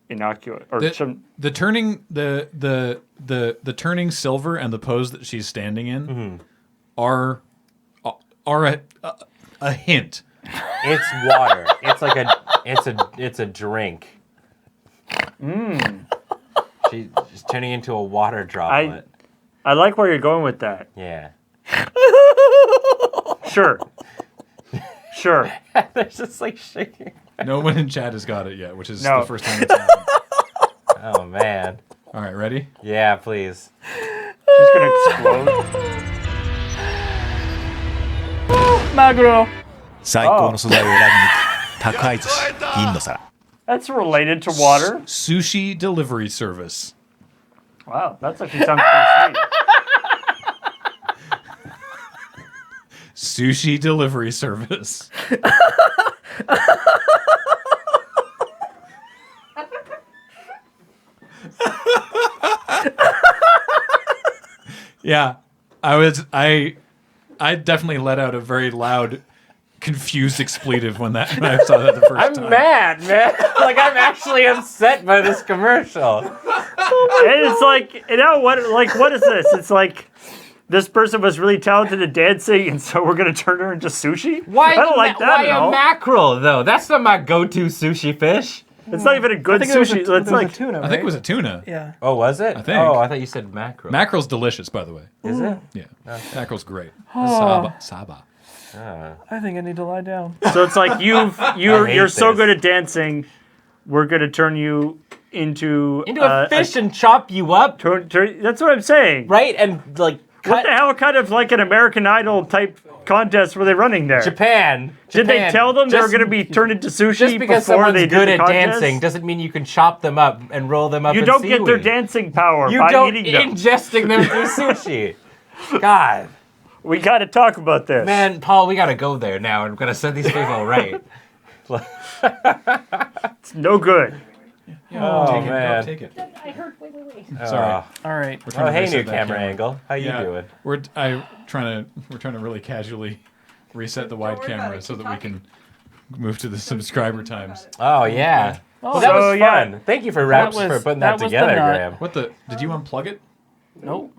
innocuous. Or The turning the turning silver and the pose that she's standing in are a hint. It's water. It's like it's a drink. She's turning into a water droplet. I like where you're going with that. Yeah. Sure. Sure. They're just like shaking. No one in chat has got it yet, which is No. the first time it's happened. Oh man. All right, ready? Yeah, please. She's gonna explode. Maguro. 最高の素材を選び抜く宅配寿司銀の皿 That's related to water. Sushi delivery service. Wow, that's actually sounds pretty sweet. Sushi delivery service. Yeah, I definitely let out a very loud, confused expletive when I saw that the first time. I'm mad, man. Like I'm actually upset by this commercial. And it's like, you know what? Like, what is this? It's like this person was really talented at dancing, and so we're gonna turn her into sushi. Why? I don't like that Why at a all. mackerel though? That's not my go-to sushi fish. It's not even a good sushi. It's like tuna, I think it was a tuna. Yeah. Oh, was it? I think. Oh, I thought you said mackerel. Mackerel's delicious, by the way. Is it? Yeah. Mackerel's great. Oh. Saba. I think I need to lie down. So it's like you're hate so this. good at dancing. We're gonna turn you into a fish and chop you up. That's what I'm saying. Right? And like what the hell kind of like an American Idol type contest were they running there? Japan. Did they Japan. tell them they were Just- going to be turned into sushi Just because before someone's they did good the at contest? dancing doesn't mean you can chop them up and roll them up You in don't get their seaweed. dancing power You by don't eating them. ingesting them through sushi. God. We got to talk about this. Man, Paul, we got to go there now and we're going to set these people right. It's no good. Oh, take it. man. Take it. I heard. Wait. Sorry. All right. We're trying Oh, to hey, reset new that camera angle. How you doing? We're trying to really casually reset the wide camera so that we can move to the subscriber times. Oh, yeah. Oh, Well, that so, was yeah. fun. Thank you for That for was- putting that that was the together, nut. Graham. What the? Did you unplug it? Nope.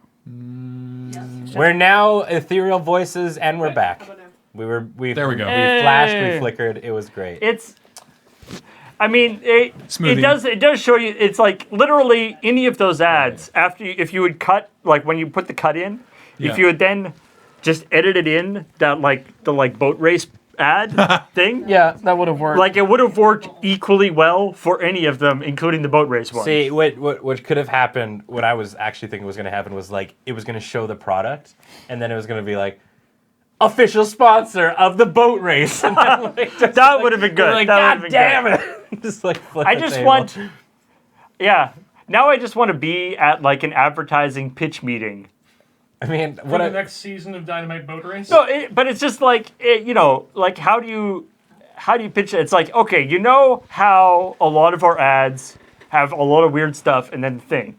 We're now ethereal voices, and we're back. We There we go. We flashed, we Hey. flickered. It was great. I mean, it does show you. It's like literally any of those ads. If you would cut, like when you put the cut in, Yeah. if you would then just edit it in that the boat race ad thing. Yeah, that would have worked. Like it would have worked equally well for any of them, including the boat race one. See, what could have happened, what I was actually thinking was going to happen was like, it was going to show the product, and then it was going to be like, official sponsor of the boat race. And then, like, that would have been good. Like, That God would've been damn good. it. Just like flip I the just table. want, now I just want to be at like an advertising pitch meeting. I mean, For the next season of Dynamite Boat Race? No, but it's just like like how do you pitch it? It's like, okay, you know how a lot of our ads have a lot of weird stuff, and then the thing.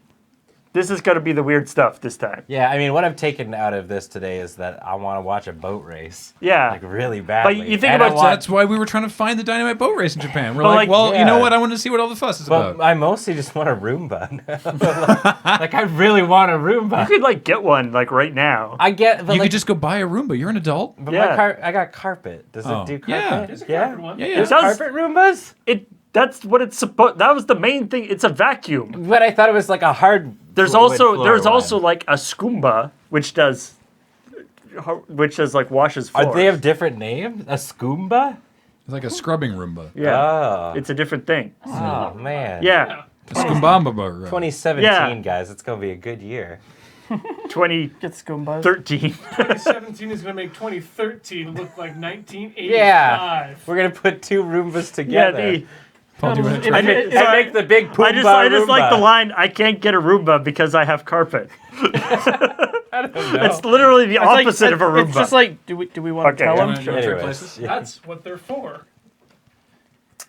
This is gonna be the weird stuff this time. Yeah, I mean, what I've taken out of this today is that I want to watch a boat race. Yeah. Like, really badly. you think And I about want- That's why we were trying to find the Dynamite boat race in Japan. We're But, like, well, you yeah. know what? I want to see what all the fuss is But about. I mostly just want a Roomba. like, I really want a Roomba. You could like get one like right now. I get, but You like, could just go buy a Roomba. You're an adult. but Yeah. I got carpet. Does Oh. it do Yeah. carpet? There's a carpet one. Yeah, yeah. There's It does- carpet Roombas? That's what it's supposed. That was the main thing. It's a vacuum. But I thought it was like a hard. There's also like a Skumba, which does like washes floors. They have different names? A Skumba? It's like a scrubbing Roomba. Yeah, Oh. it's a different thing. Oh man. Yeah, A Skumbamba burger. 2017, Yeah. guys. It's gonna be a good year. 2013. 2017 is going to make 2013 look like 1985. Yeah. We're gonna put two Roombas together. Yeah, Paul, do you want to I try? make- I make the big Pumbaa I just like Roomba. the line. I can't get a Roomba because I have carpet. I don't know. It's literally the opposite of a Roomba. It's just like, do we want to Okay. tell him? Do you wanna trade Anyways, places? yeah. That's what they're for.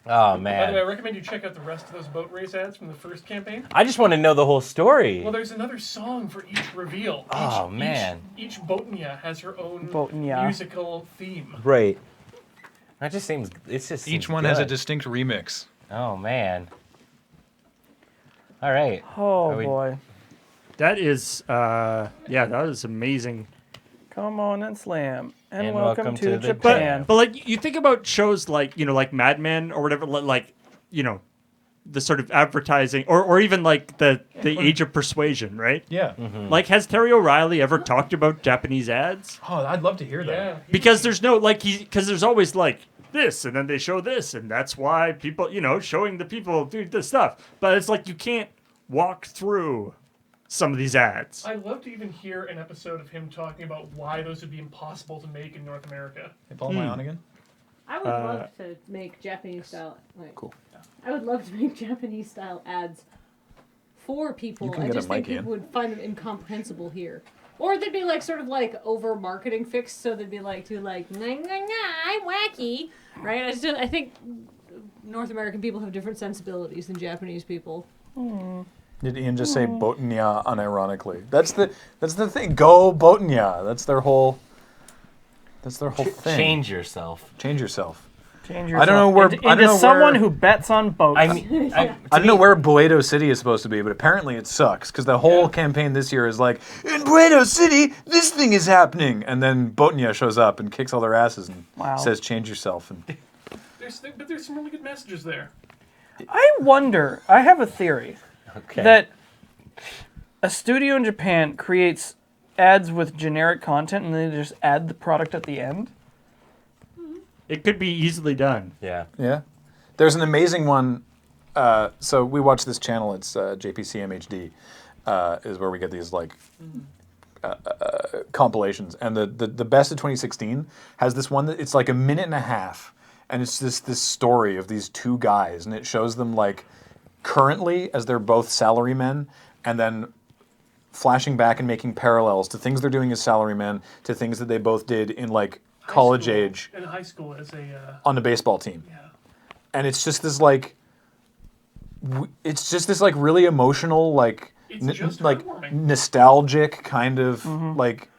Oh By the way, I man. recommend you check out the rest of those boat race ads from the first campaign. I just want to know the whole story. Well, there's another song for each reveal. Oh, Each- man. Each Boatnia has her own Boatnia. musical theme. Right. That just seems. Each one has a distinct remix. Oh man. All right. Oh boy. That is, that is amazing. Come on and slam. And, And welcome to the Japan. But like, you think about shows like, like Mad Men or whatever, like, the sort of advertising, or even like the Age of Persuasion, right? Yeah. Like, has Terry O'Reilly ever talked about Japanese ads? Oh, I'd love to hear that. Because there's no, because there's always like this, and then they show this, and that's why people, showing the people do this stuff. But it's like, you can't walk through some of these ads. I'd love to even hear an episode of him talking about why those would be impossible to make in North America. Hey, Paul, am I on again? I would love to make Japanese style. Cool. I would love to make Japanese style ads for people. You can I get a just think mic in. people would find them incomprehensible here. Or they'd be like sort of like over marketing fixed, so they'd be like too like nah, I'm wacky, right? I think North American people have different sensibilities than Japanese people. Did Ian just say Botnia unironically? That's the thing. Go Botnia. That's their whole thing. Change yourself. Change yourself. Change I don't know where. Into I don't know someone where, who bets on boats. I don't know where Buedo City is supposed to be, but apparently it sucks because the whole campaign this year is like, in Buedo City, this thing is happening, and then Botnia shows up and kicks all their asses and says, "Change yourself." And But there's some really good messages there. I wonder. I have a theory that a studio in Japan creates ads with generic content and then they just add the product at the end. It could be easily done. Yeah. Yeah. There's an amazing one. So we watch this channel. It's JPCMHD, is where we get these like compilations. And the best of 2016 has this one that it's like a minute and a half, and it's this story of these two guys, and it shows them like currently as they're both salarymen, and then flashing back and making parallels to things they're doing as salarymen to things that they both did in like college age In high school as a... on the baseball team. And it's just this like, really emotional, like, nostalgic kind of like.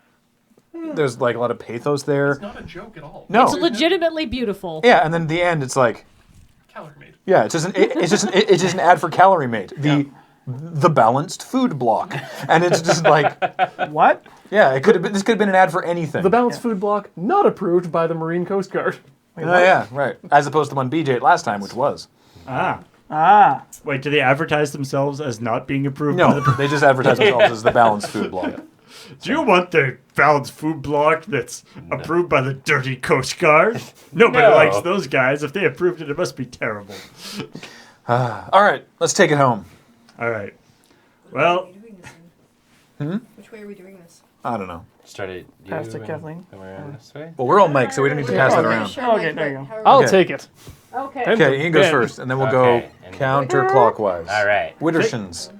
There's like a lot of pathos there. It's not a joke at all. No, It's legitimately beautiful. Yeah, and then the end, it's like. Calorie Mate. Yeah, it's just an ad for Calorie Mate. The balanced food block, and it's just like what? Yeah, this could have been an ad for anything. The balanced food block, not approved by the Marine Coast Guard. Yeah, right. As opposed to the one BJ ate last time, which was. Wait, do they advertise themselves as not being approved? No, they just advertise themselves as the balanced food block. Do you want the balanced food block that's approved by the dirty Coast Guard? Nobody likes those guys. If they approved it, it must be terrible. All right, let's take it home. All right. Well. Which way are we doing this? I don't know. Started. Pass to Kathleen. This way? Well, we're all mics, so we don't need to pass that around. Okay, there you go. I'll take it. Okay. Okay, Ian goes first, and then we'll go counterclockwise. All right. Wittershins.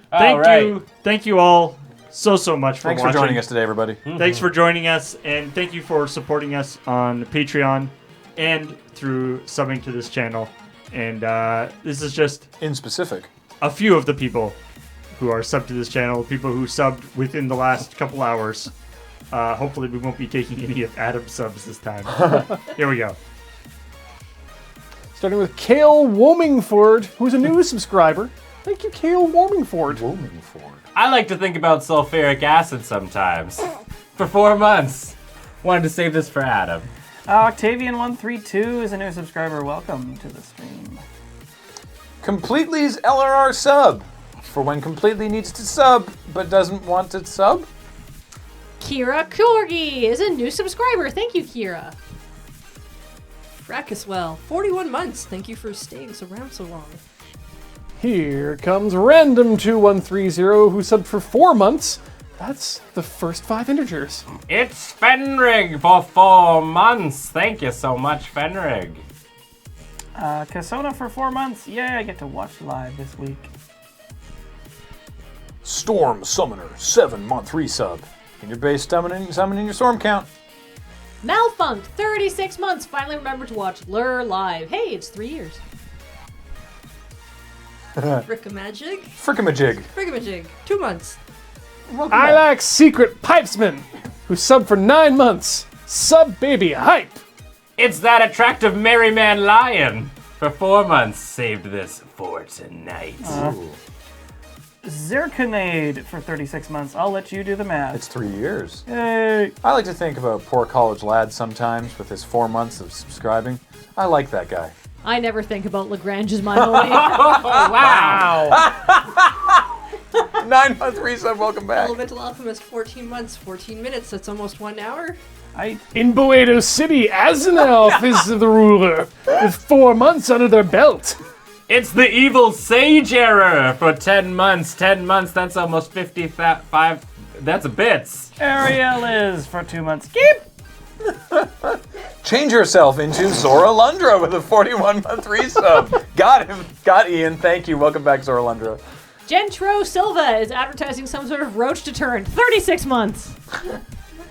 Thank you all so much for Thanks watching. for joining us today, everybody. Thanks for joining us, and thank you for supporting us on Patreon and through subbing to this channel. And this is just in specific a few of the people who are subbed to this channel, people who subbed within the last couple hours. Hopefully we won't be taking any of Adam's subs this time. Here we go. Starting with Kale Womingford, who's a new subscriber. Thank you, Kale Womingford. I like to think about sulfuric acid sometimes. For 4 months. Wanted to save this for Adam. Octavian132 is a new subscriber. Welcome to the stream. Completely's LRR sub. For when Completely needs to sub, but doesn't want to sub. Kira Korgi is a new subscriber. Thank you, Kira. Rakiswell, 41 months. Thank you for staying around so long. Here comes Random2130, who subbed for 4 months. That's the first 5 integers. It's Fenrig for 4 months. Thank you so much, Fenrig. Kasona for 4 months. Yeah, I get to watch live this week. Storm Summoner, 7-month resub. In your base summoning your storm count. Malfunct, 36 months. Finally remembered to watch Lure live. Hey, it's 3 years. Frickamajig? Frickamajig. 2 months. Ilax Secret Pipesman, who subbed for 9 months. Sub baby hype. It's that attractive merry man lion. For 4 months, saved this for tonight. Zirconade for 36 months. I'll let you do the math. It's 3 years. Yay! I like to think of a poor college lad sometimes with his 4 months of subscribing. I like that guy. I never think about Lagrange's mind away. Wow! 9-month resub, welcome back. Elemental Alchemist, 14 months, 14 minutes. That's almost 1 hour. In Boedo City, Azenelf is the ruler, with 4 months under their belt. It's the evil sage error for 10 months. 10 months, that's almost 55. That's bits. Ariel is for 2 months. Keep! Change yourself into Zora Lundra with a 41-month resub. Got him. Got Ian. Thank you. Welcome back, Zora Lundra. Gentro Silva is advertising some sort of roach deterrent. 36 months.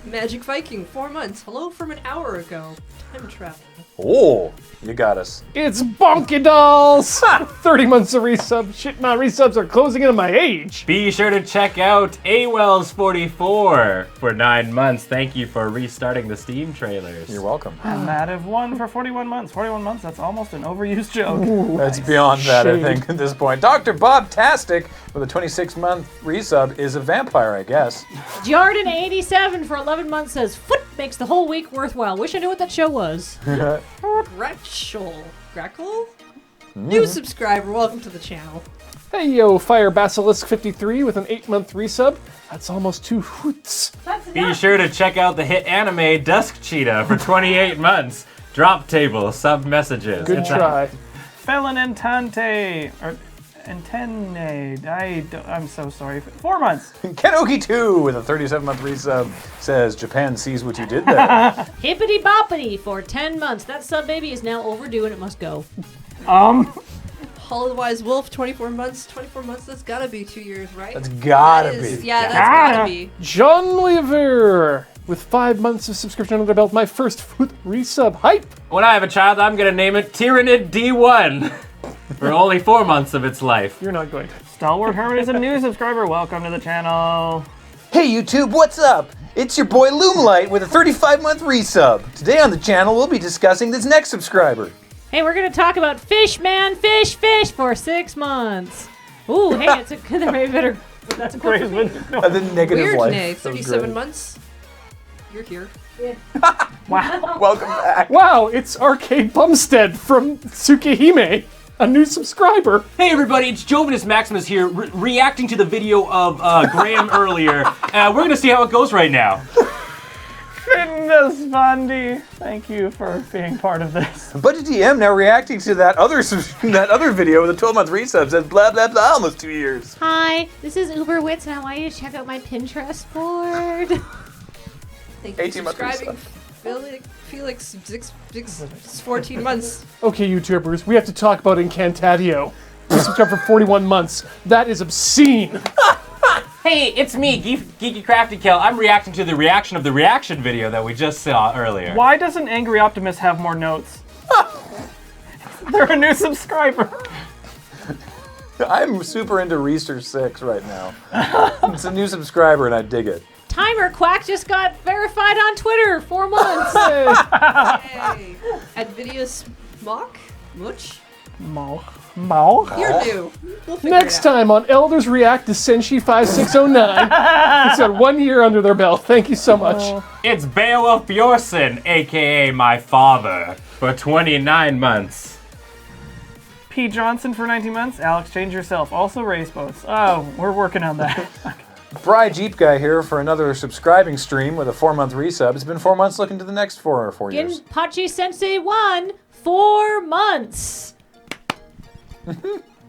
Magic Viking, 4 months. Hello from an hour ago. Time travel. Oh, you got us. It's Bonky Dolls! 30 months of resub. Shit, my resubs are closing in on my age. Be sure to check out AWells44 for 9 months. Thank you for restarting the Steam trailers. You're welcome. And Matt1 for 41 months. 41 months, that's almost an overused joke. That's beyond that, I think, at this point. Dr. Bob Tastic with a 26-month resub is a vampire, I guess. Jordan87 for 11 months says, "Foot makes the whole week worthwhile. Wish I knew what that show was." Grackle? New subscriber, welcome to the channel. Hey yo, Fire Basilisk 53 with an 8-month resub. That's almost 2 hoots. Be sure to check out the hit anime Dusk Cheetah for 28 months. Drop table, sub messages. Good try. Felon Entente, or Entenne, I'm so sorry. 4 months. Kenoki2 with a 37-month resub says, Japan sees what you did there. Hippity Boppity for 10 months. That sub baby is now overdue and it must go. Hollowwise Wolf, 24 months. 24 months, that's gotta be 2 years, right? That's gotta That is- be. Yeah, that's gotta be. John Lever with 5 months of subscription under their belt. My first foot resub. Hype! When I have a child, I'm gonna name it Tyrannid D1 for only 4 months of its life. You're not going to. Stalwart Hermit is a new subscriber. Welcome to the channel. Hey YouTube, what's up? It's your boy Loomlight with a 35-month resub. Today on the channel, we'll be discussing this next subscriber. Hey, we're going to talk about Fish for 6 months. Ooh, hey, it's a good, maybe better. That's a great one. The negative Weird life. Nay, That was 37 great. months. You're here. Wow. Welcome back. Wow, it's Arcade Bumstead from Tsukihime, a new subscriber. Hey everybody, it's Jovinus Maximus here, reacting to the video of Graham earlier. We're gonna see how it goes right now. Fitness Bundy, thank you for being part of this. Budget DM now reacting to that other video with a 12-month resub says blah blah blah almost 2 years. Hi, this is Uberwitz and I want you to check out my Pinterest board. Thank you for 18 months subscribing. Felix, 14 months. Okay, YouTubers, we have to talk about Incantatio. We subscribed for 41 months. That is obscene. Hey, it's me, Geeky Crafty Kill. I'm reacting to the reaction of the reaction video that we just saw earlier. Why doesn't Angry Optimus have more notes? They're a new subscriber. I'm super into Reester 6 right now. It's a new subscriber and I dig it. Timer Quack just got verified on Twitter. 4 months. Hey. Advidius Mock? Much? You're new. We'll figure Next it out. time on Elders React to Senshi 5609. It's got 1 year under their belt. Thank you so much. It's Beowulf Bjorsen, aka my father, for 29 months. P. Johnson for 19 months. Alex, change yourself. Also race boats. Oh, we're working on that. Bry Jeep Guy here for another subscribing stream with a 4-month resub. It's been 4 months. Looking to the next 4 years. Ginpachi Sensei 1, 4 months.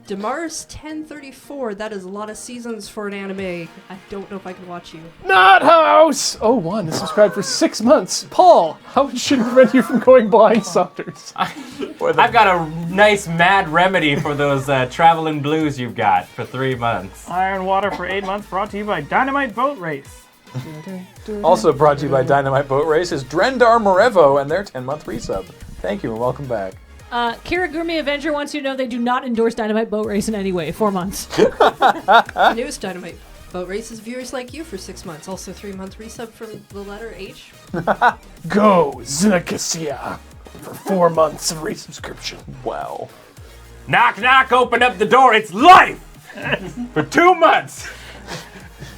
Demars 1034. That is a lot of seasons for an anime. I don't know if I can watch you. Not House! 01 is subscribed for 6 months. Paul, how should prevent you from going blind, Saunders? I've got a nice mad remedy for those traveling blues you've got for 3 months. Iron Water for 8 months. Brought to you by Dynamite Boat Race. Also brought to you by Dynamite Boat Race is Drendar Morevo and their 10-month resub. Thank you and welcome back. Kirigumi Avenger wants you to know they do not endorse Dynamite Boat Race in any way. 4 months. Newest Dynamite Boat Races viewers like you for 6 months. Also 3-month resub from the letter H. Go, Zinakasia. for 4 months of resubscription. Wow. Knock, knock, open up the door. It's life for 2 months.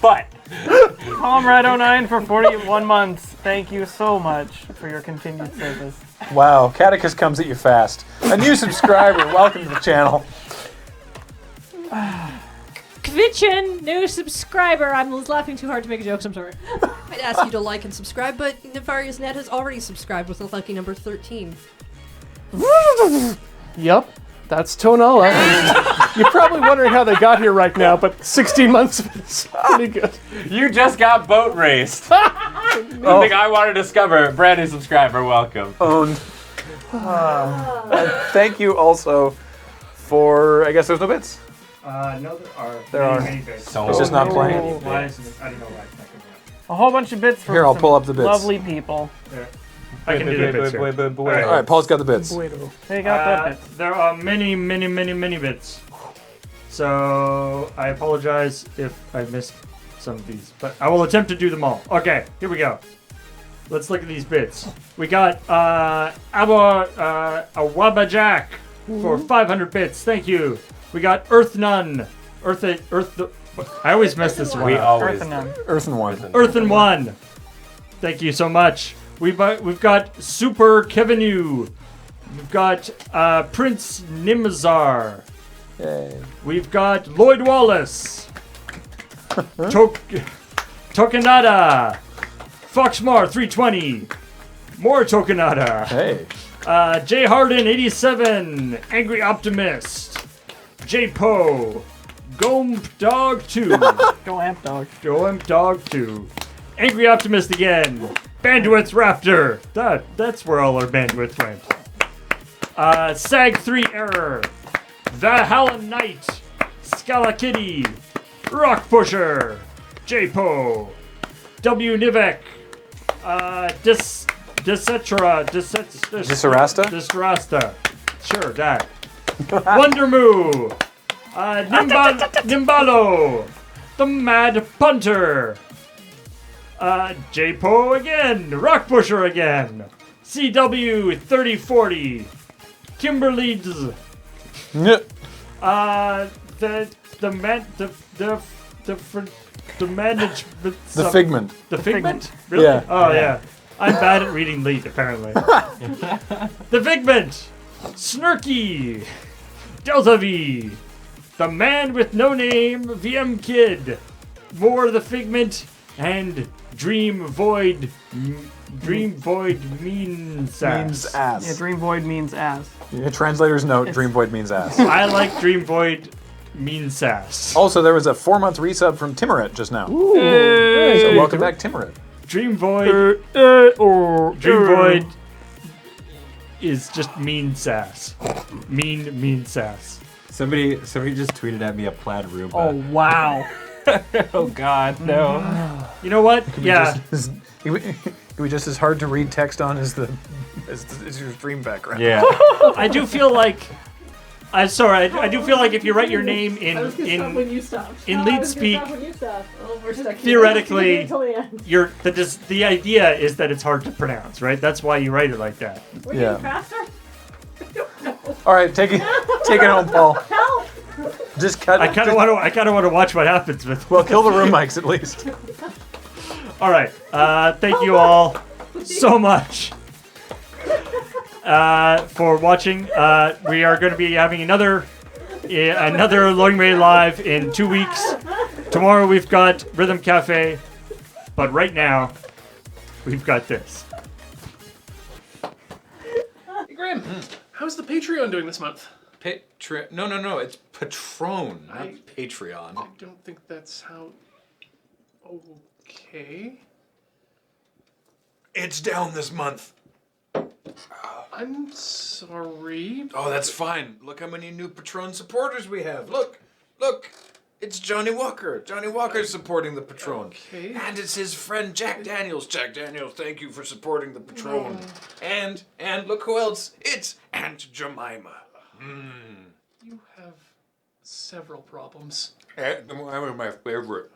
But Comrade09 for 41 months. Thank you so much for your continued service. Wow, Catechus comes at you fast. A new subscriber, welcome to the channel. Kvitchen, new subscriber. I'm laughing too hard to make a joke, so I'm sorry. I'd ask you to like and subscribe, but Nefarious Net has already subscribed with the lucky number 13. Yup, that's Tonala. You're probably wondering how they got here right now, but 16 months of it's pretty good. you just got boat raced. The thing I want to discover. Brand new subscriber, welcome. Owned. Thank you also for, I guess there's no bits. No, There are. many bits. It's just not playing. I didn't know why. A whole bunch of bits from Here, I'll some pull up the bits. lovely people. Yeah. I can do the bits here. All right, Paul's got the bits. They got that bit. There are many, many, many, many bits. So I apologize if I missed some of these, but I will attempt to do them all. Okay, here we go. Let's look at these bits. We got Awaba Jack for 500 bits. Thank you. We got Earth Nun. I always mess this one up. Earthen One. Earthen One. Thank you so much. We've got Super Kevinu. We've got Prince Nimazar. Yay. We've got Lloyd Wallace. Tokenada. Foxmar 320. More Tokenada. Hey. Jay Harden 87. Angry Optimist. J Poe. Gomp Dog 2. Go Amp Dog. Go Amp Dog 2. Angry Optimist again. Bandwidth Raptor. That's where all our bandwidth went. Sag 3 Error. Valhalla Knight. Scala Kitty. Rock Pusher. J Poe. W Nivek. Disarasta. Sure, that. Wonder Moo. Nimbalo. The Mad Punter. J Poe again. Rock Pusher again. CW 3040. Kimberly's. The Figment. The Figment? Really? Yeah. Oh, yeah. I'm bad at reading lead, apparently. The Figment. Snarky. Delta V. The Man with No Name. VM Kid. More The Figment. And Dream Void means ass. Means ass. Yeah, Dream Void means ass. Yeah, translator's note, Dream Void means ass. I like Dream Void means sass. Also, there was a 4-month resub from Timoret just now. Ooh. So welcome back, Timoret. Dream Void. Dream Void is just mean sass. Mean sass. Somebody just tweeted at me a plaid Roomba. Oh, wow. Oh, God, no. You know what? It would be just as hard to read text on as your stream background. Yeah. I do feel like. I'm sorry. I do feel like if you write your name in lead speak, theoretically, the idea is that it's hard to pronounce, right? That's why you write it like that. Yeah. All right, take it home, Paul. Help! Just cut. I kind of want to watch what happens with. Well, kill the room mics at least. All right. Thank you all so much for watching. We are going to be having another Loading Ready Live in 2 weeks. Tomorrow we've got Rhythm Cafe, but right now we've got this. Hey, Graham, how's the Patreon doing this month? No, it's Patron, not Patreon. I don't think that's how... Okay. It's down this month. I'm sorry. Oh, that's fine. Look how many new Patron supporters we have. Look. It's Johnny Walker. Johnny Walker's supporting the Patron. Okay. And it's his friend Jack Daniels. Jack Daniels, thank you for supporting the Patron. And look who else. It's Aunt Jemima. You have several problems. I'm my favorite.